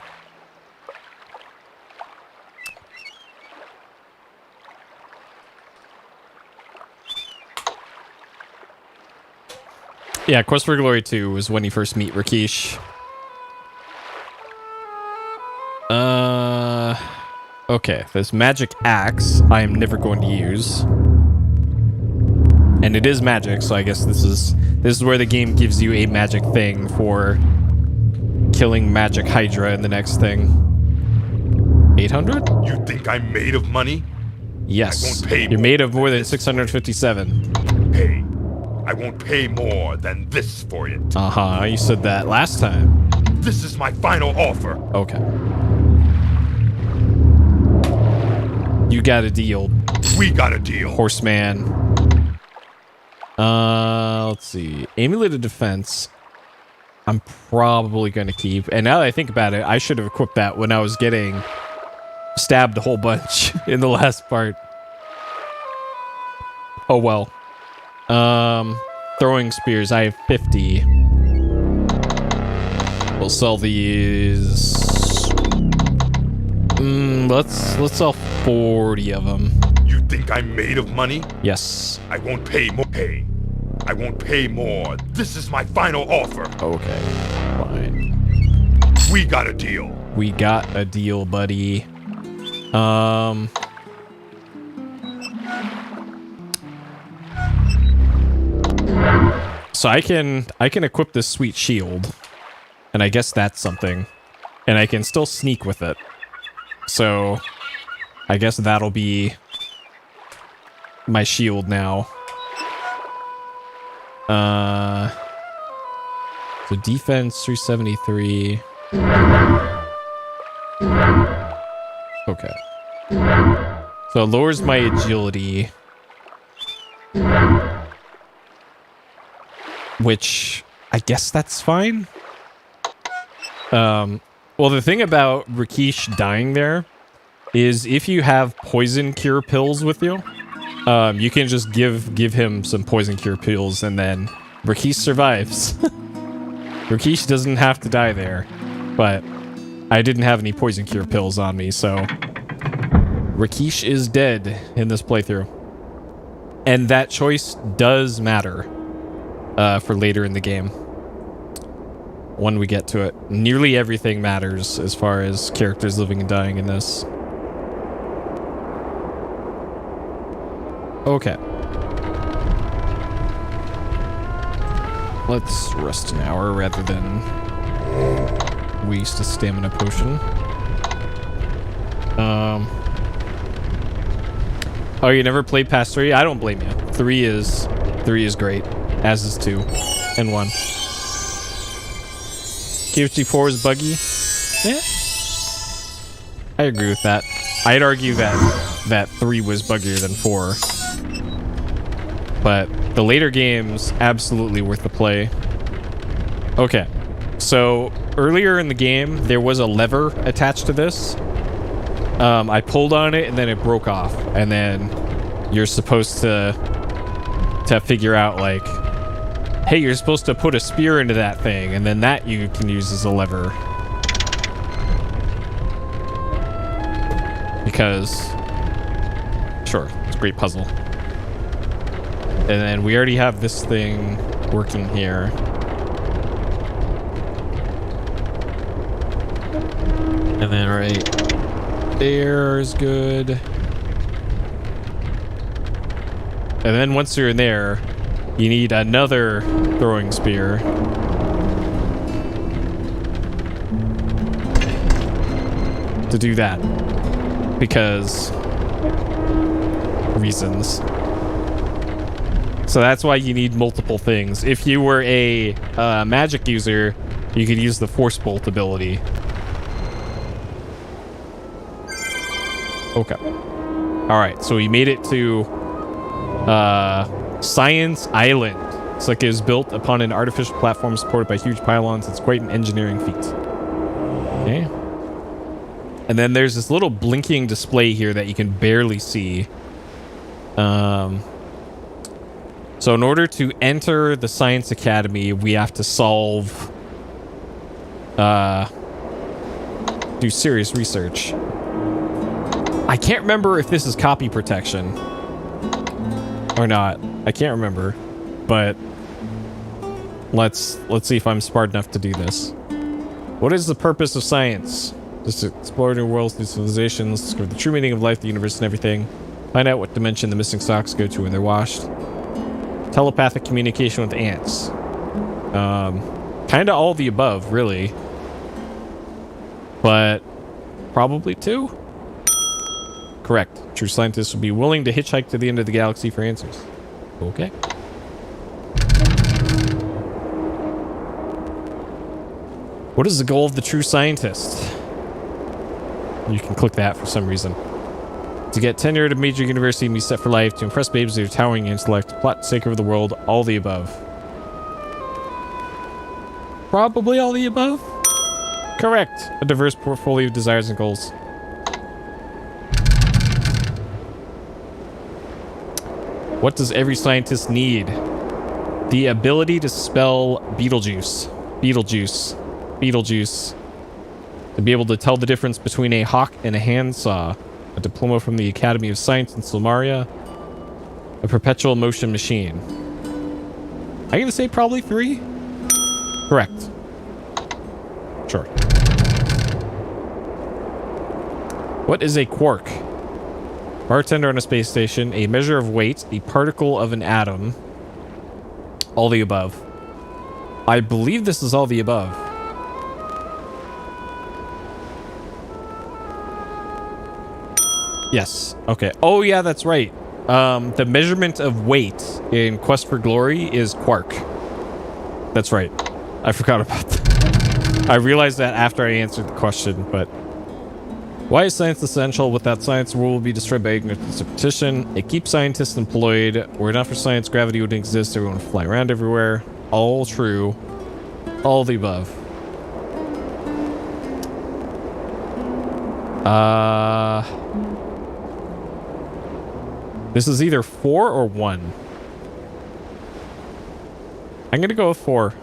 Yeah, Quest for Glory 2 was when you first meet Rakeesh. Okay, this magic axe I am never going to use. And it is magic, so I guess this is where the game gives you a magic thing for killing magic Hydra in the next thing. 800? You think I'm made of money? Yes. I won't pay You're made of more than 657. Pay. I won't pay more than this for it. Uh-huh, you said that last time. This is my final offer. Okay. You got a deal. We got a deal. Horseman. Let's see. Amulet of Defense. I'm probably going to keep. And now that I think about it, I should have equipped that when I was getting stabbed a whole bunch in the last part. Oh well. Throwing spears. I have 50. We'll sell these. Let's sell 40 of them. You think I'm made of money? Yes. I won't pay more. I won't pay more. This is my final offer. Okay, fine. We got a deal. We got a deal, buddy. So I can equip this sweet shield, and I guess that's something, and I can still sneak with it. So I guess that'll be my shield now. So defense 373. Okay. So it lowers my agility, which I guess that's fine. Well, the thing about Rakeesh dying there is if you have poison cure pills with you, you can just give him some poison cure pills and then Rakeesh survives. Rakeesh doesn't have to die there, but I didn't have any poison cure pills on me, so Rakeesh is dead in this playthrough. And that choice does matter for later in the game. When we get to it. Nearly everything matters as far as characters living and dying in this. Okay. Let's rest an hour rather than waste a stamina potion. Oh, you never played past 3? I don't blame you. 3 is great, as is 2 and 1. KFG4 is buggy. Yeah. I agree with that. I'd argue that 3 was buggier than 4. But the later games, absolutely worth the play. Okay. So, earlier in the game, there was a lever attached to this. I pulled on it, and then it broke off. And then you're supposed to figure out, like, hey, you're supposed to put a spear into that thing, and then that you can use as a lever. Because, sure, it's a great puzzle. And then we already have this thing working here. And then right there is good. And then once you're in there, you need another throwing spear. To do that. Because reasons. So that's why you need multiple things. If you were a magic user, you could use the Force Bolt ability. Okay. Alright, so we made it to Science Island. It's like it was built upon an artificial platform supported by huge pylons. It's quite an engineering feat. Okay. And then there's this little blinking display here that you can barely see. So in order to enter the Science Academy, we have to solve... do serious research. I can't remember if this is copy protection. Or not. I can't remember. But... Let's see if I'm smart enough to do this. What is the purpose of science? Just explore new worlds, new civilizations, discover the true meaning of life, the universe, and everything. Find out what dimension the missing socks go to when they're washed. Telepathic communication with ants. Kinda all the above, really. But probably 2? Correct. True scientists would be willing to hitchhike to the end of the galaxy for answers. Okay. What is the goal of the true scientist? You can click that for some reason. To get tenure at a major university and be set for life, to impress babes with their towering intellect, to plot to take over the world, all the above. Probably all the above? Correct. A diverse portfolio of desires and goals. What does every scientist need? The ability to spell Beetlejuice. Beetlejuice. Beetlejuice. To be able to tell the difference between a hawk and a handsaw. A diploma from the Academy of Science in Silmaria. A perpetual motion machine. I'm going to say probably 3? Correct. Sure. What is a quark? Bartender on a space station, a measure of weight, a particle of an atom. All the above. I believe this is all the above. Yes. Okay. Oh, yeah, that's right. The measurement of weight in Quest for Glory is quark. That's right. I forgot about that. I realized that after I answered the question, but... Why is science essential? Without science, the world will be destroyed by ignorance and superstition. It keeps scientists employed. Were it not for science, gravity wouldn't exist. Everyone would fly around everywhere. All true. All the above. This is either 4 or 1. I'm gonna go with 4.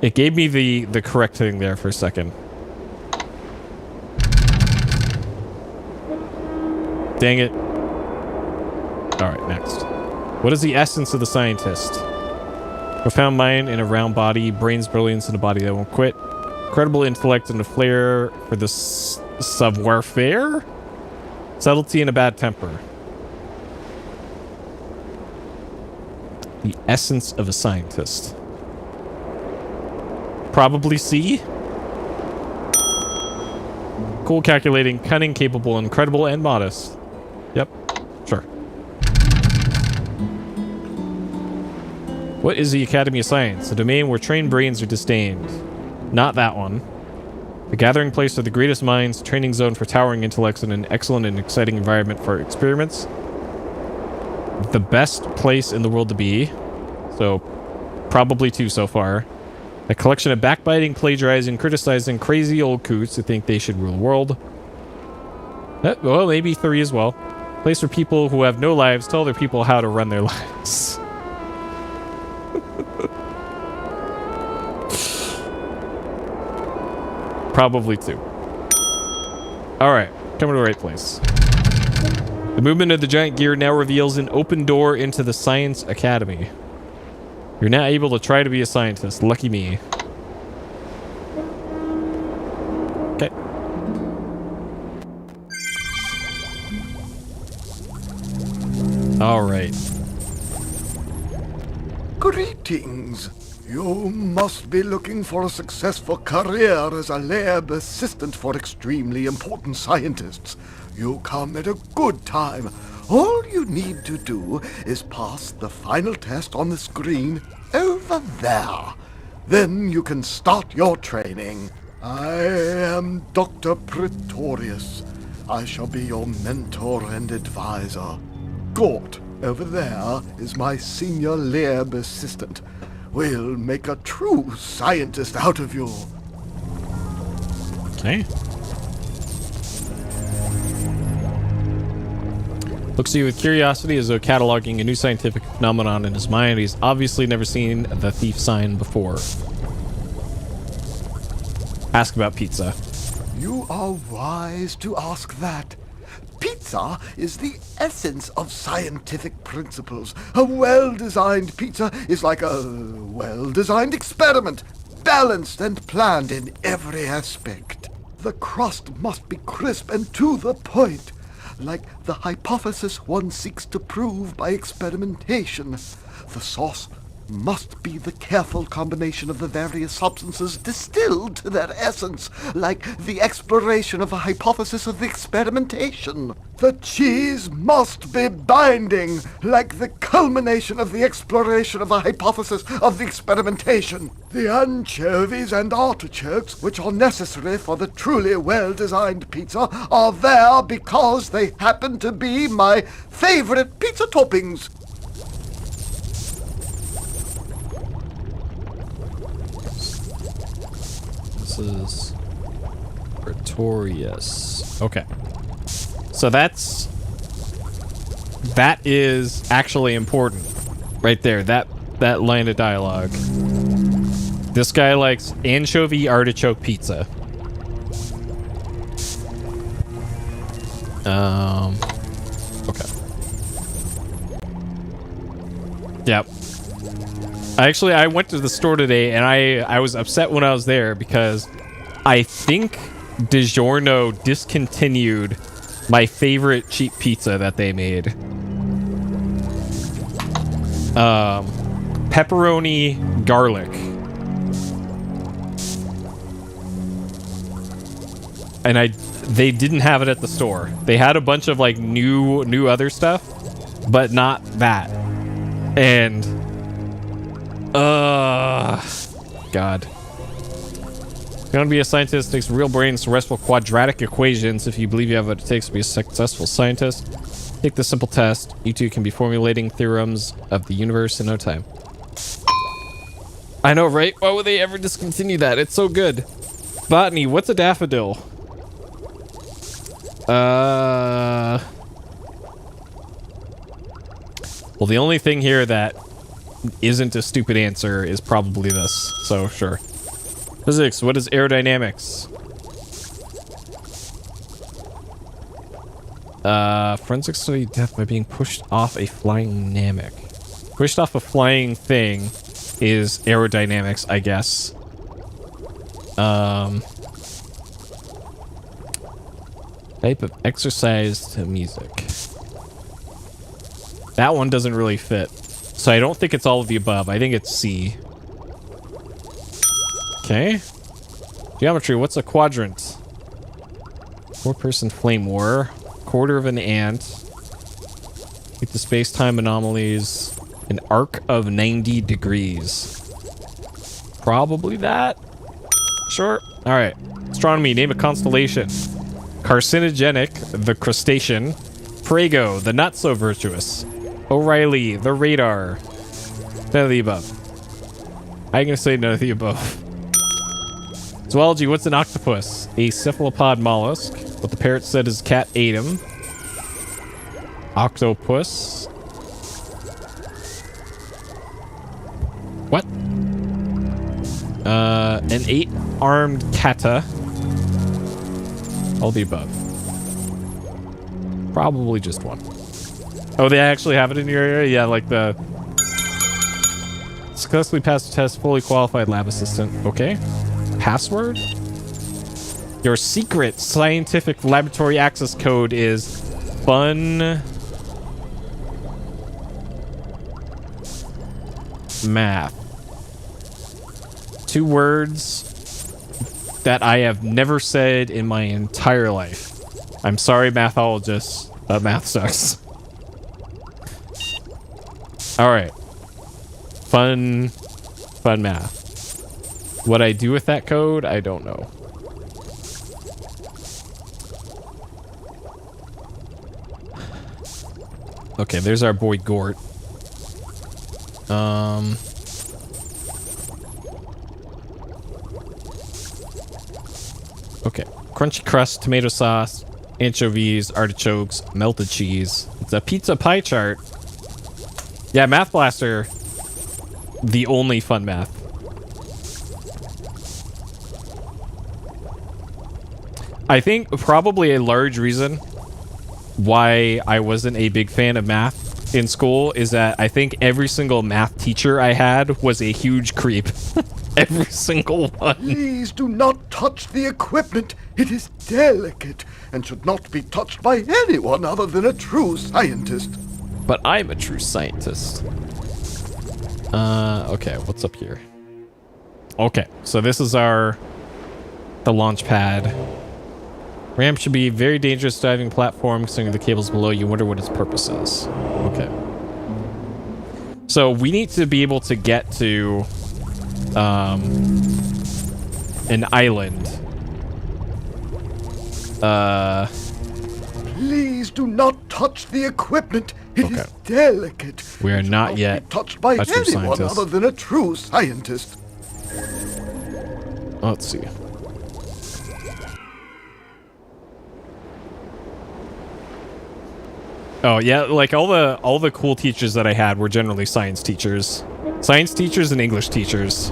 It gave me the correct thing there for a second. Dang it. Alright, next. What is the essence of the scientist? Profound mind in a round body, brains brilliance in a body that won't quit, incredible intellect and a flair for the savoir-faire, subtlety and a bad temper. The essence of a scientist. Probably C. Cool, calculating, cunning, capable, incredible, and modest. Yep, sure. What is the Academy of Science? A domain where trained brains are disdained. Not that one. The gathering place of the greatest minds, training zone for towering intellects, and an excellent and exciting environment for experiments. The best place in the world to be. So, probably 2 so far. A collection of backbiting, plagiarizing, criticizing crazy old coots who think they should rule the world. Well, maybe 3 as well. Place for people who have no lives tell other people how to run their lives. Probably 2. Alright, coming to the right place. The movement of the giant gear now reveals an open door into the Science Academy. You're now able to try to be a scientist. Lucky me. Okay. Alright. Greetings. You must be looking for a successful career as a lab assistant for extremely important scientists. You come at a good time. All you need to do is pass the final test on the screen over there. Then you can start your training. I am Dr. Pretorius. I shall be your mentor and advisor. Gort, over there, is my senior lab assistant. We'll make a true scientist out of you. Okay. Looks at you with curiosity as though cataloging a new scientific phenomenon in his mind. He's obviously never seen the thief sign before. Ask about pizza. You are wise to ask that. Pizza is the essence of scientific principles. A well-designed pizza is like a well-designed experiment. balanced and planned in every aspect. The crust must be crisp and to the point, like the hypothesis one seeks to prove by experimentation. The sauce must be the careful combination of the various substances distilled to their essence, like the exploration of a hypothesis of the experimentation. The cheese must be binding, like the culmination of the exploration of a hypothesis of the experimentation. The anchovies and artichokes, which are necessary for the truly well-designed pizza, are there because they happen to be my favorite pizza toppings. This is Pretorius. Okay. So that is actually important. Right there. That line of dialogue. This guy likes anchovy artichoke pizza. Okay. Yep. I went to the store today and I was upset when I was there because I think DiGiorno discontinued my favorite cheap pizza that they made. Pepperoni garlic. And they didn't have it at the store. They had a bunch of like new other stuff, but not that. And God. You want to be a scientist takes real brains to wrestle quadratic equations. If you believe you have what it takes to be a successful scientist, take this simple test. You two can be formulating theorems of the universe in no time. I know, right? Why would they ever discontinue that? It's so good. Botany, what's a daffodil? Well, the only thing here that isn't a stupid answer is probably this, so sure. Physics, what is aerodynamics? Forensic study death by being pushed off a flying namek. Pushed off a flying thing is aerodynamics, I guess. Type of exercise to music. That one doesn't really fit. So I don't think it's all of the above. I think it's C. Okay. Geometry, what's a quadrant? 4-person flame war. Quarter of an ant. Get the space-time anomalies. An arc of 90 degrees. Probably that. Sure. Alright. Astronomy, name a constellation. Carcinogenic, the crustacean. Prego, the not so virtuous. O'Reilly, the radar. None of the above. I'm gonna say none of the above. Zoology, what's an octopus? A cephalopod mollusk. What the parrot said his cat ate him. Octopus. What? An 8-armed kata. All the above. Probably just one. Oh, they actually have it in your area? Yeah, like the... Successfully passed the test, fully qualified lab assistant. Okay. Password? Your secret scientific laboratory access code is fun math. 2 words that I have never said in my entire life. I'm sorry, mathologists, but math sucks. Alright. Fun math. What I do with that code, I don't know. Okay, there's our boy Gort. Okay. Crunchy crust, tomato sauce, anchovies, artichokes, melted cheese. It's a pizza pie chart. Yeah, Math Blaster. The only fun math. I think probably a large reason why I wasn't a big fan of math in school is that I think every single math teacher I had was a huge creep. Every single one. Please do not touch the equipment. It is delicate and should not be touched by anyone other than a true scientist. But I'm a true scientist. Okay, what's up here? Okay, so this is the launch pad. Ramp should be a very dangerous diving platform considering the cables below. You wonder what its purpose is. Okay. So we need to be able to get to an island. Please do not touch the equipment. It is delicate. We are not yet touched by a true anyone scientist. other than a true scientist. Let's see. Oh yeah, like all the cool teachers that I had were generally science teachers and English teachers.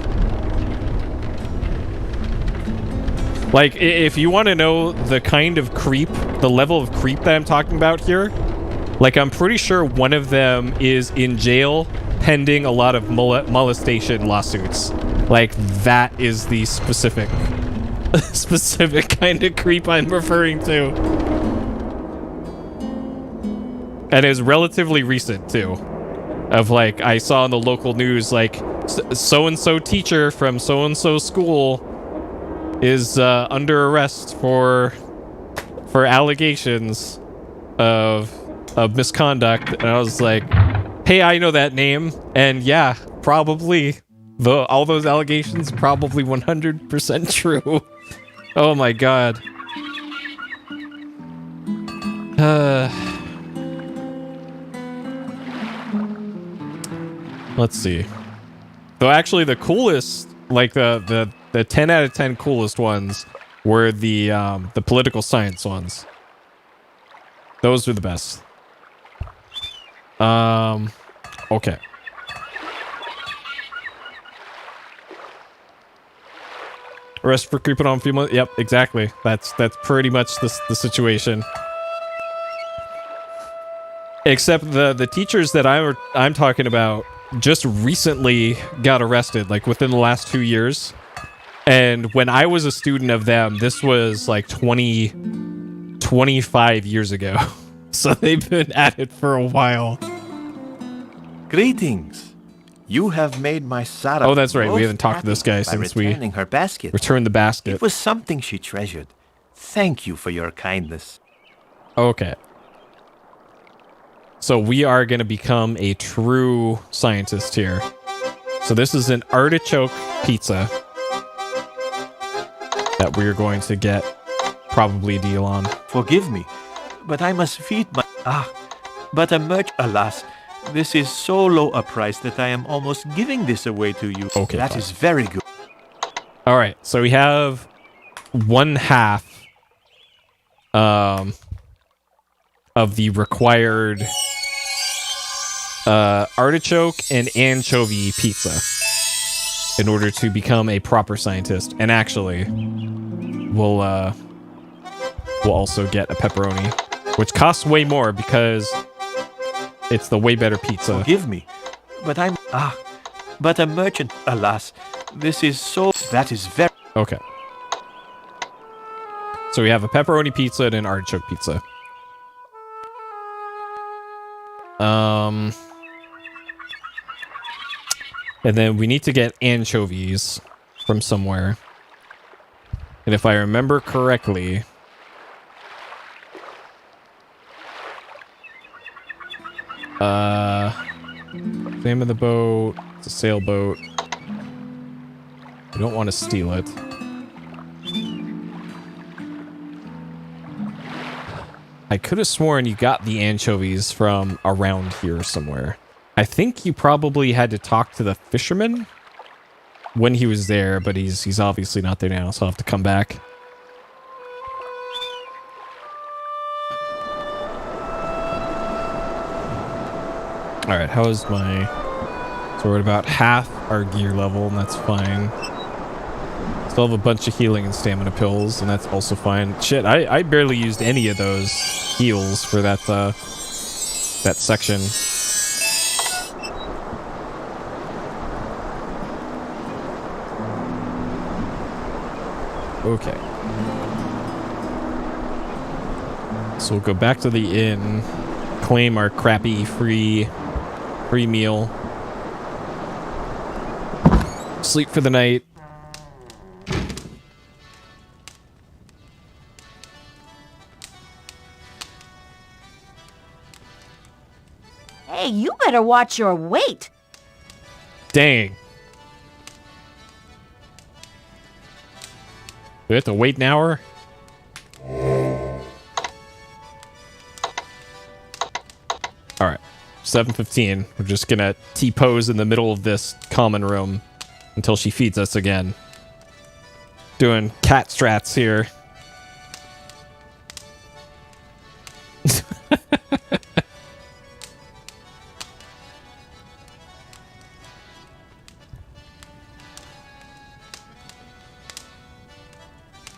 Like if you want to know the kind of creep, the level of creep that I'm talking about here, like I'm pretty sure one of them is in jail pending a lot of molestation lawsuits. Like that is the specific kind of creep I'm referring to. And it was relatively recent, too. Of, like, I saw in the local news, like, so-and-so teacher from so-and-so school is under arrest for allegations of misconduct. And I was like, hey, I know that name. And yeah, probably. All those allegations, probably 100% true. Oh my god. Let's see. Though actually the coolest, like the 10 out of 10 coolest ones were the political science ones. Those were the best. Okay. Rest for creeping on a few months. Yep, exactly. That's pretty much the situation. Except the teachers that I'm talking about just recently got arrested, like within the last 2 years. And when I was a student of them, this was like 25 years ago. So they've been at it for a while. Greetings. You have made my Sarah. Oh, that's right. We haven't talked to this guy since we her basket. returned the basket. It was something she treasured. Thank you for your kindness. Okay. So we are going to become a true scientist here. So this is an artichoke pizza that we're going to get probably a deal on. Forgive me, but I must feed my... but alas, this is so low a price that I am almost giving this away to you. Okay, that fine. is very good. All right, so we have 1/2 of the required artichoke and anchovy pizza in order to become a proper scientist. And actually, we'll also get a pepperoni, which costs way more because it's the way better pizza. Forgive me, but I'm... but a merchant, alas, this is so... That is very... Okay. So we have a pepperoni pizza and an artichoke pizza. And then we need to get anchovies from somewhere. And if I remember correctly... name of the boat. It's a sailboat. We don't want to steal it. I could have sworn you got the anchovies from around here somewhere. I think you probably had to talk to the fisherman when he was there, but he's obviously not there now, so I'll have to come back. Alright, how is my... So we're at about half our gear level, and that's fine. Still have a bunch of healing and stamina pills, and that's also fine. Shit, I barely used any of those heals for that section. Okay. So we'll go back to the inn, claim our crappy free meal, sleep for the night. Hey, you better watch your weight. Dang. We have to wait an hour? Alright. 7:15. We're just gonna T-pose in the middle of this common room until she feeds us again. Doing cat strats here.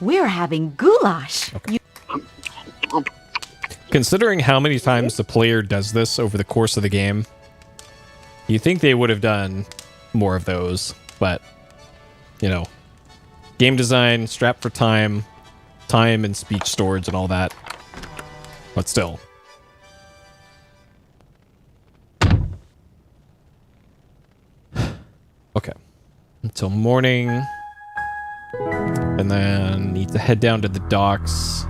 We're having goulash. Okay. Considering how many times the player does this over the course of the game, you think they would have done more of those, but, you know, game design, strapped for time and speech storage and all that. But still. Okay. Until morning. And then need to head down to the docks.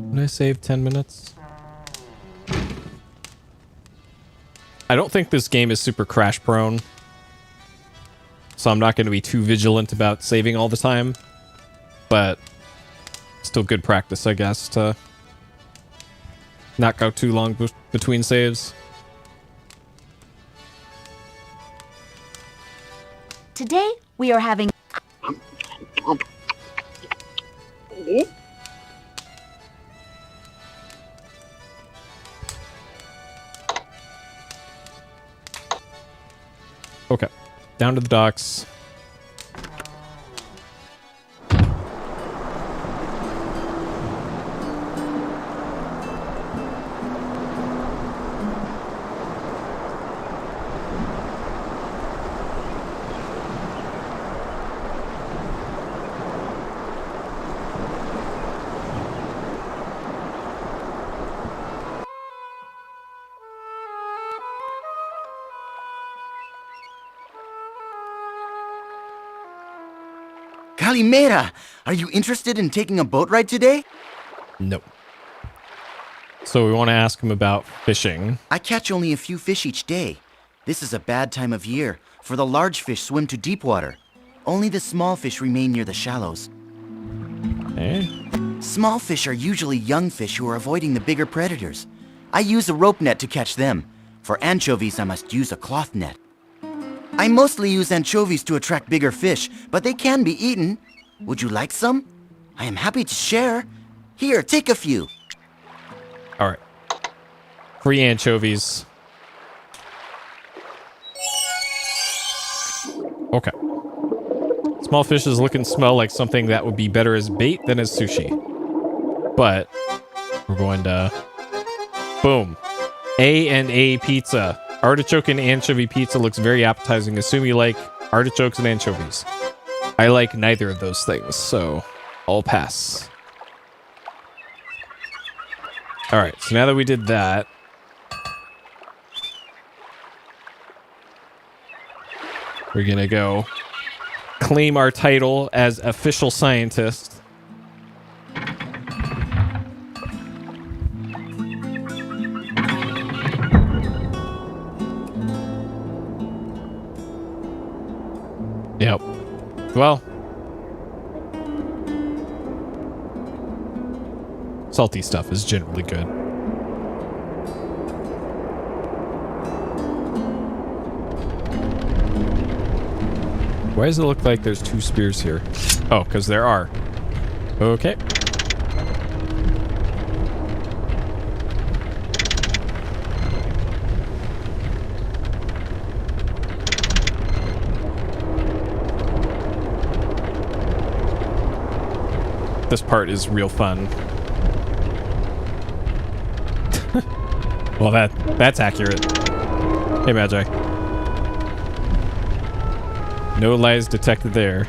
Can I save 10 minutes? I don't think this game is super crash prone, so I'm not going to be too vigilant about saving all the time, but still good practice, I guess, to not go too long between saves. Today, we are having... Okay, down to the docks. Calimera, are you interested in taking a boat ride today? Nope. So we want to ask him about fishing. I catch only a few fish each day. This is a bad time of year, for the large fish swim to deep water. Only the small fish remain near the shallows. Eh? Small fish are usually young fish who are avoiding the bigger predators. I use a rope net to catch them. For anchovies, I must use a cloth net. I mostly use anchovies to attract bigger fish, but they can be eaten. Would you like some? I am happy to share. Here, take a few. All right. Free anchovies. Okay. Small fishes look and smell like something that would be better as bait than as sushi. But we're going to... Boom. A&A pizza. Artichoke and anchovy pizza looks very appetizing. Assume you like artichokes and anchovies. I like neither of those things, so I'll pass. Alright, so now that we did that... we're gonna go claim our title as official scientist. Yep. Well. Salty stuff is generally good. Why does it look like there's two spears here? Oh, because there are. Okay. This part is real fun. Well, that's accurate. Hey, Magi. No lies detected there.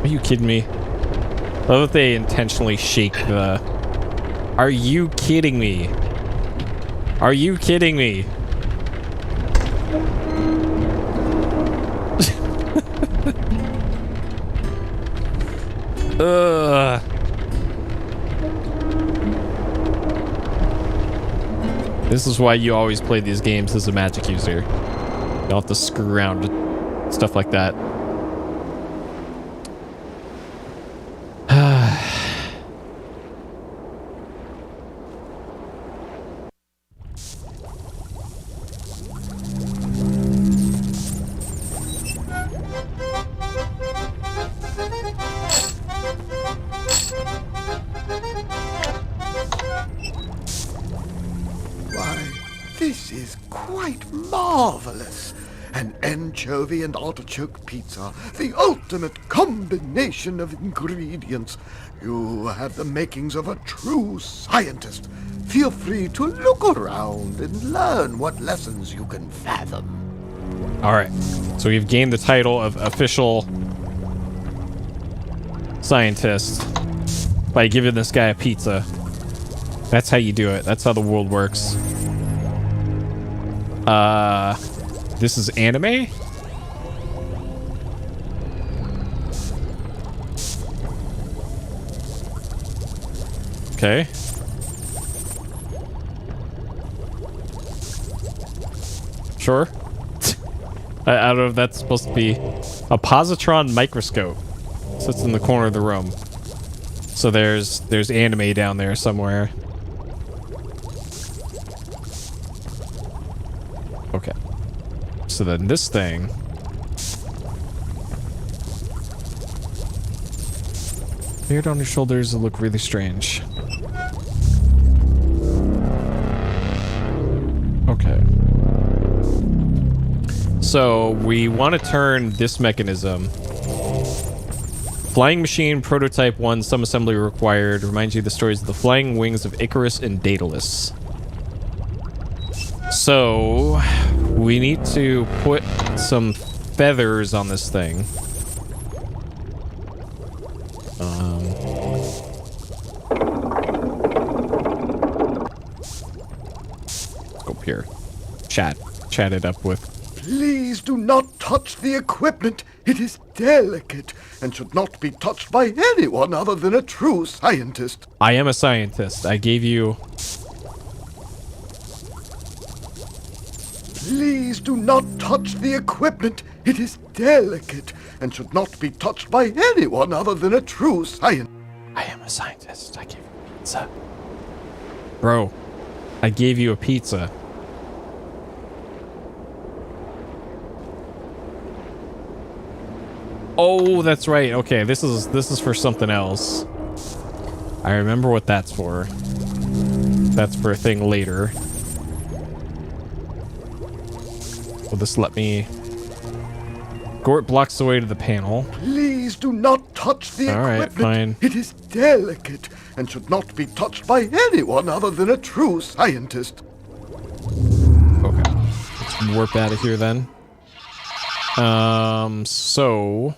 Are you kidding me? I love that they intentionally shake the... Are you kidding me? Are you kidding me? Ugh. This is why you always play these games as a magic user. You don't have to screw around with stuff like that. This is quite marvelous. An anchovy and artichoke pizza, the ultimate combination of ingredients. You have the makings of a true scientist. Feel free to look around and learn what lessons you can fathom. All right, so we've gained the title of official scientist by giving this guy a pizza. That's how you do it. That's how the world works. This is anime? Okay. Sure. I don't know if that's supposed to be a positron microscope. Sits in the corner of the room. So there's anime down there somewhere. Okay. So then this thing. Beard on your shoulders look really strange. Okay. So we want to turn this mechanism. Flying machine prototype 1, some assembly required. Reminds you of the stories of the flying wings of Icarus and Daedalus. So we need to put some feathers on this thing. Let's go up here. Chat it up with. Please do not touch the equipment. It is delicate and should not be touched by anyone other than a true scientist. I am a scientist. I gave you... Please do not touch the equipment. It is delicate and should not be touched by anyone other than a true scientist. I am a scientist. I gave you a pizza. Bro, I gave you a pizza. Oh, that's right. Okay, this is for something else. I remember what that's for. That's for a thing later. Will this let me... Gort blocks the way to the panel. Please do not touch the equipment. Alright, fine. It is delicate and should not be touched by anyone other than a true scientist. Okay. Let's warp out of here then. So...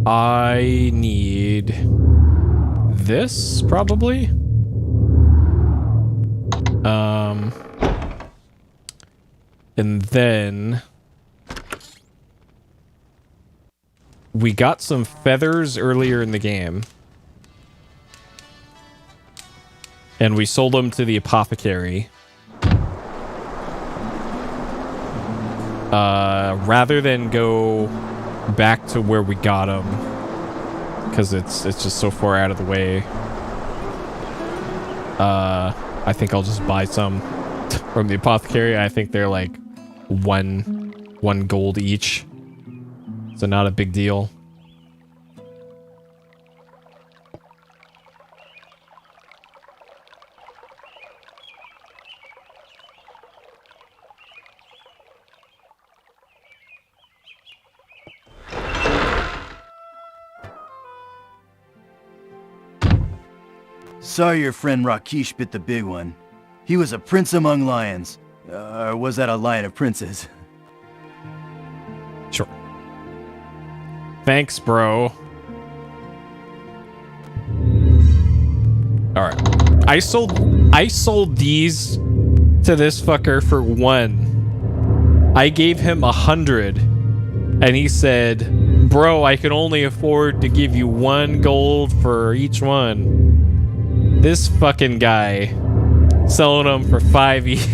I need... this, probably? And then... we got some feathers earlier in the game. And we sold them to the apothecary. Rather than go back to where we got them. Because it's just so far out of the way. I think I'll just buy some from the apothecary. I think they're like one gold each. So not a big deal. Sorry your friend Rakesh bit the big one. He was a prince among lions. Or was that a lion of princes? Sure. Thanks, bro. Alright. I sold these to this fucker for 1. I gave him 100. And he said, bro, I can only afford to give you 1 gold for each one. This fucking guy selling them for 5 each.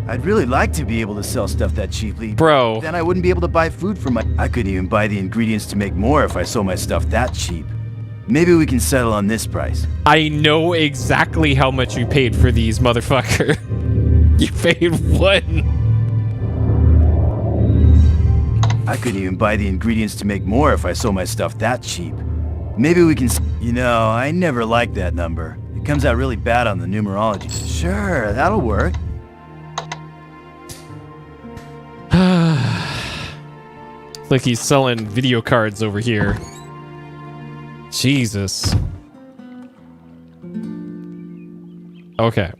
I'd really like to be able to sell stuff that cheaply. Bro. Then I wouldn't be able to buy food for my... I couldn't even buy the ingredients to make more if I sold my stuff that cheap. Maybe we can settle on this price. I know exactly how much you paid for these, motherfucker. You paid 1. I couldn't even buy the ingredients to make more if I sold my stuff that cheap. Maybe we can... You know, I never liked that number. It comes out really bad on the numerology. Sure, that'll work. Like he's selling video cards over here. Jesus. Okay.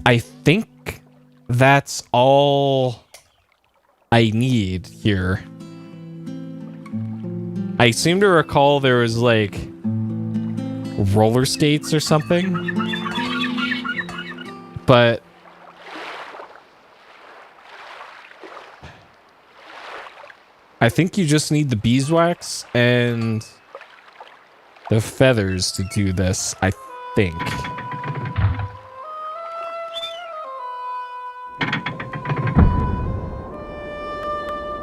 I think that's all I need here. I seem to recall there was like roller skates or something. But I think you just need the beeswax and the feathers to do this, I think.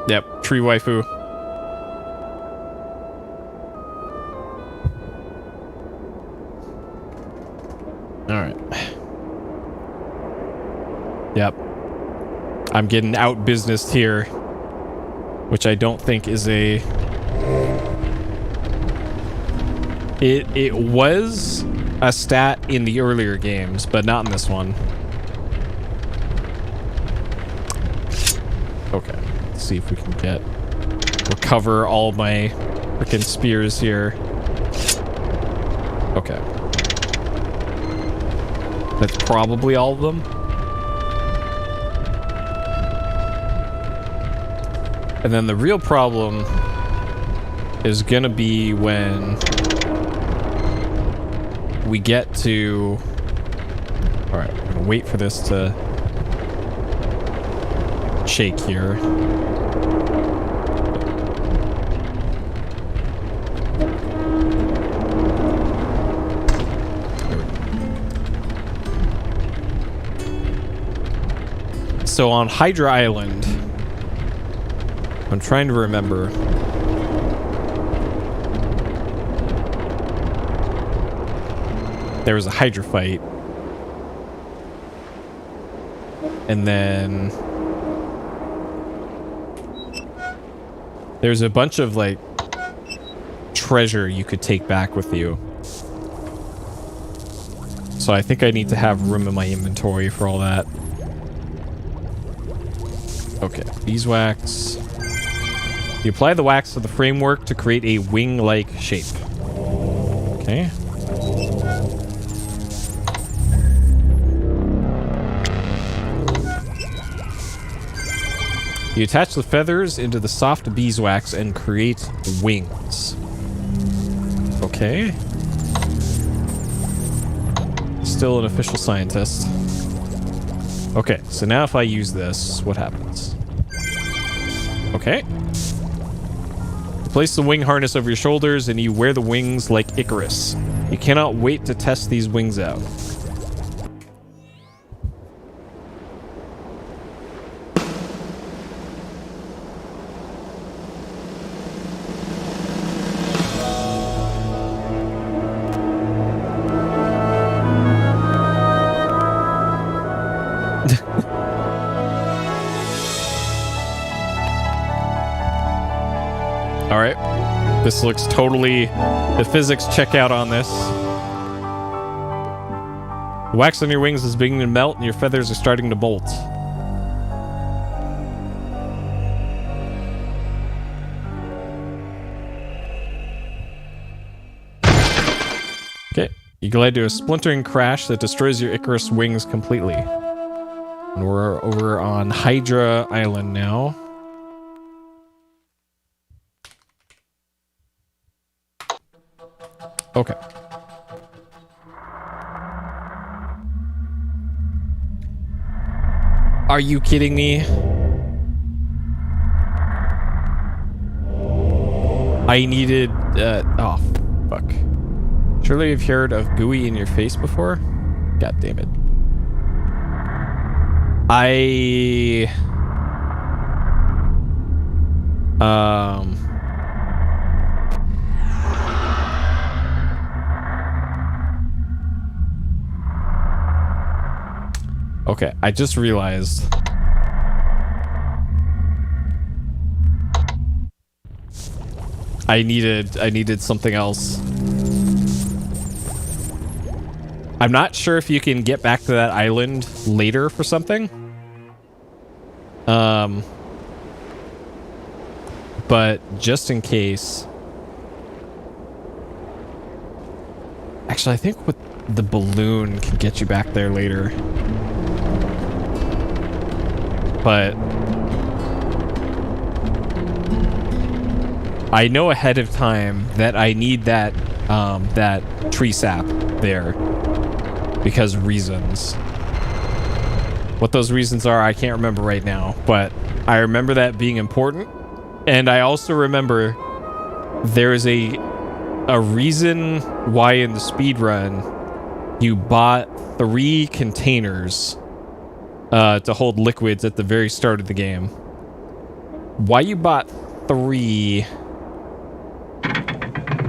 Yep, tree waifu. Alright. Yep. I'm getting out-businessed here. Which I don't think is a... It was a stat in the earlier games, but not in this one. Okay, let's see if we can recover all my freaking spears here. Okay. That's probably all of them. And then the real problem is gonna be when we get to... Alright, I'm gonna wait for this to shake here. So on Hydra Island, I'm trying to remember. There was a Hydra fight. And then there's a bunch of like treasure you could take back with you. So I think I need to have room in my inventory for all that. Okay, beeswax. You apply the wax to the framework to create a wing-like shape. Okay. You attach the feathers into the soft beeswax and create wings. Okay. Still an official scientist. Okay, so now if I use this, what happens? Okay. Place the wing harness over your shoulders and you wear the wings like Icarus. You cannot wait to test these wings out. Alright. This looks totally... The physics check out on this. The wax on your wings is beginning to melt and your feathers are starting to bolt. You glide to a splintering crash that destroys your Icarus wings completely. And we're over on Hydra Island now. Okay. Are you kidding me? I needed, oh, fuck. Surely you've heard of gooey in your face before? God damn it. Okay, I just realized. I needed something else. I'm not sure if you can get back to that island later for something. But just in case. Actually, I think with the balloon can get you back there later. But I know ahead of time that I need that that tree sap there because reasons. What those reasons are, I can't remember right now, but I remember that being important. And I also remember there's a reason why in the speedrun you bought 3 containers to hold liquids at the very start of the game. Why you bought 3,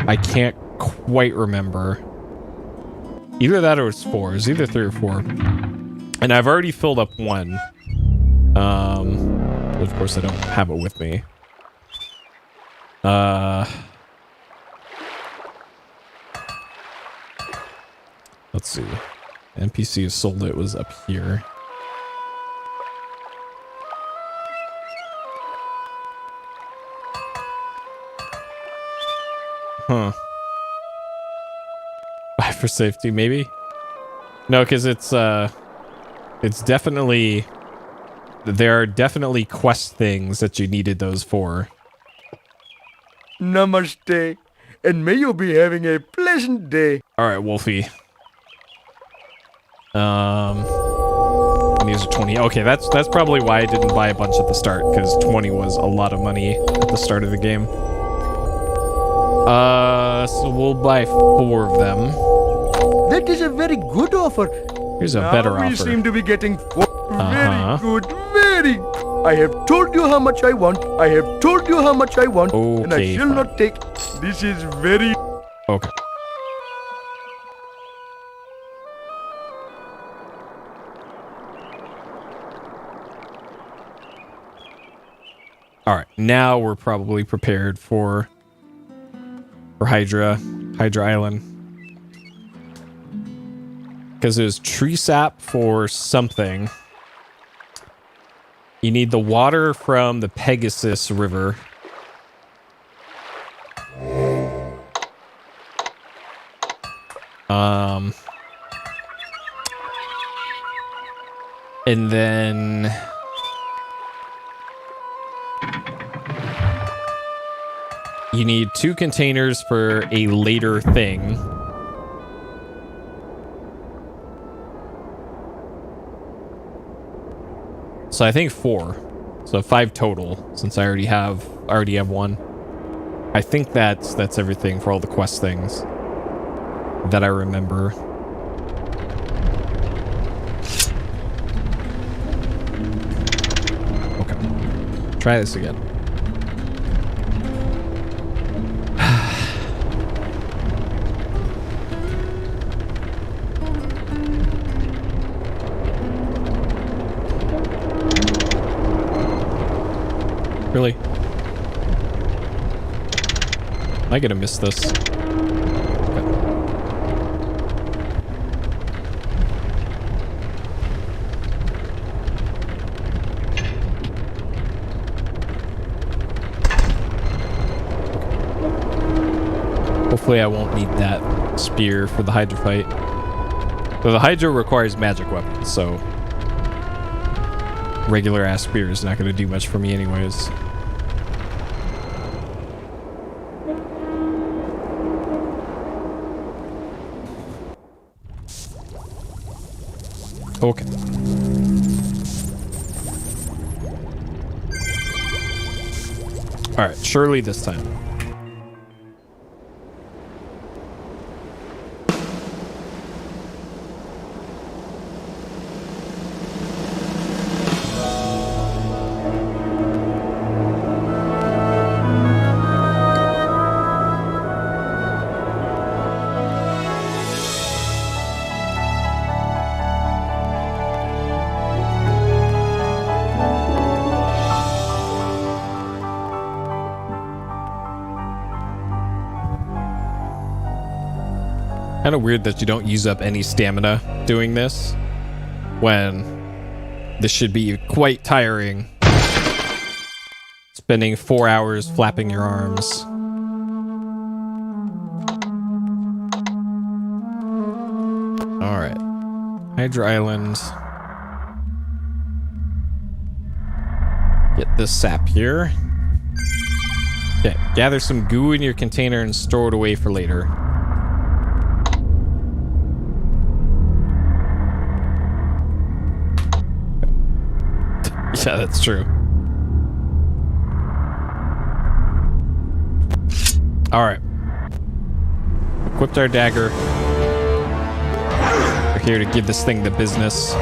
I can't quite remember. Either that or it's 4. It's either 3 or 4. And I've already filled up 1. But of course I don't have it with me. Let's see. NPC who sold it was up here. Huh. Buy for safety, maybe? No, because it's definitely... There are definitely quest things that you needed those for. Namaste, and may you be having a pleasant day. Alright, Wolfie. And these are 20. Okay, that's probably why I didn't buy a bunch at the start, because 20 was a lot of money at the start of the game. So we'll buy 4 of them. That is a very good offer. Here's a better offer. We seem to be getting 4. Very good, very. I have told you how much I want. I have told you how much I want. Okay, and I shall not take. This is very... Okay. Alright, now we're probably prepared for Hydra Island. Because there's tree sap for something. You need the water from the Pegasus River. And then... You need 2 containers for a later thing. So I think 4. So 5 total, since I already have 1. I think that's everything for all the quest things that I remember. Okay. Try this again. Really? Am I gonna miss this? Okay. Luckily, I won't need that spear for the Hydra fight. But the Hydra requires magic weapons, so regular ass spear is not going to do much for me anyways. Okay. All right, surely this time. Kind of weird that you don't use up any stamina doing this when this should be quite tiring. Spending 4 hours flapping your arms. All right, Hydra Island. Get this sap here. Okay, gather some goo in your container and store it away for later. Yeah, that's true. All right. Equipped our dagger. We're here to give this thing the business.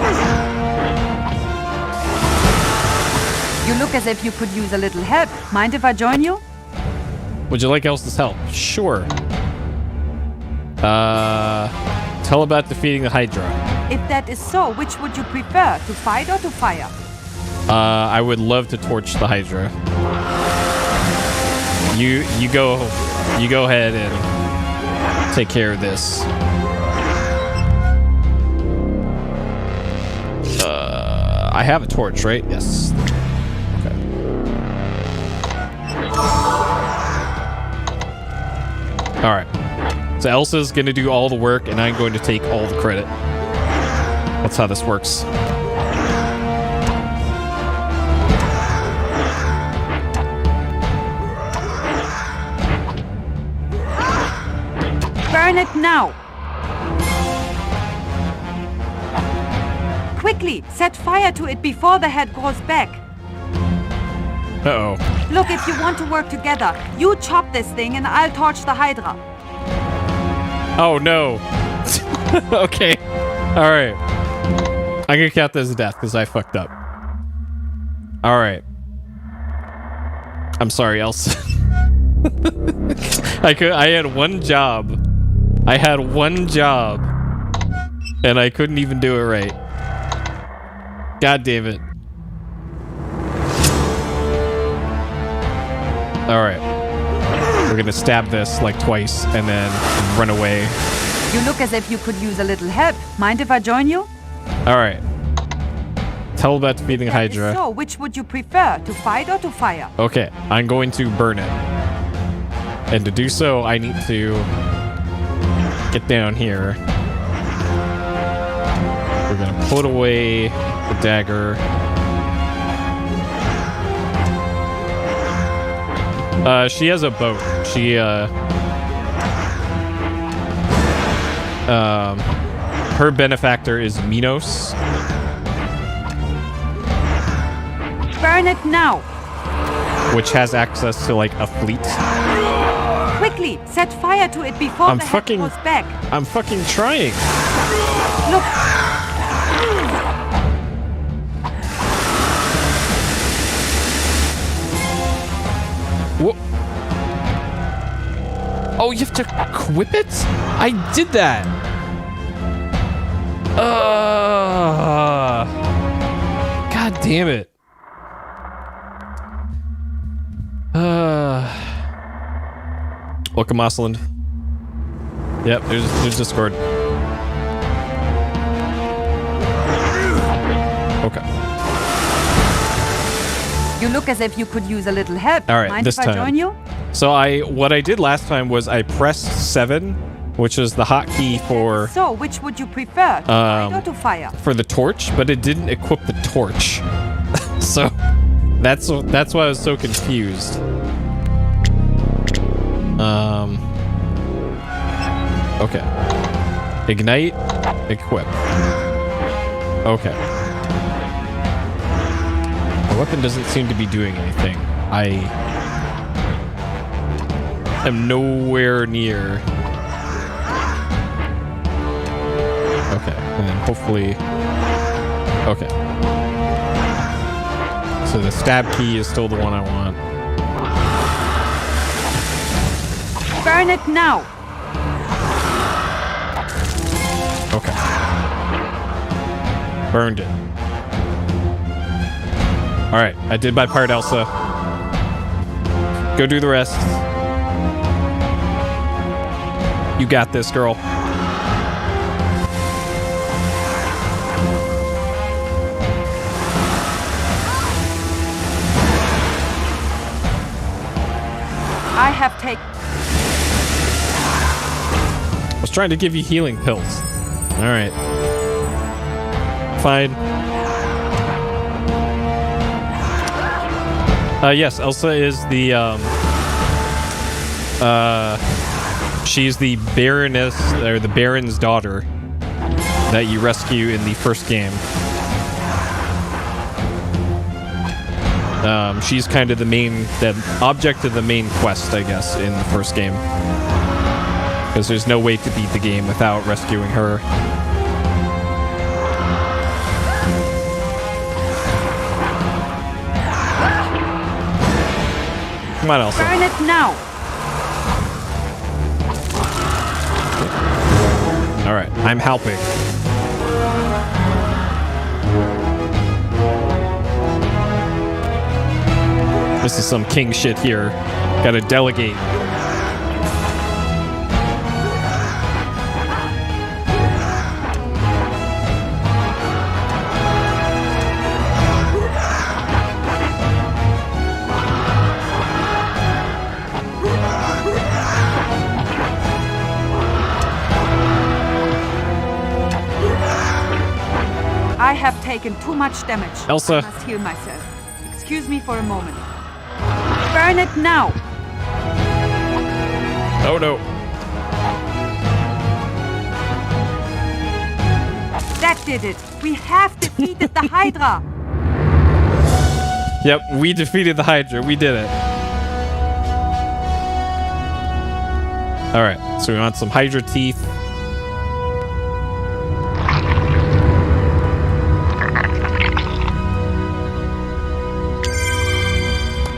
You look as if you could use a little help. Mind if I join you? Would you like Elsa's help? Sure. Tell about defeating the Hydra. If that is so, which would you prefer, to fight or to fire? I would love to torch the Hydra. You go ahead and take care of this. I have a torch, right? Yes. Okay. All right. So Elsa's gonna do all the work, and I'm going to take all the credit. That's how this works. Burn it now! Quickly, set fire to it before the head grows back. Uh-oh. Look, if you want to work together, you chop this thing and I'll torch the Hydra. Oh, no. Okay. All right. I'm going to count this as death because I fucked up. All right. I'm sorry, Elsa. I had one job. I had one job. And I couldn't even do it right. God damn it. All right. We're going to stab this like twice and then run away. You look as if you could use a little help. Mind if I join you? All right. Tell about defeating Hydra. So, which would you prefer, to fight or to fire? Okay, I'm going to burn it. And to do so, I need to get down here. We're gonna put away the dagger. She has a boat. She, her benefactor is Minos. Burn it now! Which has access to, like, a fleet. Quickly, set fire to it before the head goes back. I'm fucking trying. Look. Whoa. Oh, you have to equip it? I did that. God damn it. Welcome, Mossland. Yep, there's Discord. Okay. You look as if you could use a little help. All right, Mind this if I time. join you? So what I did last time was I pressed 7, which is the hotkey for So, which would you prefer? To fight or to fire? for the torch, but it didn't equip the torch. So that's why I was so confused. Okay. Ignite, equip. Okay. The weapon doesn't seem to be doing anything. I am nowhere near. Okay, and then hopefully. Okay. So the stab key is still the one I want. Burn it now! Okay. Burned it. Alright, I did my part, Elsa. Go do the rest. You got this, girl. I have taken... I was trying to give you healing pills. Alright. Fine. Yes, Elsa is the, she's the Baroness, or the Baron's daughter that you rescue in the first game. She's kind of the object of the main quest, I guess, in the first game. Because there's no way to beat the game without rescuing her. Come on, Elsa. Burn it now! Alright, I'm helping. This is some king shit here. Gotta delegate. I have taken too much damage. Elsa. I must heal myself. Excuse me for a moment. Burn it now! Oh no. That did it! We have defeated the Hydra! Yep, we defeated the Hydra. We did it. Alright, so we want some Hydra teeth.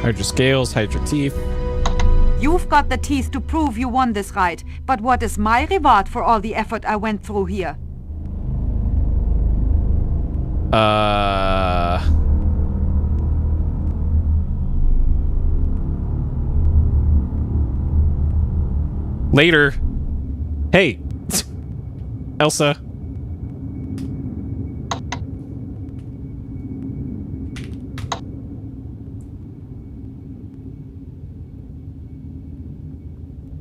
Hydra scales, Hydra teeth. You've got the teeth to prove you won this ride, but what is my reward for all the effort I went through here? Later. Hey. Elsa.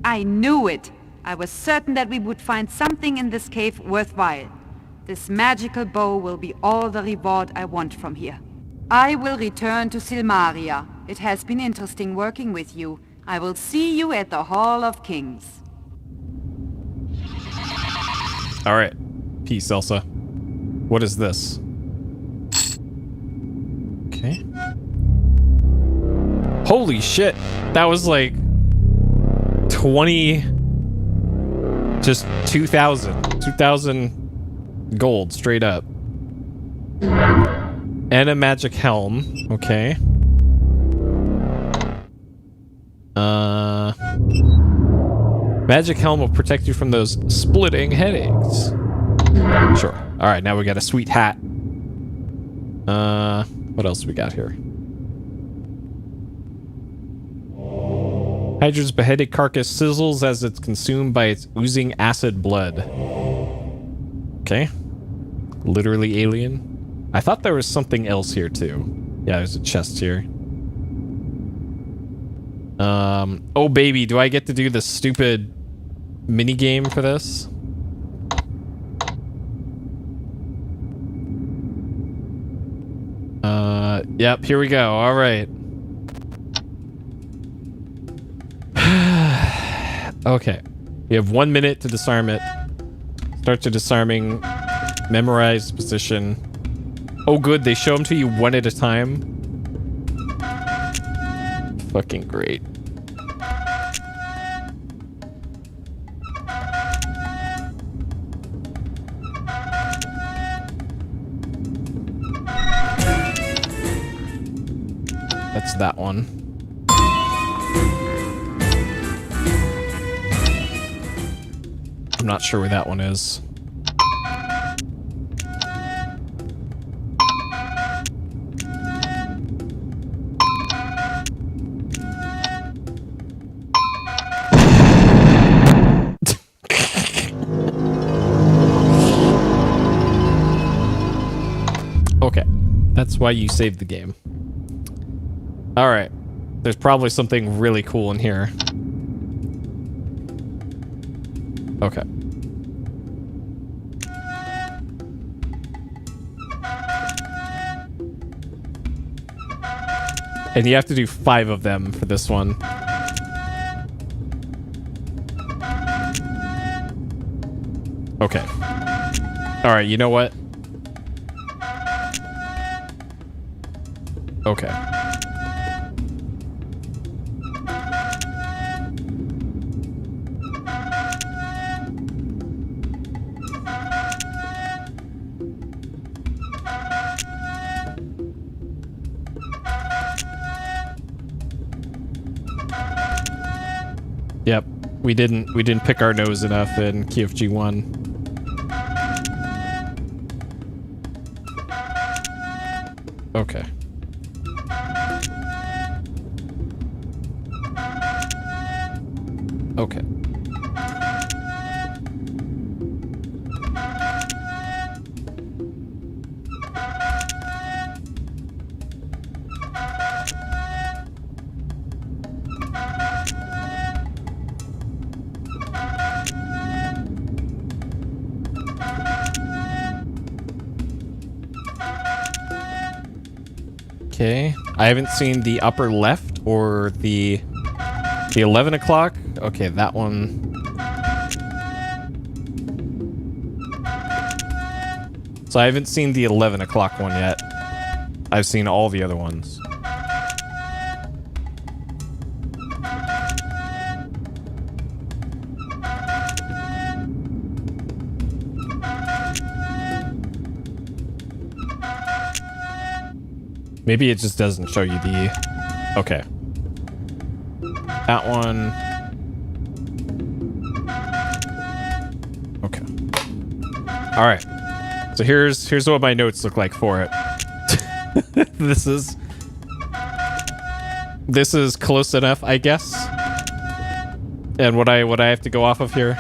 I knew it! I was certain that we would find something in this cave worthwhile. This magical bow will be all the reward I want from here. I will return to Silmaria. It has been interesting working with you. I will see you at the Hall of Kings. Alright. Peace, Elsa. What is this? Okay. Holy shit! That was like 20, just 2,000 gold straight up. And a magic helm. Okay. Magic helm will protect you from those splitting headaches. Sure. Alright, now we got a sweet hat. What else we got here? Hydra's beheaded carcass sizzles as it's consumed by its oozing acid blood. Okay. Literally alien. I thought there was something else here too. Yeah, there's a chest here. Oh baby, do I get to do the stupid mini game for this? Yep, here we go. All right. Okay. We have 1 minute to disarm it. Start to disarming. Memorize position. Oh good, they show them to you one at a time. Fucking great. That's that one. I'm not sure where that one is. Okay, that's why you saved the game. All right, there's probably something really cool in here. Okay. And you have to do 5 of them for this one. Okay. All right, you know what? Okay. Yep, we didn't pick our nose enough in QFG1. Okay. Okay. Okay, I haven't seen the upper left or the 11 o'clock. Okay, that one. So I haven't seen the 11 o'clock one yet. I've seen all the other ones. Maybe it just doesn't show you the... Okay. That one. Okay. All right. So here's what my notes look like for it. This is close enough, I guess. And what I have to go off of here.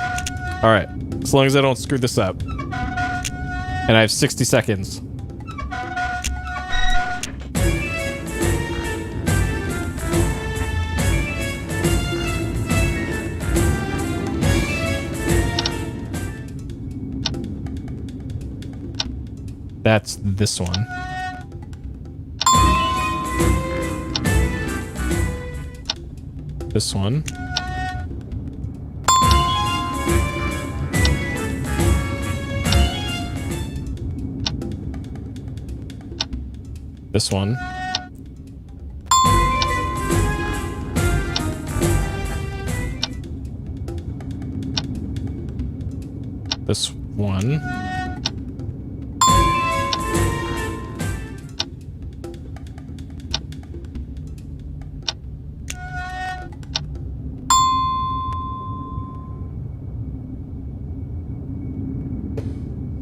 All right. As long as I don't screw this up. And I have 60 seconds. That's this one. This one. This one. This one.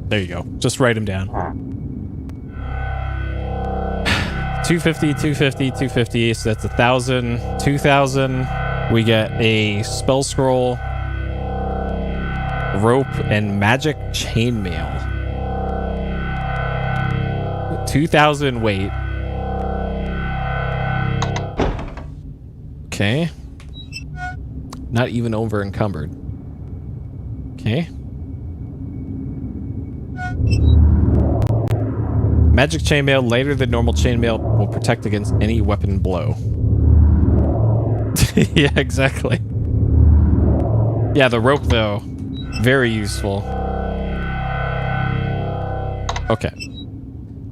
There you go. Just write them down. 250, 250, 250. So that's 1,000, 2,000. We get a spell scroll, rope, and magic chainmail. 2,000 weight. Okay. Not even over encumbered. Okay. Magic chainmail, lighter than normal chainmail, will protect against any weapon blow. Yeah, exactly. Yeah, the rope, though, very useful. Okay.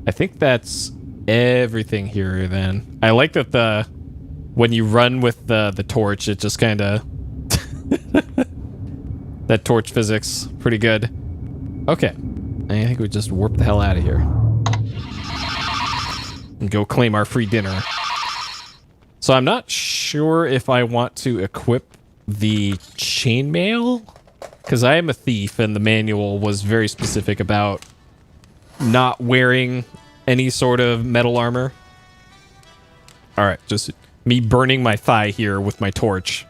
I think that's everything here, then. I like that when you run with the torch, it just kind of... that torch physics, pretty good. Okay. I think we just warp the hell out of here. And go claim our free dinner. So I'm not sure if I want to equip the chainmail, because I am a thief and the manual was very specific about not wearing any sort of metal armor. Alright, just me burning my thigh here with my torch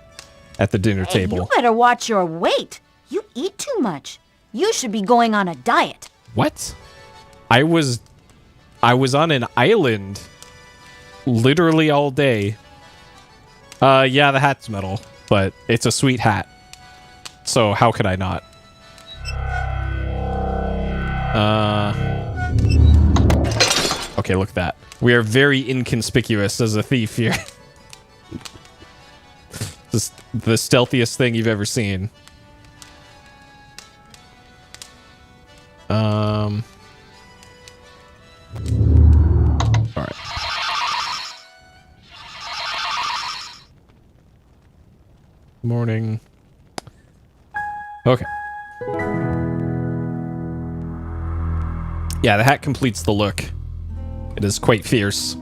at the dinner table. You better watch your weight. You eat too much. You should be going on a diet. What? I was on an island literally all day. Yeah, the hat's metal, but it's a sweet hat. So how could I not? Okay, look at that. We are very inconspicuous as a thief here. Just the stealthiest thing you've ever seen. Alright. Morning. Okay. Yeah, the hat completes the look. It is quite fierce.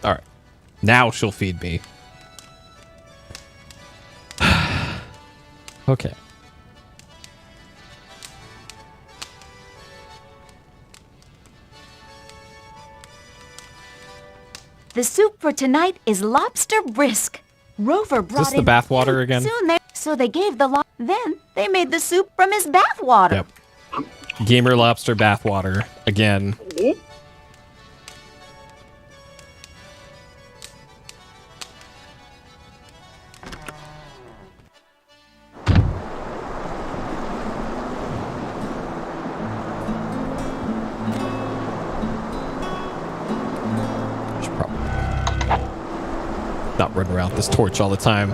Alright. Now she'll feed me. Okay. The soup for tonight is lobster brisk. Rover brought Is this the bathwater again? So they gave then they made the soup from his bathwater. Yep. Gamer lobster bathwater again. Not run around with this torch all the time.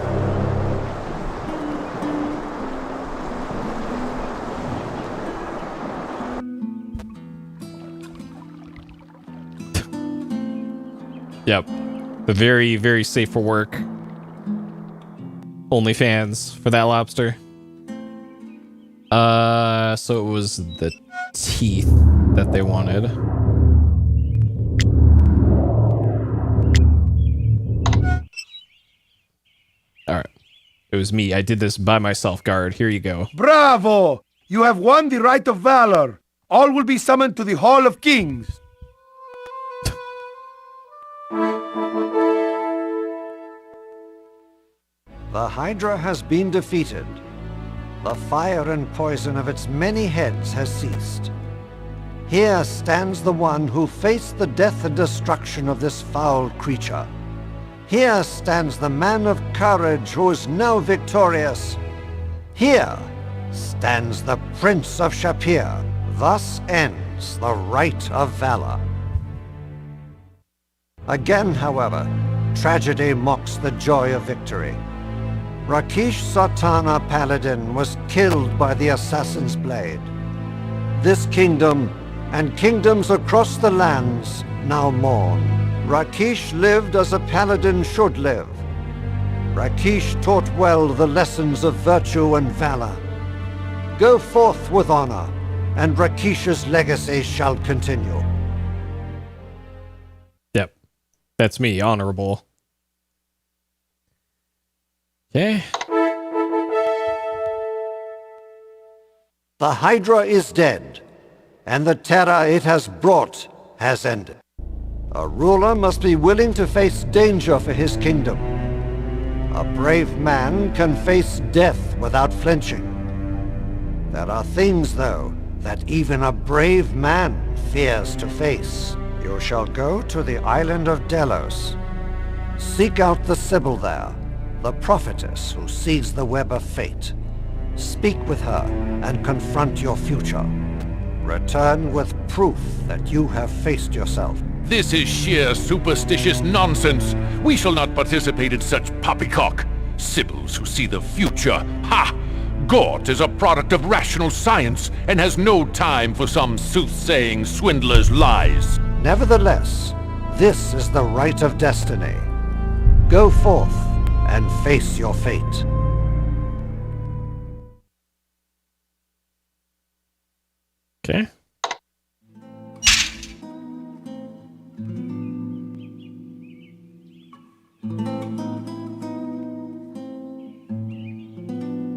Yep. The very, very safe for work. OnlyFans for that lobster. So it was the teeth that they wanted. Alright. It was me. I did this by myself, guard. Here you go. Bravo! You have won the right of valor. All will be summoned to the Hall of Kings. The Hydra has been defeated. The fire and poison of its many heads has ceased. Here stands the one who faced the death and destruction of this foul creature. Here stands the man of courage who is now victorious. Here stands the Prince of Shapir. Thus ends the rite of valor. Again, however, tragedy mocks the joy of victory. Rakesh Sartana Paladin was killed by the assassin's blade. This kingdom and kingdoms across the lands now mourn. Rakesh lived as a paladin should live. Rakesh taught well the lessons of virtue and valor. Go forth with honor, and Rakesh's legacy shall continue. Yep. That's me, honorable. Okay. The Hydra is dead, and the terror it has brought has ended. A ruler must be willing to face danger for his kingdom. A brave man can face death without flinching. There are things, though, that even a brave man fears to face. You shall go to the island of Delos. Seek out the Sibyl there, the prophetess who sees the web of fate. Speak with her and confront your future. Return with proof that you have faced yourself. This is sheer superstitious nonsense. We shall not participate in such poppycock. Sibyls who see the future. Ha! Gort is a product of rational science and has no time for some soothsaying swindler's lies. Nevertheless, this is the right of destiny. Go forth and face your fate. Okay.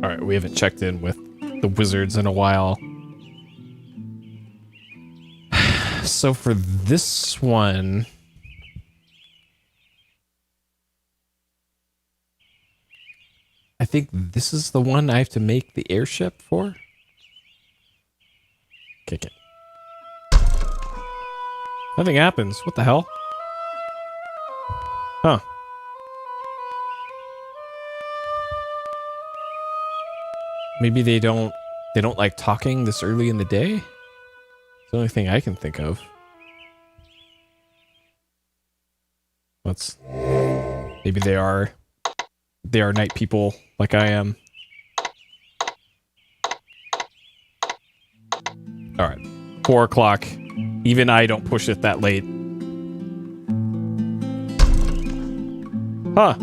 All right, we haven't checked in with the wizards in a while. So for this one, I think this is the one I have to make the airship for. Kick it. Nothing happens. What the hell? Huh. Maybe they don't like talking this early in the day? It's the only thing I can think of. Maybe they are night people like I am. All right, 4 o'clock. Even I don't push it that late. Huh.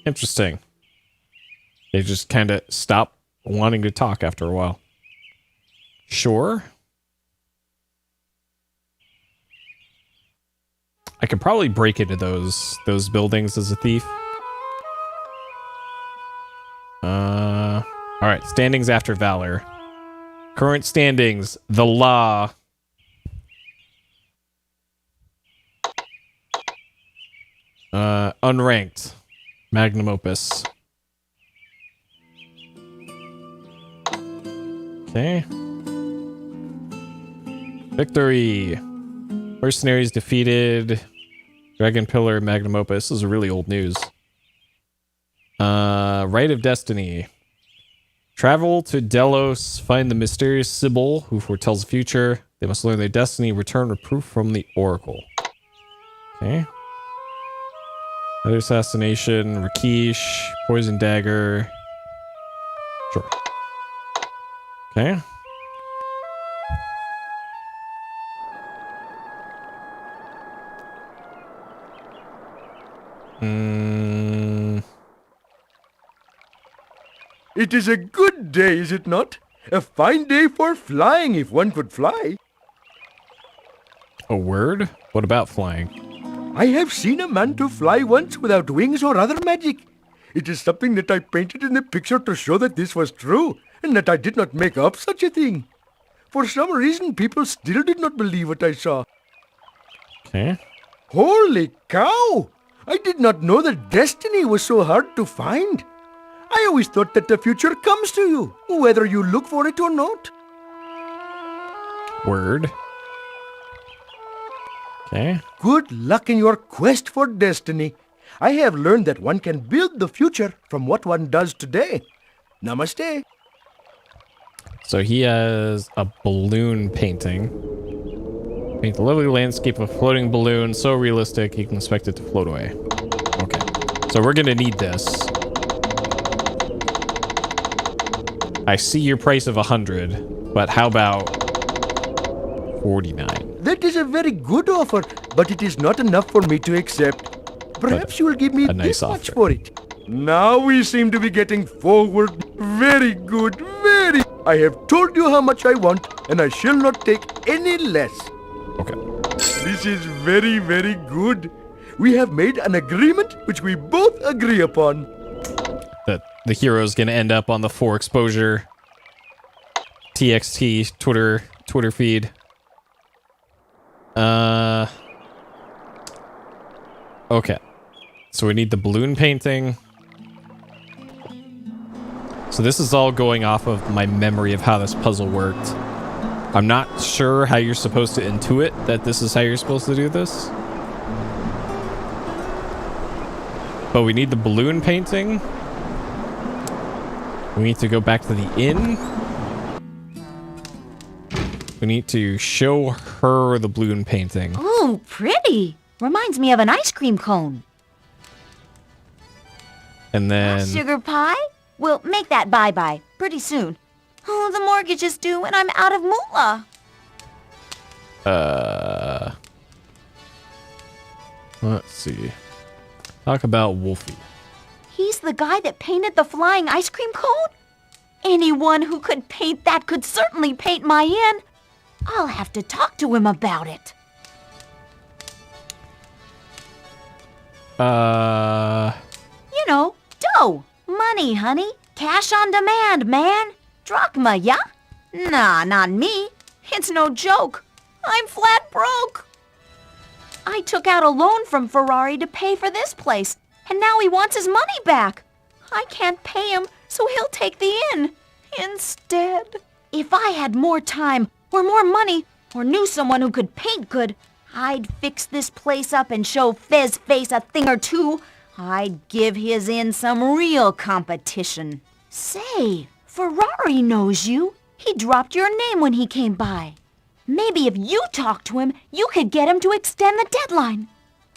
Interesting. They just kind of stop wanting to talk after a while. Sure. I could probably break into those buildings as a thief. All right, standings after Valor. Current standings, the law. Unranked, magnum opus. Okay. Victory. Mercenaries defeated. Dragon Pillar, magnum opus. This is really old news. Rite of Destiny. Travel to Delos, find the mysterious Sibyl who foretells the future. They must learn their destiny, return with proof from the Oracle. Okay. Another assassination, Rakeesh, poison dagger. Sure. Okay. It is a good day, is it not? A fine day for flying, if one could fly. A word? What about flying? I have seen a man to fly once without wings or other magic. It is something that I painted in the picture to show that this was true, and that I did not make up such a thing. For some reason, people still did not believe what I saw. Okay. Holy cow! I did not know that destiny was so hard to find. I always thought that the future comes to you, whether you look for it or not. Word. Okay. Good luck in your quest for destiny. I have learned that one can build the future from what one does today. Namaste. So he has a balloon painting. Paint the lovely landscape of a floating balloon, so realistic you can expect it to float away. Okay. So we're gonna need this. I see your price of 100, but how about 49? That is a very good offer, but it is not enough for me to accept. Perhaps you will give me a nice this much offer for it. Now we seem to be getting forward. Very good, very. I have told you how much I want, and I shall not take any less. Okay. This is very, very good. We have made an agreement which we both agree upon. That the hero's gonna end up on the 4 exposure TXT Twitter feed. Okay. So we need the balloon painting. So this is all going off of my memory of how this puzzle worked. I'm not sure how you're supposed to intuit that this is how you're supposed to do this. But we need the balloon painting. We need to go back to the inn. We need to show her the balloon painting. Ooh, pretty. Reminds me of an ice cream cone. And then... Sugar pie? We'll make that bye-bye pretty soon. Oh, the mortgage is due and I'm out of moolah. Let's see. Talk about Wolfie. He's the guy that painted the flying ice cream cone? Anyone who could paint that could certainly paint my inn. I'll have to talk to him about it. You know, dough. Money, honey. Cash on demand, man. Drachma, yeah? Nah, not me. It's no joke. I'm flat broke. I took out a loan from Ferrari to pay for this place, and now he wants his money back. I can't pay him, so he'll take the inn instead. If I had more time, or more money, or knew someone who could paint good, I'd fix this place up and show Fez Face a thing or two. I'd give his inn some real competition. Say, Ferrari knows you. He dropped your name when he came by. Maybe if you talk to him, you could get him to extend the deadline.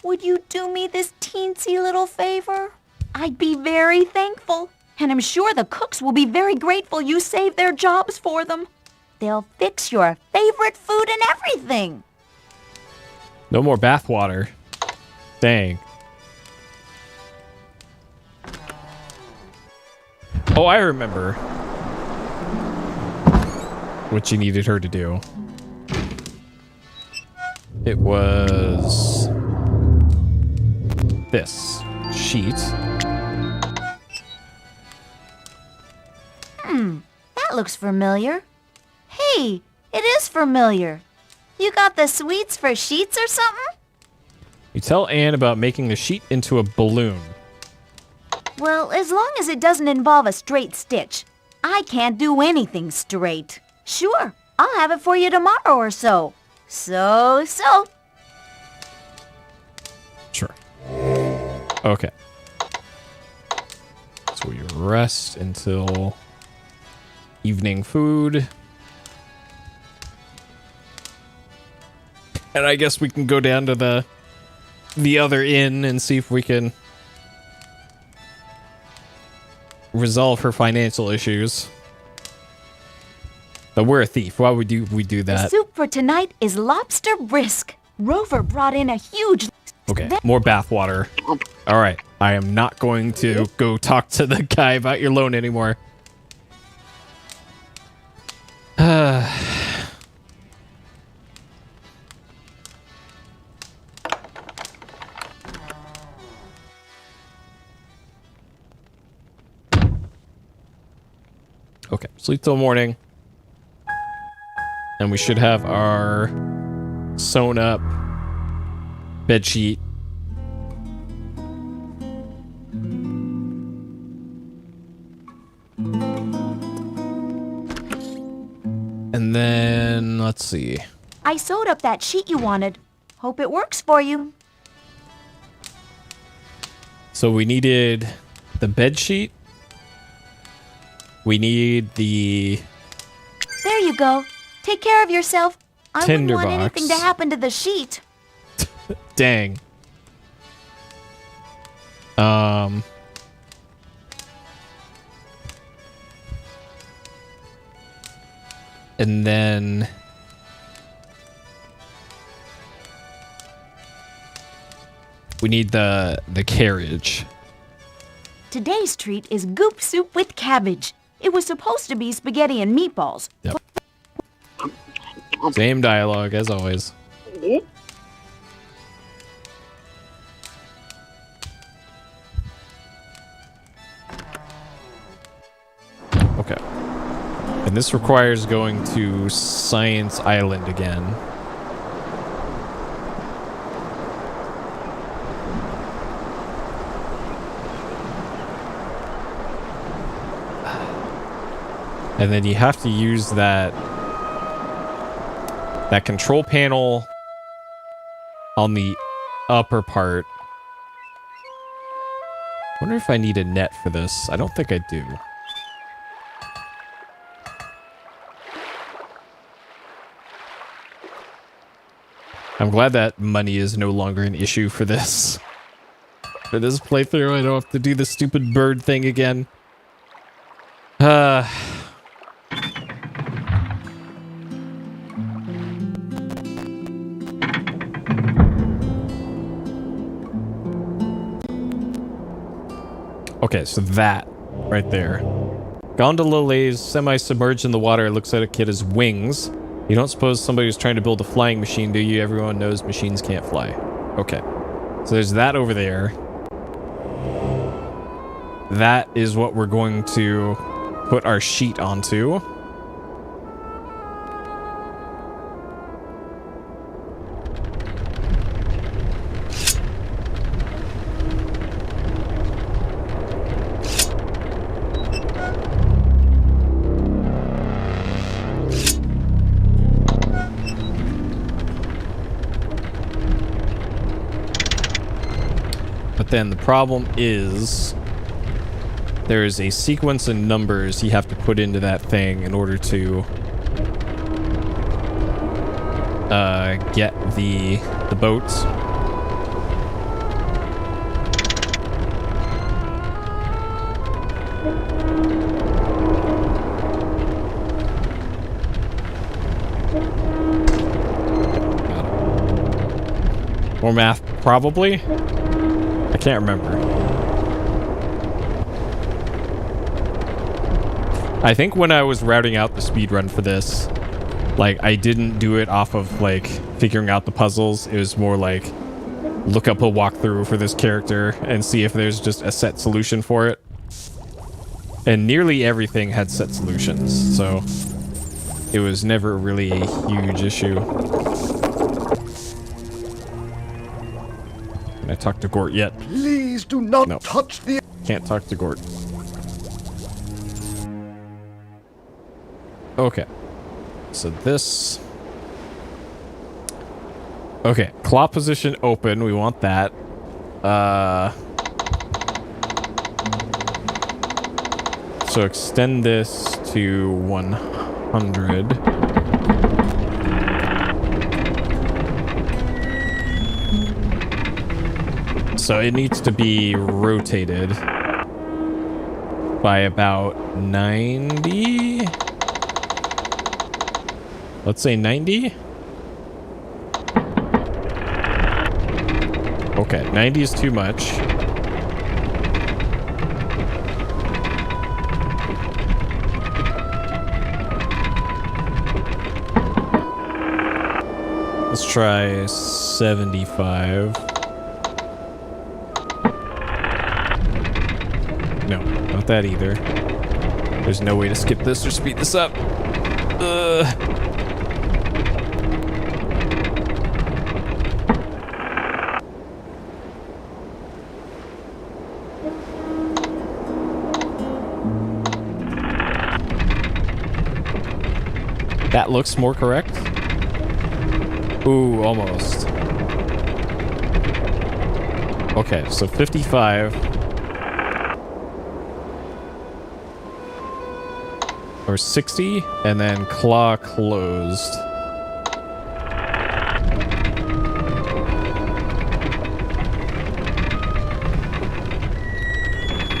Would you do me this teensy little favor? I'd be very thankful, and I'm sure the cooks will be very grateful you saved their jobs for them. They'll fix your favorite food and everything. No more bathwater. Dang. Oh, I remember what you needed her to do. It was this sheet. That looks familiar. Hey, it is familiar. You got the sweets for sheets or something? You tell Anne about making the sheet into a balloon. Well, as long as it doesn't involve a straight stitch. I can't do anything straight. Sure, I'll have it for you tomorrow or so. So. Sure. Okay. So we rest until evening food. And I guess we can go down to the other inn and see if we can resolve her financial issues. But we're a thief. Why would we do The that? soup for tonight is lobster brisk. Rover brought in a huge... Okay, more bathwater. All right, I am not going to go talk to the guy about your loan anymore. Okay, sleep till morning. And we should have our sewn up bed sheet. And then, let's see. I sewed up that sheet you wanted. Hope it works for you. So we needed the bed sheet. We need the There you go. Take care of yourself. I wouldn't want Tinderbox. anything to happen to the sheet. dang. And then we need the carriage. Today's treat is goop soup with cabbage. It was supposed to be spaghetti and meatballs. Yep. Same dialogue as always. Okay. And this requires going to Science Island again. And then you have to use that control panel on the upper part. I wonder if I need a net for this. I don't think I do. I'm glad that money is no longer an issue for this. For this playthrough, I don't have to do the stupid bird thing again. Okay, so that right there. Gondola lays semi-submerged in the water. It looks like it has wings. You don't suppose somebody was trying to build a flying machine, do you? Everyone knows machines can't fly. Okay. So there's that over there. That is what we're going to put our sheet onto. Then the problem is there is a sequence in numbers you have to put into that thing in order to get the boats. More math, probably. I can't remember. I think when I was routing out the speedrun for this, like, I didn't do it off of, like, figuring out the puzzles. It was more like, look up a walkthrough for this character and see if there's just a set solution for it. And nearly everything had set solutions, so it was never really a huge issue. Can I talk to Gort yet? Please do not touch the... Can't talk to Gort. Okay. So this... Okay, claw position open. We want that. So extend this to 100. So it needs to be rotated by about 90. Let's say 90. Okay, 90 is too much. Let's try 75. No, not that either. There's no way to skip this or speed this up. That looks more correct. Ooh, almost. Okay, so 55. Or 60, and then claw closed.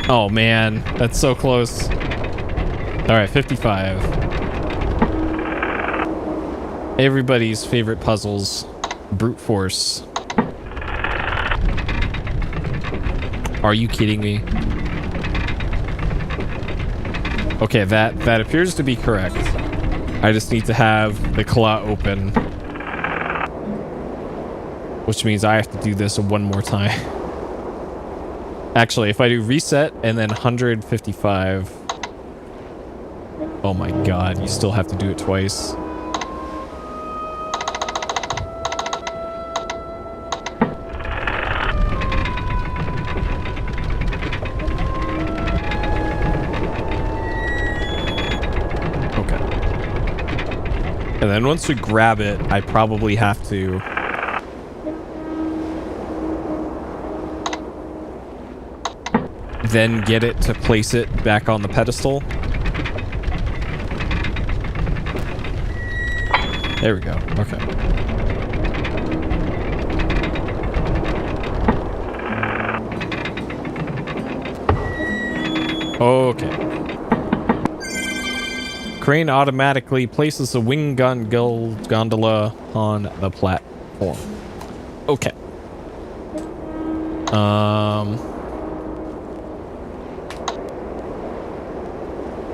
Oh man, that's so close. Alright, 55. Everybody's favorite puzzles, brute force. Are you kidding me? Okay, that appears to be correct. I just need to have the claw open, which means I have to do this one more time. Actually, if I do reset and then 155, oh my god, you still have to do it twice. then once we grab it, I probably have to... then get it to place it back on the pedestal. There we go. Okay. Okay. Crane automatically places a wing gondola on the platform. Okay.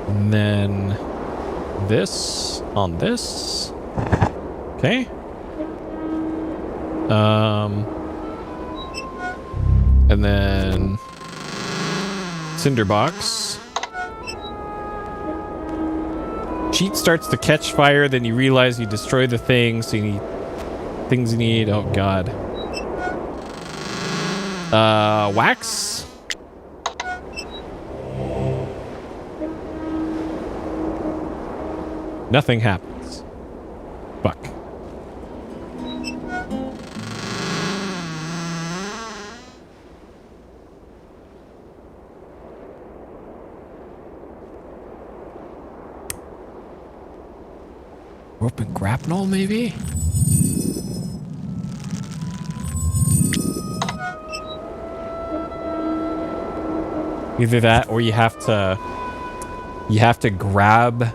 And then this on this. Okay. And then Cinderbox. Sheet starts to catch fire, then you realize you destroy the thing, so you need things you need. Oh god. Wax. Nothing happens. Fuck. Rope and grapnel, maybe? Either that, or you have to grab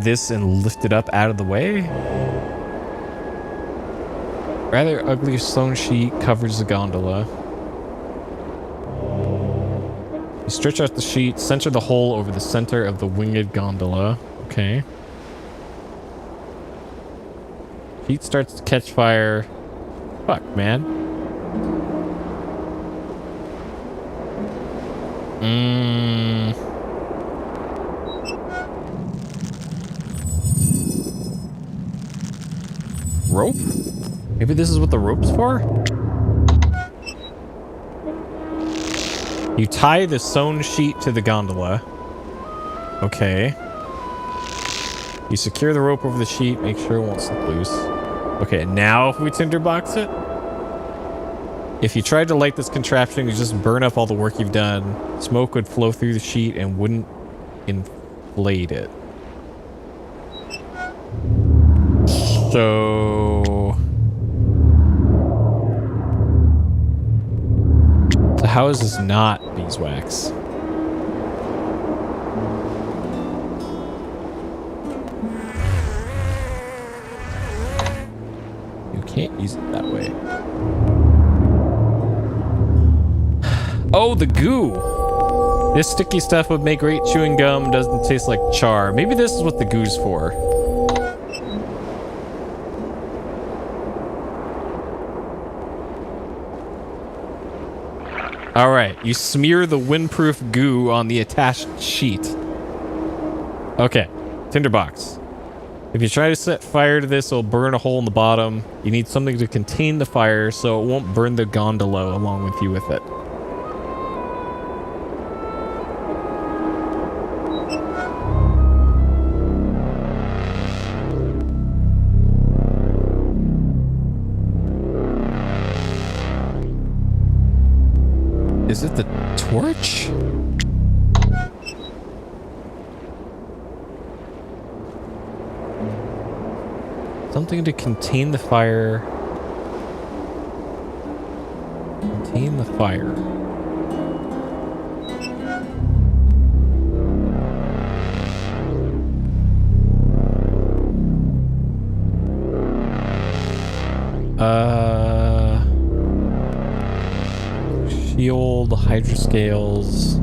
this and lift it up out of the way. Rather ugly stone sheet covers the gondola. You stretch out the sheet, center the hole over the center of the winged gondola. Okay. Sheet starts to catch fire. Fuck, man. Rope? Maybe this is what the rope's for? You tie the sewn sheet to the gondola. Okay. You secure the rope over the sheet, make sure it won't slip loose. Okay, now if we tinderbox it? If you tried to light this contraption, you just burn up all the work you've done. Smoke would flow through the sheet and wouldn't inflate it. So how is this not beeswax? You can't use it that way. Oh, the goo. This sticky stuff would make great chewing gum. Doesn't taste like char. Maybe this is what the goo's for. All right, you smear the windproof goo on the attached sheet. Okay, tinderbox. If you try to set fire to this, it'll burn a hole in the bottom. You need something to contain the fire so it won't burn the gondola along with you with it. Is it the torch? Something to contain the fire. Contain the fire. Shield, hydroscales.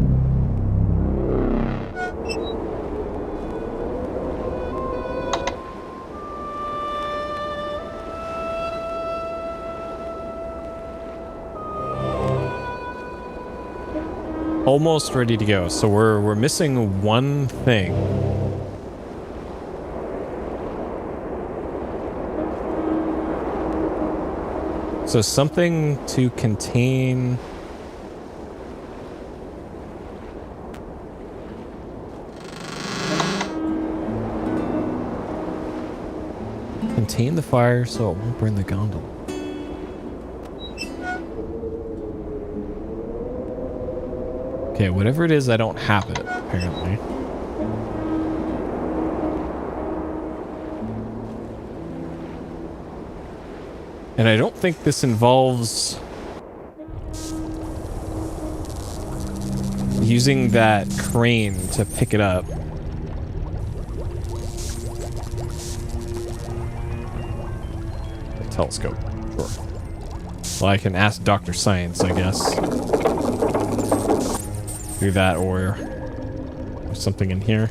Almost ready to go. So we're missing one thing. So something to contain. contain the fire so it won't burn the gondola. Okay, whatever it is, I don't have it, apparently. And I don't think this involves using that crane to pick it up. The telescope. Sure. Well, I can ask Dr. Science, I guess. Do that, or there's something in here.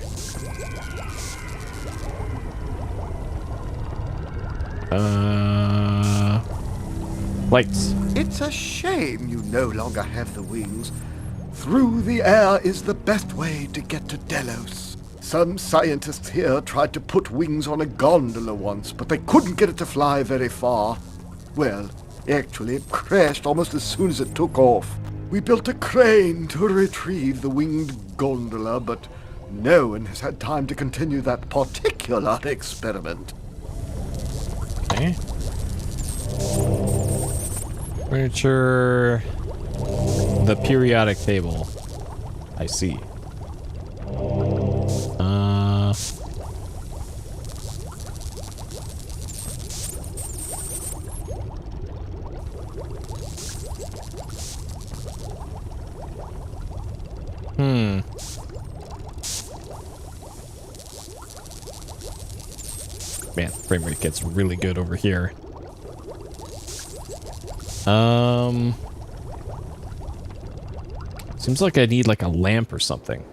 Lights. It's a shame you no longer have the wings. Through the air is the best way to get to Delos. Some scientists here tried to put wings on a gondola once, but they couldn't get it to fly very far. Well, actually, it crashed almost as soon as it took off. We built a crane to retrieve the winged gondola, but no one has had time to continue that particular experiment. Okay. Furniture. The periodic table. I see. Man, frame rate gets really good over here. Seems like I need like a lamp or something.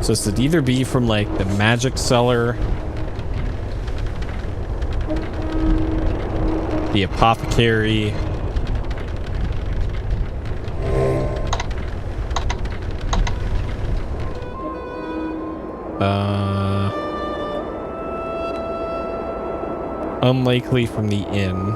So this would either be from like the magic cellar, the apothecary, unlikely from the inn.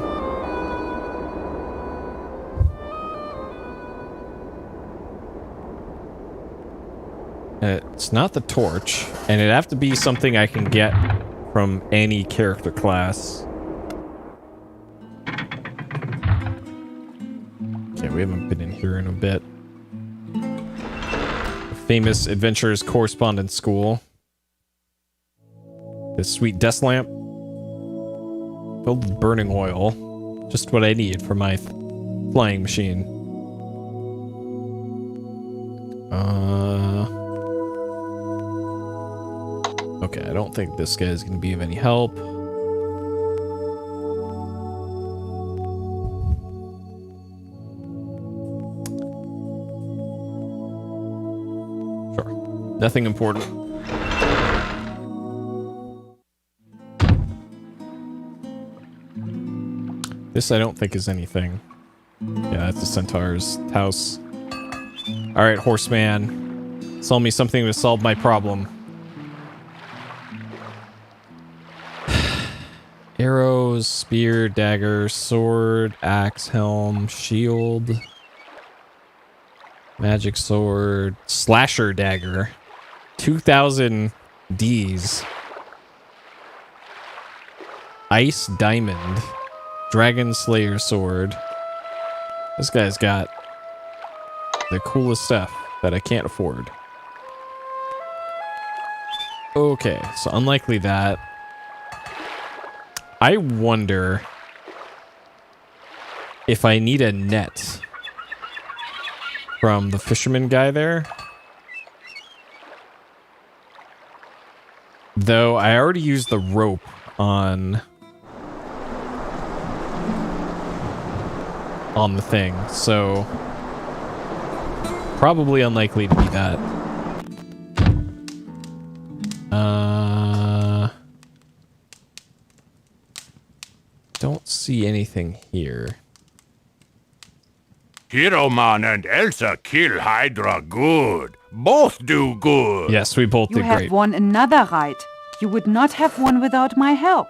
It's not the torch, and it'd have to be something I can get from any character class. Okay, we haven't been in here in a bit. The famous Adventurers Correspondence School. This sweet desk lamp. Filled with burning oil. Just what I need for my flying machine. Okay, I don't think this guy is going to be of any help. Sure. Nothing important. This I don't think is anything. Yeah, that's the Centaur's house. Alright, horseman. Sell me something to solve my problem. Arrows, spear, dagger, sword, axe, helm, shield, magic sword, slasher dagger, 2,000 Ds, ice diamond, dragon slayer sword. This guy's got the coolest stuff that I can't afford. Okay, so unlikely that. I wonder if I need a net from the fisherman guy there. Though I already used the rope on the thing, so probably unlikely to be that. Don't see anything here. Hiroman and Elsa kill Hydra good. Both do good. Yes, we both You did have great. won another right. You would not have won without my help.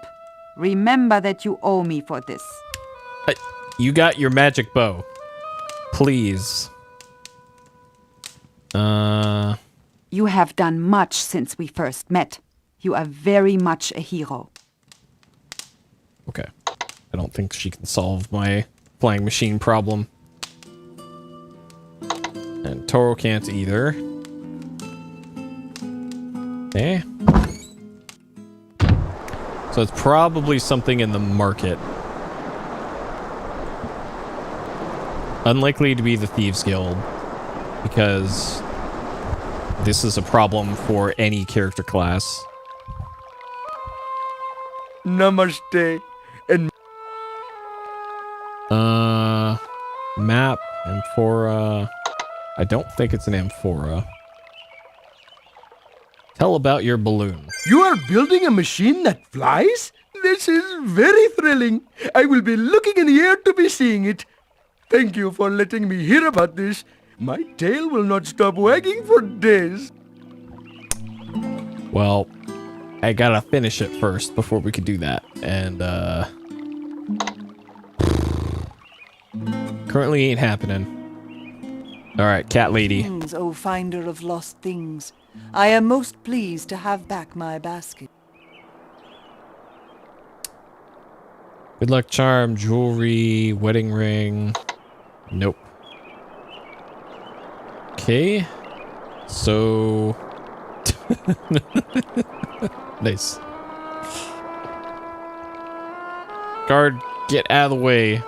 Remember that you owe me for this. You got your magic bow. Please. You have done much since we first met. You are very much a hero. Okay. I don't think she can solve my flying machine problem. And Toro can't either. Okay. So it's probably something in the market. Unlikely to be the Thieves Guild, because this is a problem for any character class. Namaste. And map, Amphora. I don't think it's an Amphora. Tell about your balloon. You are building a machine that flies? This is very thrilling. I will be looking in the air to be seeing it. Thank you for letting me hear about this. My tail will not stop wagging for days. Well, I gotta finish it first before we could do that. And, currently ain't happening. Alright, cat lady. Greetings, O finder of lost things. I am most pleased to have back my basket. Good luck charm, jewelry, wedding ring. Nope. Okay. So... Nice. Guard, get out of the way.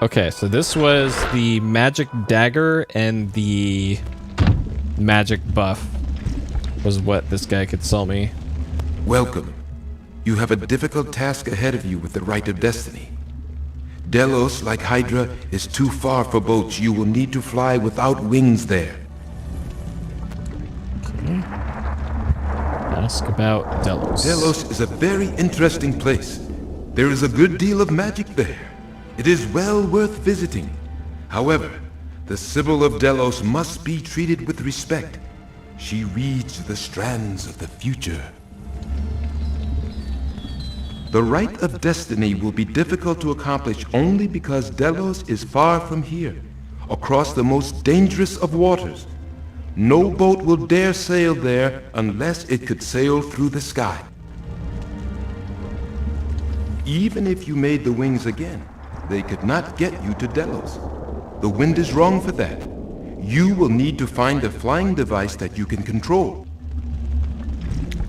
Okay, so this was the magic dagger and the magic buff was what this guy could sell me. Welcome. You have a difficult task ahead of you with the Rite of Destiny. Delos, like Hydra, is too far for boats. You will need to fly without wings there. Okay. Ask about Delos. Delos is a very interesting place. There is a good deal of magic there. It is well worth visiting. However, the Sibyl of Delos must be treated with respect. She reads the strands of the future. The Rite of Destiny will be difficult to accomplish only because Delos is far from here, across the most dangerous of waters. No boat will dare sail there unless it could sail through the sky. Even if you made the wings again, they could not get you to Delos. The wind is wrong for that. You will need to find a flying device that you can control.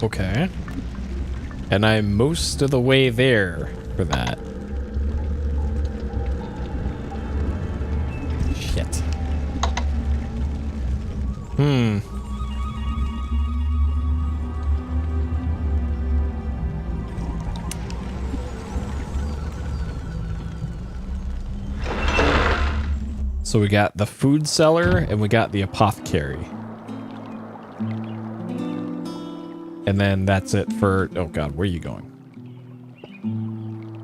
Okay. And I'm most of the way there for that. Shit. So we got the food seller and we got the apothecary. And then that's it for... Oh god, where are you going?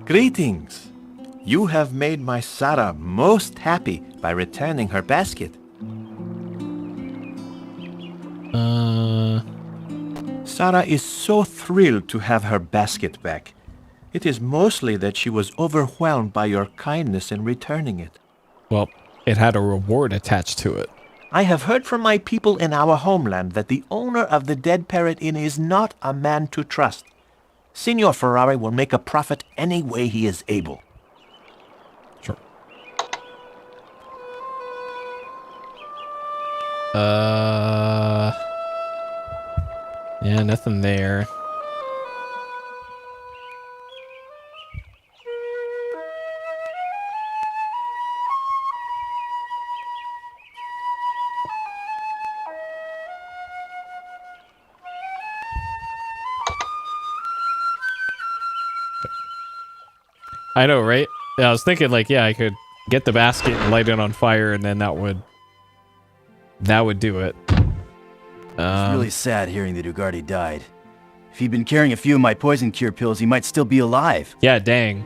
Greetings. You have made my Sarah most happy by returning her basket. Sarah is so thrilled to have her basket back. It is mostly that she was overwhelmed by your kindness in returning it. Well, it had a reward attached to it. I have heard from my people in our homeland that the owner of the Dead Parrot Inn is not a man to trust. Signor Ferrari will make a profit any way he is able. Sure. Yeah, nothing there. I know, right? Yeah, I was thinking like, yeah, I could get the basket and light it on fire and then that would do it. It's really sad hearing that Ugardi died. If he'd been carrying a few of my poison cure pills, he might still be alive. Yeah, dang.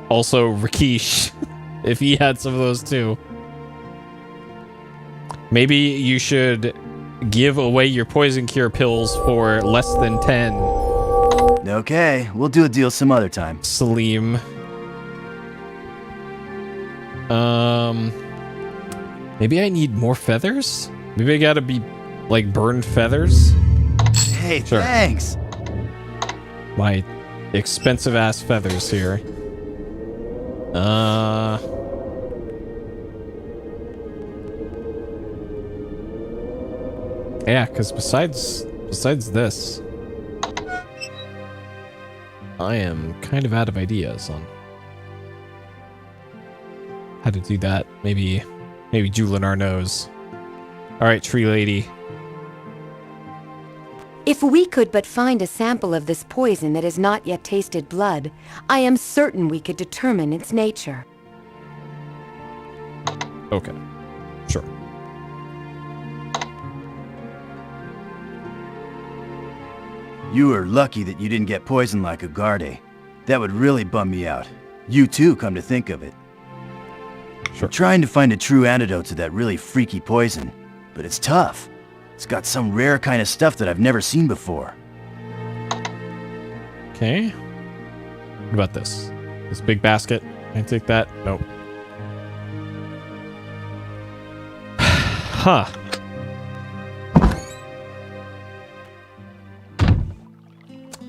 Also, Rakesh, if he had some of those too. Maybe you should give away your poison cure pills for less than 10. Okay, we'll do a deal some other time. Salim. Maybe I need more feathers? Maybe I gotta be, like, burned feathers? Hey, sure. Thanks! My expensive-ass feathers here. Yeah, because besides this, I am kind of out of ideas on how to do that. Maybe Julinar knows. Alright, tree lady. If we could but find a sample of this poison that has not yet tasted blood, I am certain we could determine its nature. Okay. Sure. You were lucky that you didn't get poisoned like Ugarde. That would really bum me out. You too, come to think of it. Sure. I'm trying to find a true antidote to that really freaky poison, but it's tough. It's got some rare kind of stuff that I've never seen before. Okay. What about this? This big basket? Can I take that? Nope. Huh.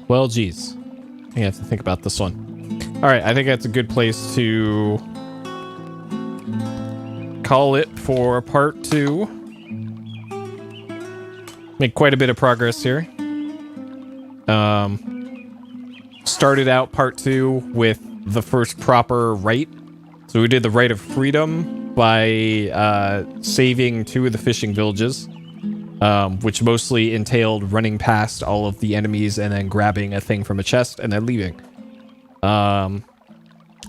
Well, geez. I have to think about this one. Alright, I think that's a good place to call it for part 2. Make quite a bit of progress here. Started out part 2 with the first proper rite. So we did the Rite of Freedom by saving 2 of the fishing villages, which mostly entailed running past all of the enemies and then grabbing a thing from a chest and then leaving. The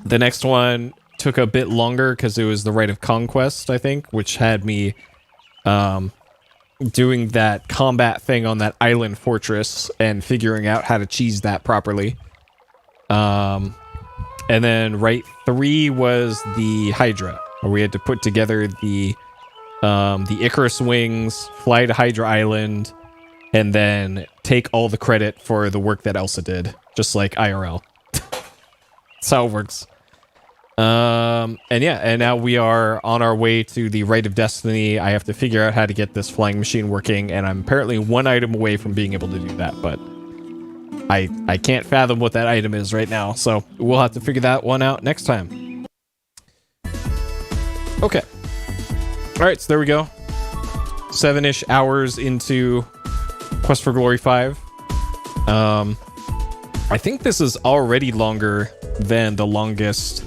next one took a bit longer because it was the Rite of Conquest, I think, which had me doing that combat thing on that island fortress and figuring out how to cheese that properly. And then Rite 3 was the Hydra, where we had to put together the Icarus wings, fly to Hydra Island, and then take all the credit for the work that Elsa did, just like IRL. That's how it works. And yeah, and now we are on our way to the Rite of Destiny. I have to figure out how to get this flying machine working, and I'm apparently 1 item away from being able to do that, but I can't fathom what that item is right now, so we'll have to figure that one out next time. Okay. Alright, so there we go. 7-ish hours into Quest for Glory 5. I think this is already longer than the longest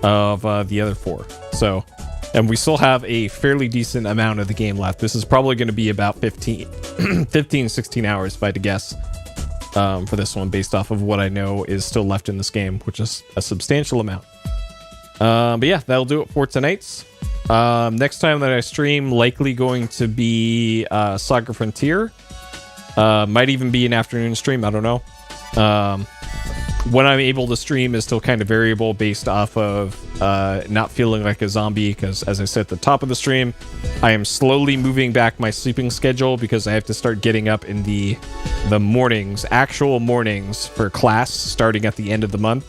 of the other 4. So, and we still have a fairly decent amount of the game left. This is probably going to be about 15, 16 hours if I had to guess for this one, based off of what I know is still left in this game, which is a substantial amount. But yeah, that'll do it for tonight's. Next time that I stream, likely going to be Saga Frontier. Might even be an afternoon stream, I don't know. When I'm able to stream is still kind of variable based off of not feeling like a zombie, because as I said at the top of the stream, I am slowly moving back my sleeping schedule because I have to start getting up in the mornings, actual mornings for class starting at the end of the month.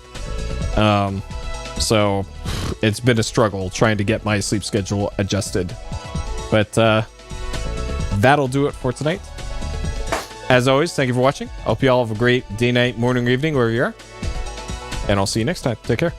So it's been a struggle trying to get my sleep schedule adjusted. But that'll do it for tonight. As always, thank you for watching. I hope you all have a great day, night, morning, or evening, wherever you are. And I'll see you next time. Take care.